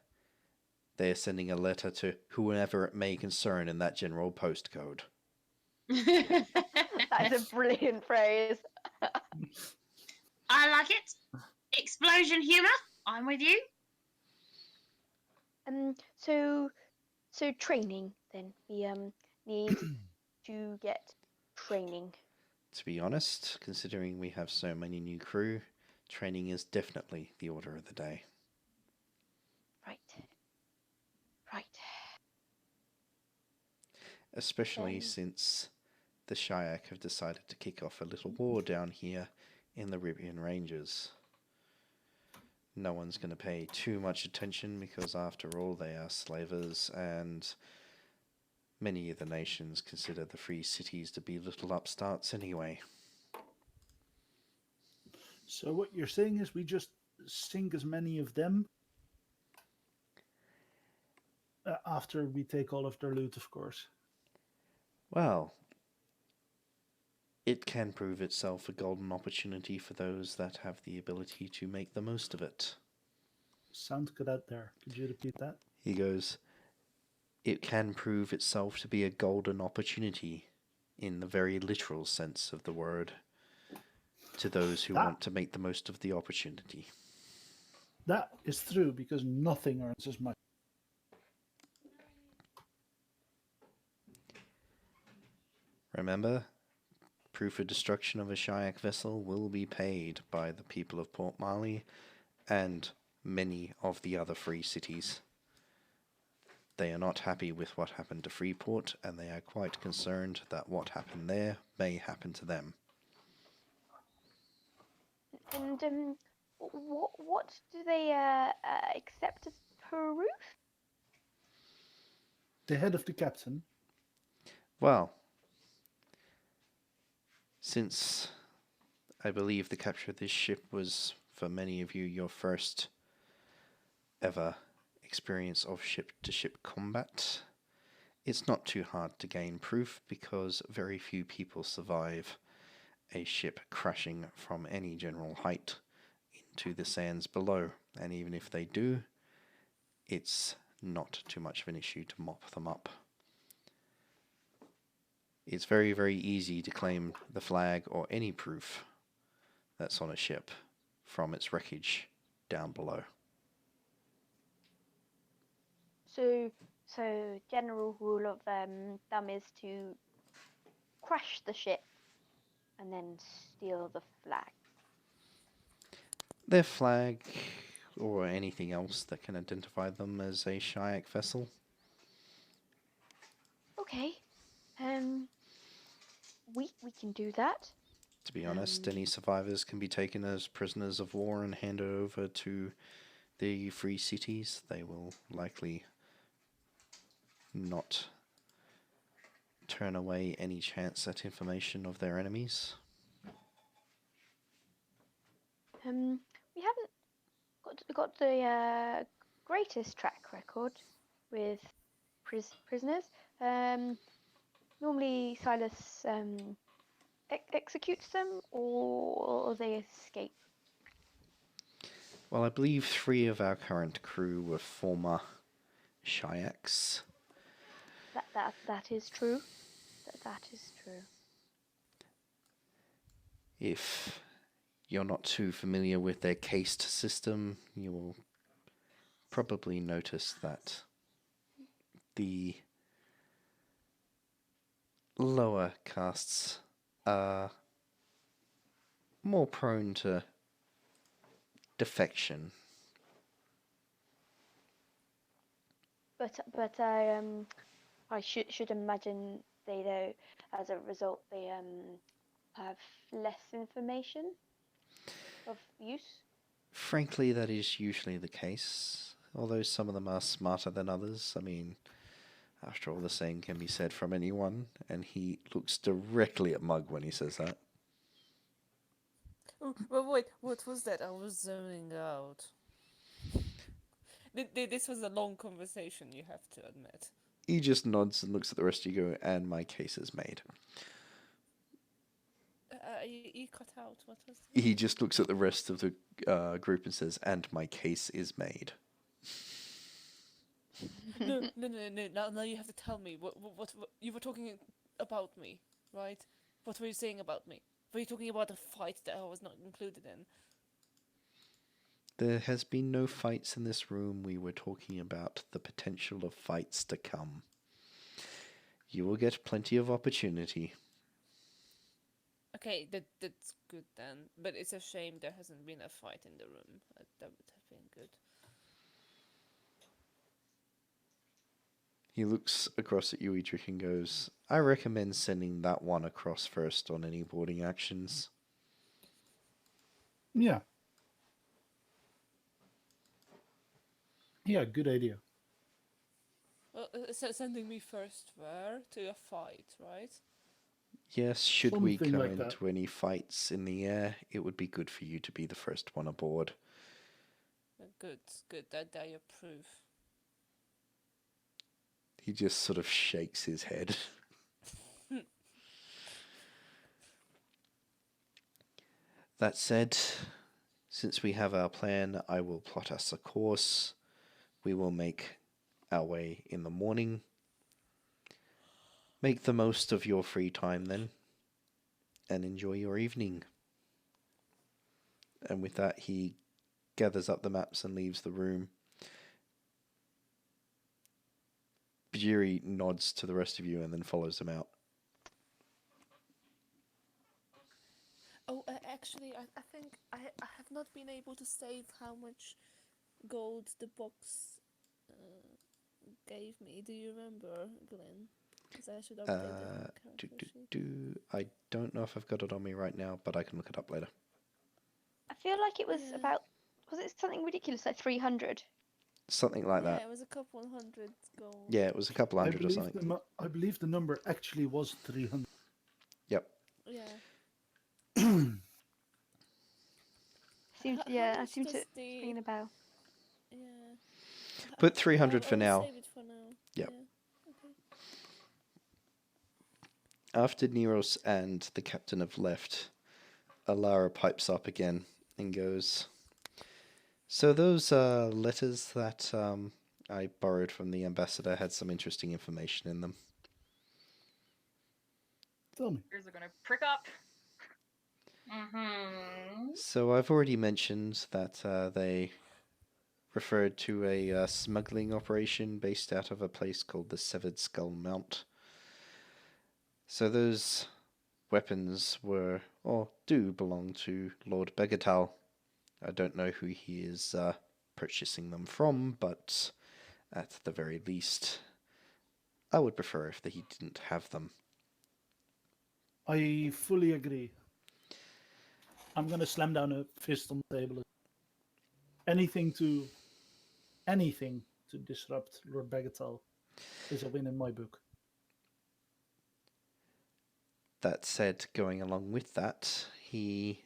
They are sending a letter to whoever it may concern in that general postcode. that is a brilliant phrase. I like it. Explosion humor. I'm with you. So training then. We need to get training. To be honest, considering we have so many new crew, training is definitely the order of the day. Right. Right. Especially Then- since the Shayak have decided to kick off a little war down here in the Ribian Ranges. No one's going to pay too much attention because, after all, they are slavers, and many of the nations consider the free cities to be little upstarts anyway. So what you're saying is we just sink as many of them after we take all of their loot, of course. Well, it can prove itself a golden opportunity for those that have the ability to make the most of it. Sounds good out there. Could you repeat that? He goes, it can prove itself to be a golden opportunity in the very literal sense of the word to those who want to make the most of the opportunity. That is true because nothing earns as much. Remember, proof of destruction of a Shayak vessel will be paid by the people of Port Marley and many of the other free cities. They are not happy with what happened to Freeport, and they are quite concerned that what happened there may happen to them. And what do they accept as proof? The head of the captain. Well, since I believe the capture of this ship was, for many of you, your first ever experience of ship-to-ship combat, it's not too hard to gain proof because very few people survive a ship crashing from any general height into the sands below, and even if they do, it's not too much of an issue to mop them up. It's very, very easy to claim the flag or any proof that's on a ship from its wreckage down below. So general rule of thumb is to crash the ship and then steal the flag. Their flag or anything else that can identify them as a Shayak vessel. Okay. We can do that. To be honest, any survivors can be taken as prisoners of war and handed over to the free cities. They will likely not turn away any chance at information of their enemies. We haven't got the greatest track record with prisoners. Normally Silas executes them or they escape. Well, I believe 3 of our current crew were former Shayaks. That is true. That is true. If you're not too familiar with their caste system, you will probably notice that the lower castes are more prone to defection. But I should imagine they though as a result they have less information of use. Frankly, that is usually the case, although some of them are smarter than others. I mean, after all, the same can be said from anyone, and he looks directly at Mug when he says that. Oh, well, wait, what was that? I was zoning out. This was a long conversation, you have to admit. He just nods and looks at the rest of you, and my case is made. You cut out. What was that? He just looks at the rest of the group and says, and my case is made. No. Now you have to tell me. What you were talking about me, right? What were you saying about me? Were you talking about a fight that I was not included in? There has been no fights in this room. We were talking about the potential of fights to come. You will get plenty of opportunity. Okay, that's good then. But it's a shame there hasn't been a fight in the room. That would have been good. He looks across at you, Edric, and goes, I recommend sending that one across first on any boarding actions. Yeah. Yeah, good idea. Well, sending me first where? To a fight, right? Yes, should we Something go like that. into any fights in the air, it would be good for you to be the first one aboard. Good. That I approve. He just sort of shakes his head. That said, since we have our plan, I will plot us a course. We will make our way in the morning. Make the most of your free time then, and enjoy your evening. And with that, he gathers up the maps and leaves the room. Bhajiri nods to the rest of you and then follows them out. Oh, actually, I think I have not been able to save how much gold the box gave me. Do you remember, Glenn? Because I should update that on the character sheet. I don't know if I've got it on me right now, but I can look it up later. I feel like it was Yeah. about, was it something ridiculous like 300? Something like that. Yeah, it was a couple hundred gold. Yeah, it was a couple hundred or something. I believe the number actually was 300. Yep. Yeah. Seems, How yeah, I much seem to does the- ring a bell. Yeah. Put 300 for I'll now. Save it for now. Yep. Yeah. Okay. After Neros and the captain have left, Alara pipes up again and goes, so those letters that I borrowed from the ambassador had some interesting information in them. Tell me. Ears are gonna prick up. Mm-hmm. So I've already mentioned that they referred to a smuggling operation based out of a place called the Severed Skull Mount. So those weapons were, or do belong to Lord Begatal. I don't know who he is purchasing them from, but at the very least, I would prefer if he didn't have them. I fully agree. I'm going to slam down a fist on the table. Anything to disrupt Lord Bagatelle is a win in my book. That said, going along with that, he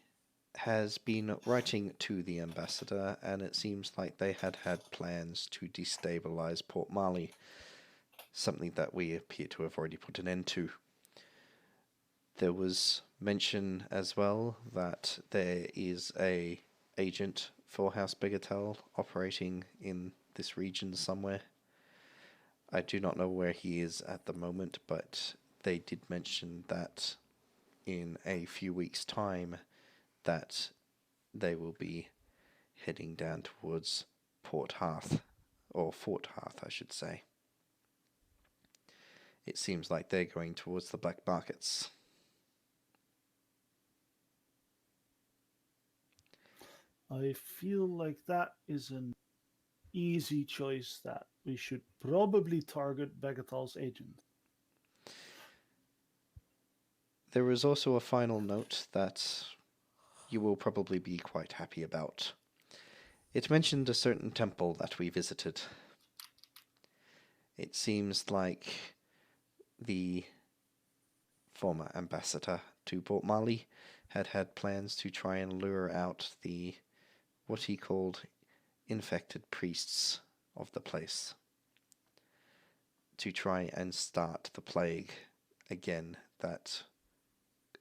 has been writing to the ambassador, and it seems like they had plans to destabilize Port Marley, something that we appear to have already put an end to. There was mention as well that there is a agent for House Bigotel operating in this region somewhere. I do not know where he is at the moment, but they did mention that in a few weeks' time that they will be heading down towards Port Hearth, or Fort Hearth, I should say. It seems like they're going towards the black markets. I feel like that is an easy choice that we should probably target Begatal's agent. There is also a final note that you will probably be quite happy about. It mentioned a certain temple that we visited. It seems like the former ambassador to Port Mali had plans to try and lure out the what he called infected priests of the place to try and start the plague again that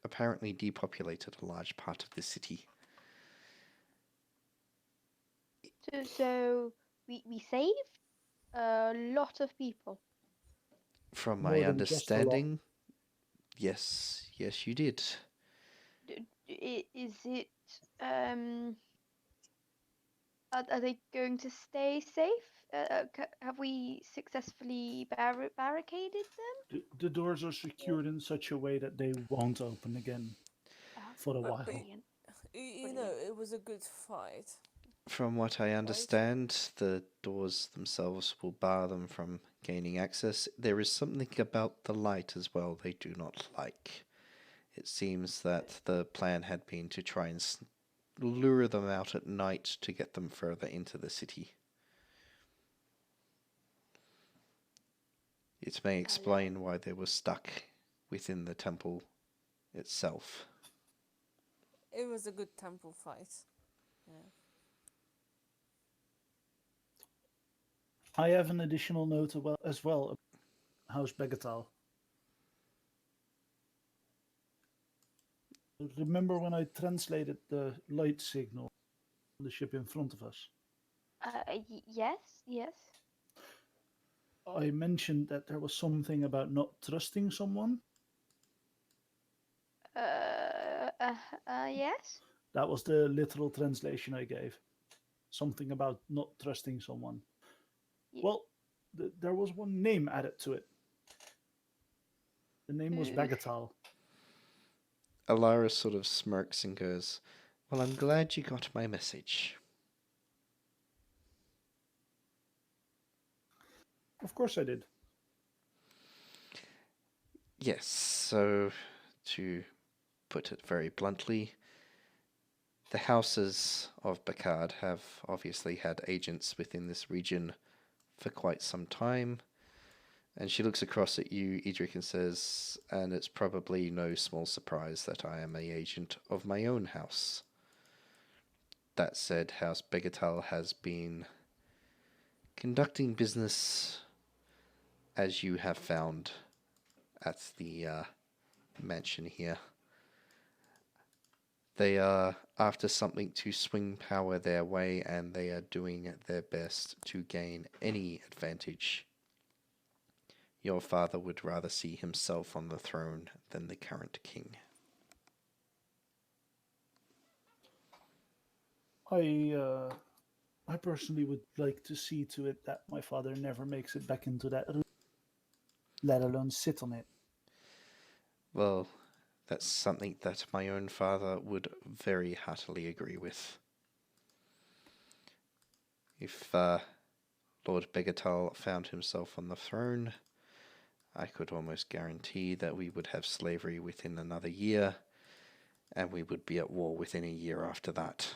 apparently depopulated a large part of the city. So we saved a lot of people. From More my than just a lot. understanding, yes, you did. Is it are they going to stay safe? Have we successfully barricaded them? The doors are secured in such a way that they won't open again for a while. Brilliant. You know, it was a good fight. From what I understand, the doors themselves will bar them from gaining access. There is something about the light as well they do not like. It seems that the plan had been to try and lure them out at night to get them further into the city. It may explain why they were stuck within the temple itself. It was a good temple fight. Yeah. I have an additional note as well about House Begatal. Remember when I translated the light signal on the ship in front of us? Yes. I mentioned that there was something about not trusting someone. Yes. That was the literal translation I gave. Something about not trusting someone. Well, there was one name added to it. The name was Begatal. Alara sort of smirks and goes, "Well, I'm glad you got my message." Of course I did. Yes, so to put it very bluntly, the houses of Bakard have obviously had agents within this region for quite some time. And she looks across at you, Edric, and says, "And it's probably no small surprise that I am an agent of my own house." That said, House Begatal has been conducting business as you have found at the mansion here. They are after something to swing power their way, and they are doing their best to gain any advantage. Your father would rather see himself on the throne than the current king. I personally would like to see to it that my father never makes it back into that room, let alone sit on it. Well, that's something that my own father would very heartily agree with. If Lord Begatal found himself on the throne, I could almost guarantee that we would have slavery within another year, and we would be at war within a year after that.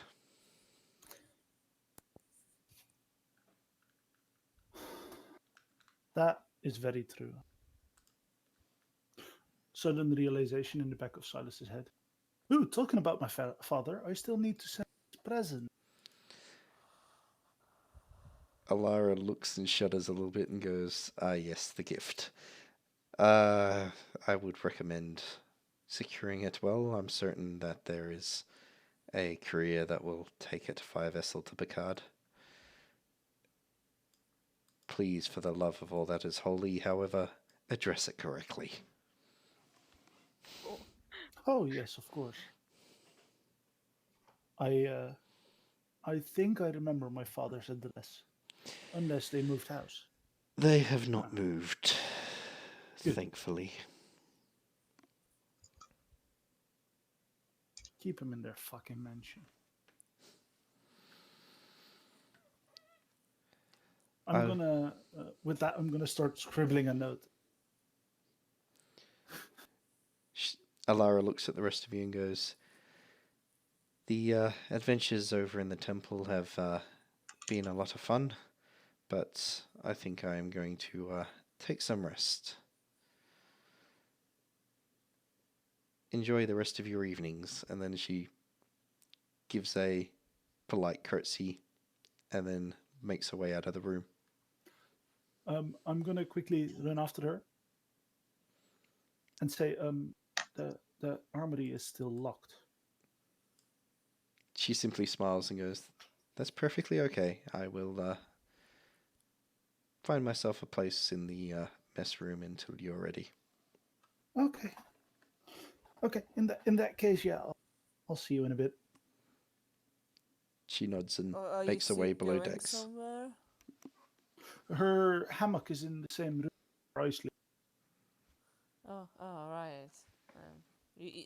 That is very true. Sudden realization in the back of Silas's head. Ooh, talking about my father, I still need to send his present. Alara looks and shudders a little bit and goes, yes, the gift. I would recommend securing it well. I'm certain that there is a career that will take it 5 Essel to Picard. Please, for the love of all that is holy, however, address it correctly. Oh yes, of course. I think I remember my father's address, unless they moved house. They have not moved, Good. thankfully. Keep him in their fucking mansion. I'm gonna, with that, I'm gonna start scribbling a note. Alara looks at the rest of you and goes, the adventures over in the temple have been a lot of fun, but I think I am going to take some rest. Enjoy the rest of your evenings. And then she gives a polite curtsy and then makes her way out of the room. I'm gonna quickly run after her and say, the armory is still locked. She simply smiles and goes, that's perfectly okay. I will find myself a place in the mess room until you're ready. Okay. Okay. In that case, yeah, I'll see you in a bit. She nods and Are makes you her way two below going decks. somewhere? Her hammock is in the same room where I sleep. Oh, right.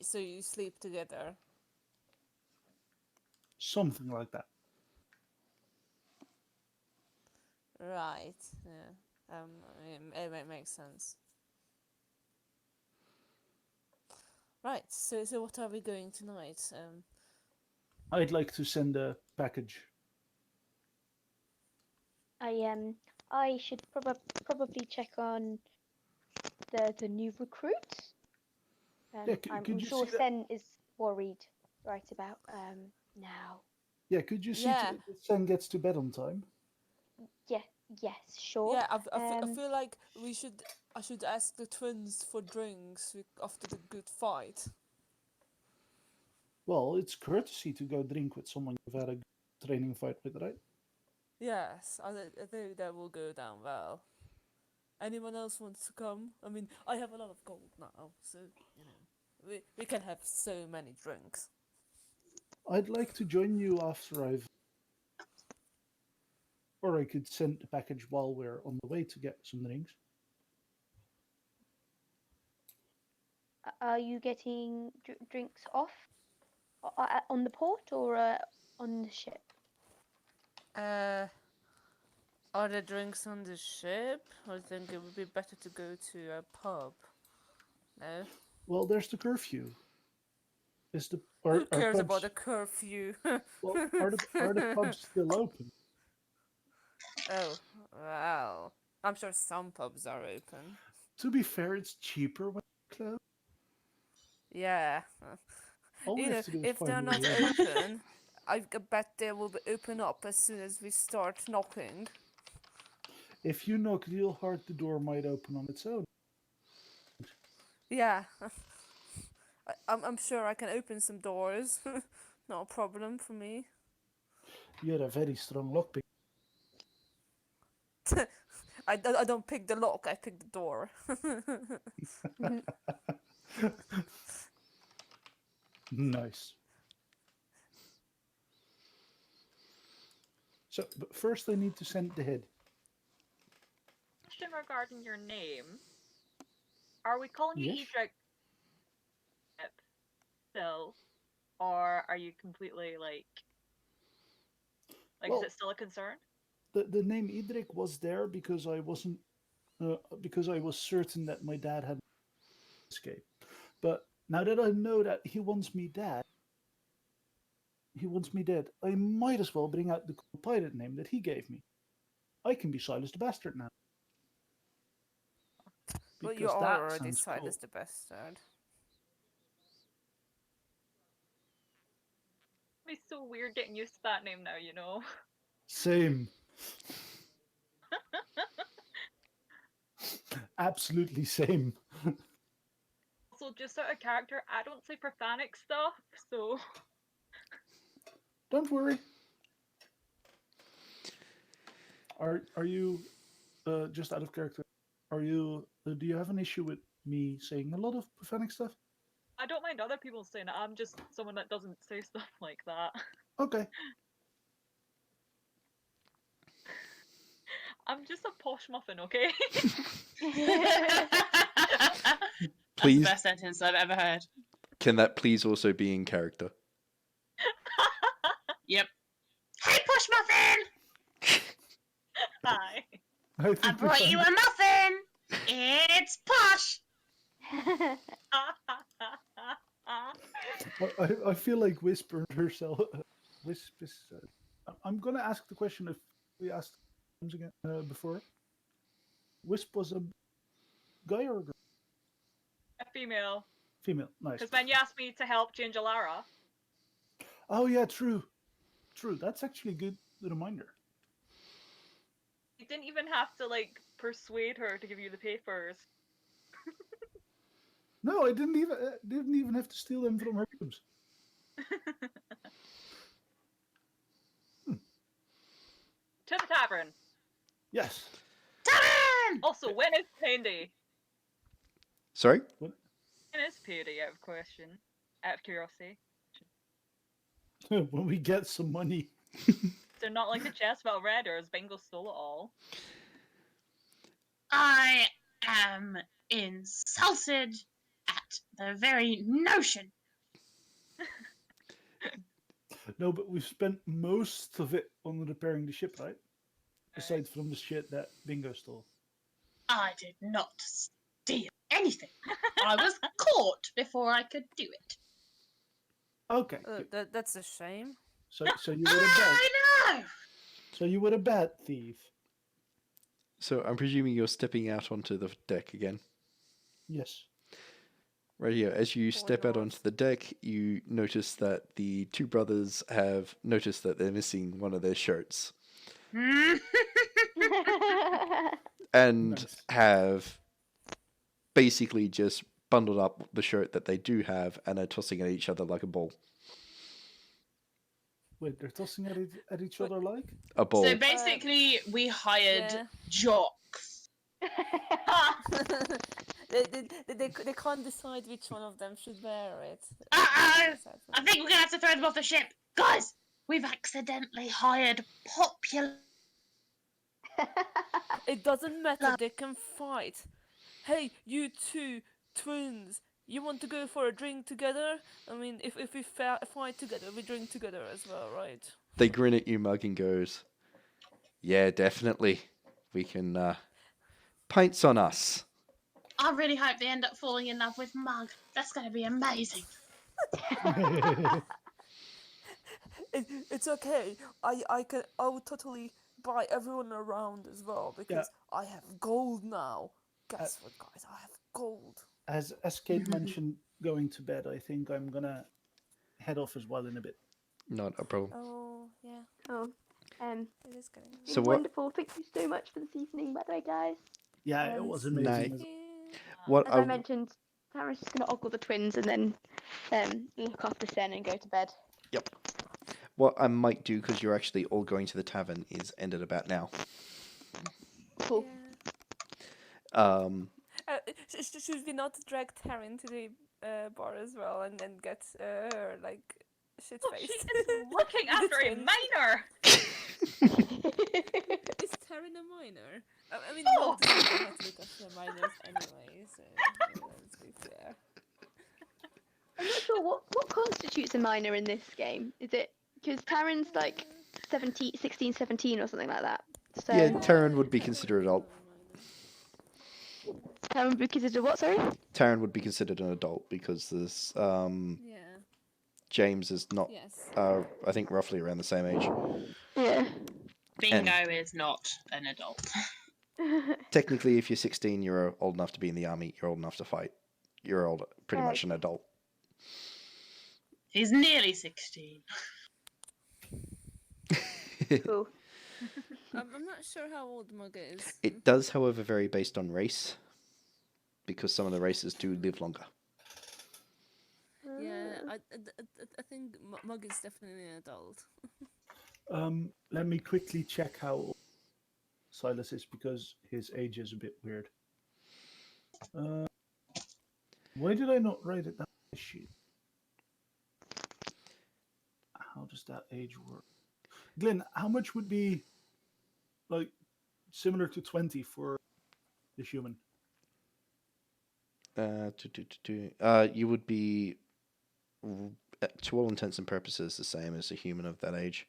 So you sleep together? Something like that. Right. Yeah. It makes sense. Right. So what are we going tonight? I'd like to send a package. I should probably check on the new recruits. Yeah, I'm could you sure see that? Sen is worried right about now. Yeah, could you see Yeah. that Sen gets to bed on time? Yeah, yes, sure. Yeah. I feel like I should ask the twins for drinks after the good fight. Well, it's courtesy to go drink with someone you've had a good training fight with, right? Yes, I think that will go down well. Anyone else wants to come? I mean, I have a lot of gold now, so we can have so many drinks. I'd like to join you after I've... Or I could send the package while we're on the way to get some drinks. Are you getting drinks off on the port or on the ship? Are there drinks on the ship? I think it would be better to go to a pub. No? Well, there's the curfew. Is the Who are cares about pubs... a curfew? Well, are the pubs still open? Oh, well. I'm sure some pubs are open. To be fair, it's cheaper when they're closed. Yeah. All we have to do is If find they're a not way. open, I bet they will be open up as soon as we start knocking. If you knock real hard, the door might open on its own. Yeah. I'm sure I can open some doors. Not a problem for me. You're a very strong lockpick. I don't pick the lock, I pick the door. Nice. So, but first I need to send the head. Question regarding your name. Are we calling you Yes? Edric still? Or are you completely like Well, is it still a concern? The name Edric was there because I wasn't because I was certain that my dad had escaped. But now that I know that he wants me dead, I might as well bring out the cool pirate name that he gave me. I can be Silas the Bastard now. Well, you Because are that already sounds cool. Silas the Bastard. It's so weird getting used to that name now, you know. Same. Absolutely same. Also, just out of character, I don't say profanic stuff, so Don't worry. Are you just out of character? Are you? Do you have an issue with me saying a lot of profanic stuff? I don't mind other people saying it. I'm just someone that doesn't say stuff like that. Okay. I'm just a posh muffin, okay? That's Please. the best sentence I've ever heard. Can that please also be in character? Yep. Hey, Push Muffin! Hi. I think I brought you a muffin! It's Posh! I feel like Wisp earned herself. Wisp is. I'm gonna ask the question if we asked again before. Wisp was a guy or a girl? A female. Female. Nice. Because when you asked me to help Ginger Lara, Oh yeah, true. True. That's actually a good reminder. you didn't even have to like persuade her to give you the papers. No, I didn't even have to steal them from her rooms. To the tavern. Yes. Tarin! Also, when is payday? Sorry? When is payday? Out of question. Out of curiosity. When we get some money. They're not like the chest well read, or has Bingo stole it all? I am insulted at the very notion. No, but we've spent most of it on repairing the ship, right? Aside from the shit that Bingo stole. I did not steal anything. I was caught before I could do it. Okay. Good. That's a shame. So you were a bad. I know! So you were a bad thief. So I'm presuming you're stepping out onto the deck again. Yes. Right here, as you step out not? onto the deck, you notice that the two brothers have noticed that they're missing one of their shirts. And Nice. have basically just bundled up the shirt that they do have and are tossing at each other like a ball. Wait, they're tossing at each other like? A ball. So basically, we hired Yeah. jocks. They can't decide which one of them should wear it. Uh-oh! I think we're gonna have to throw them off the ship. Guys, we've accidentally hired popular... It doesn't matter, they can fight. Hey, you two twins, you want to go for a drink together? I mean, if we fight together, we drink together as well, right? They grin at you, Mug, and goes, "Yeah, definitely. We can, pints on us." I really hope they end up falling in love with Mug. That's gonna be amazing. It's okay. I will totally buy everyone around as well because I have gold now. Guess what, guys? I have gold. As Kate mentioned, going to bed, I think I'm gonna head off as well in a bit. Not a problem. Oh yeah, Oh, it is getting. it's So been what- wonderful. Thank you so much for this evening, by the way, guys. Yeah, it was amazing. Nice. Yeah. What As I mentioned, Tarin's just gonna ogle the twins and then look after Sen and go to bed. What I might do, because you're actually all going to the tavern, is end it about now. Cool. Should we not drag Tarin to the bar as well and then get her like shit Oh, she faced? is looking after a minor! Is Tarin a minor? I mean, Oh! Mug doesn't know how to look after minors anyway, so let's be fair. I'm not sure what constitutes a minor in this game. Is it because Tarin's like 16, 17 or something like that? So Yeah, Tarin would be considered adult. Tarin would be considered what? Sorry. Tarin would be considered an adult because there's Yeah. James is not. Yes. I think roughly around the same age. Yeah. Bingo is not an adult. Technically, if you're 16, you're old enough to be in the army. You're old enough to fight. You're pretty much an adult. He's nearly 16. Cool. I'm not sure how old Mug is. It does, however, vary based on race, because some of the races do live longer. Yeah, I think Mug is definitely an adult. Let me quickly check how old Silas is because his age is a bit weird. Why did I not write it down on the sheet? How does that age work? Glenn, how much would be like similar to 20 for the human? You would be, to all intents and purposes, the same as a human of that age.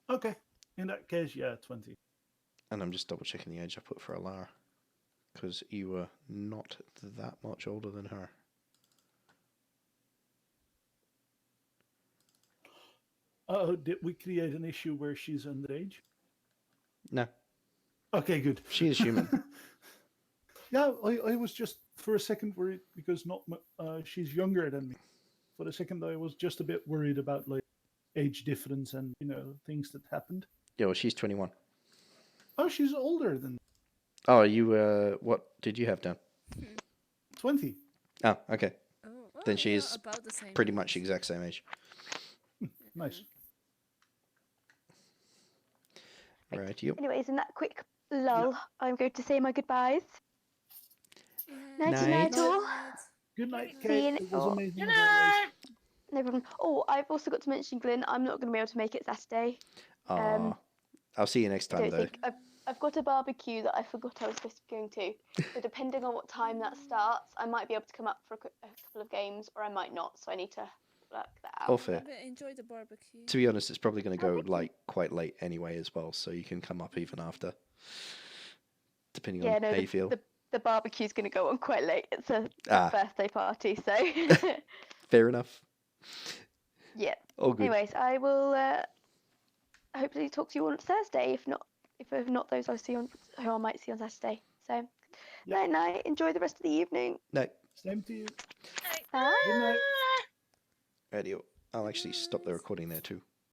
Okay, in that case, yeah, 20. And I'm just double checking the age I put for Alar, because you were not that much older than her. Did we create an issue where she's underage? No, Okay, good. she is human. Yeah, I was just for a second worried because she's younger than me. For a second, I was just a bit worried about like age difference and things that happened. Yeah, well, she's 21. Oh, she's older than Oh, you, what did you have down? 20. Oh, okay. Oh, Then she yeah, is about the same pretty age. much exact same age. Nice. Right, you. Anyways, in that quick lull, I'm going to say my goodbyes. Yeah. Nighty Night. night all. Good night, See Kate. you It was amazing. Good as always. night. No problem. Oh, I've also got to mention, Glyn, I'm not going to be able to make it Saturday. I'll see you next I time, don't though. think I've got a barbecue that I forgot I was supposed to be going to. So depending on what time that starts, I might be able to come up for a couple of games, or I might not. So I need to work that out. All fair. But enjoy the barbecue. To be honest, it's probably going to go thank you. like quite late anyway as well, so you can come up even after, depending Yeah, on no, how you feel. the barbecue's going to go on quite late. It's a birthday party, so Fair enough. yeah. All good. Anyways, I will hopefully talk to you on Thursday. If not those who I might see on Saturday. So Yep. night. Enjoy the rest of the evening. No, Same to you. Bye. Good night. radio. I'll actually stop the recording there too.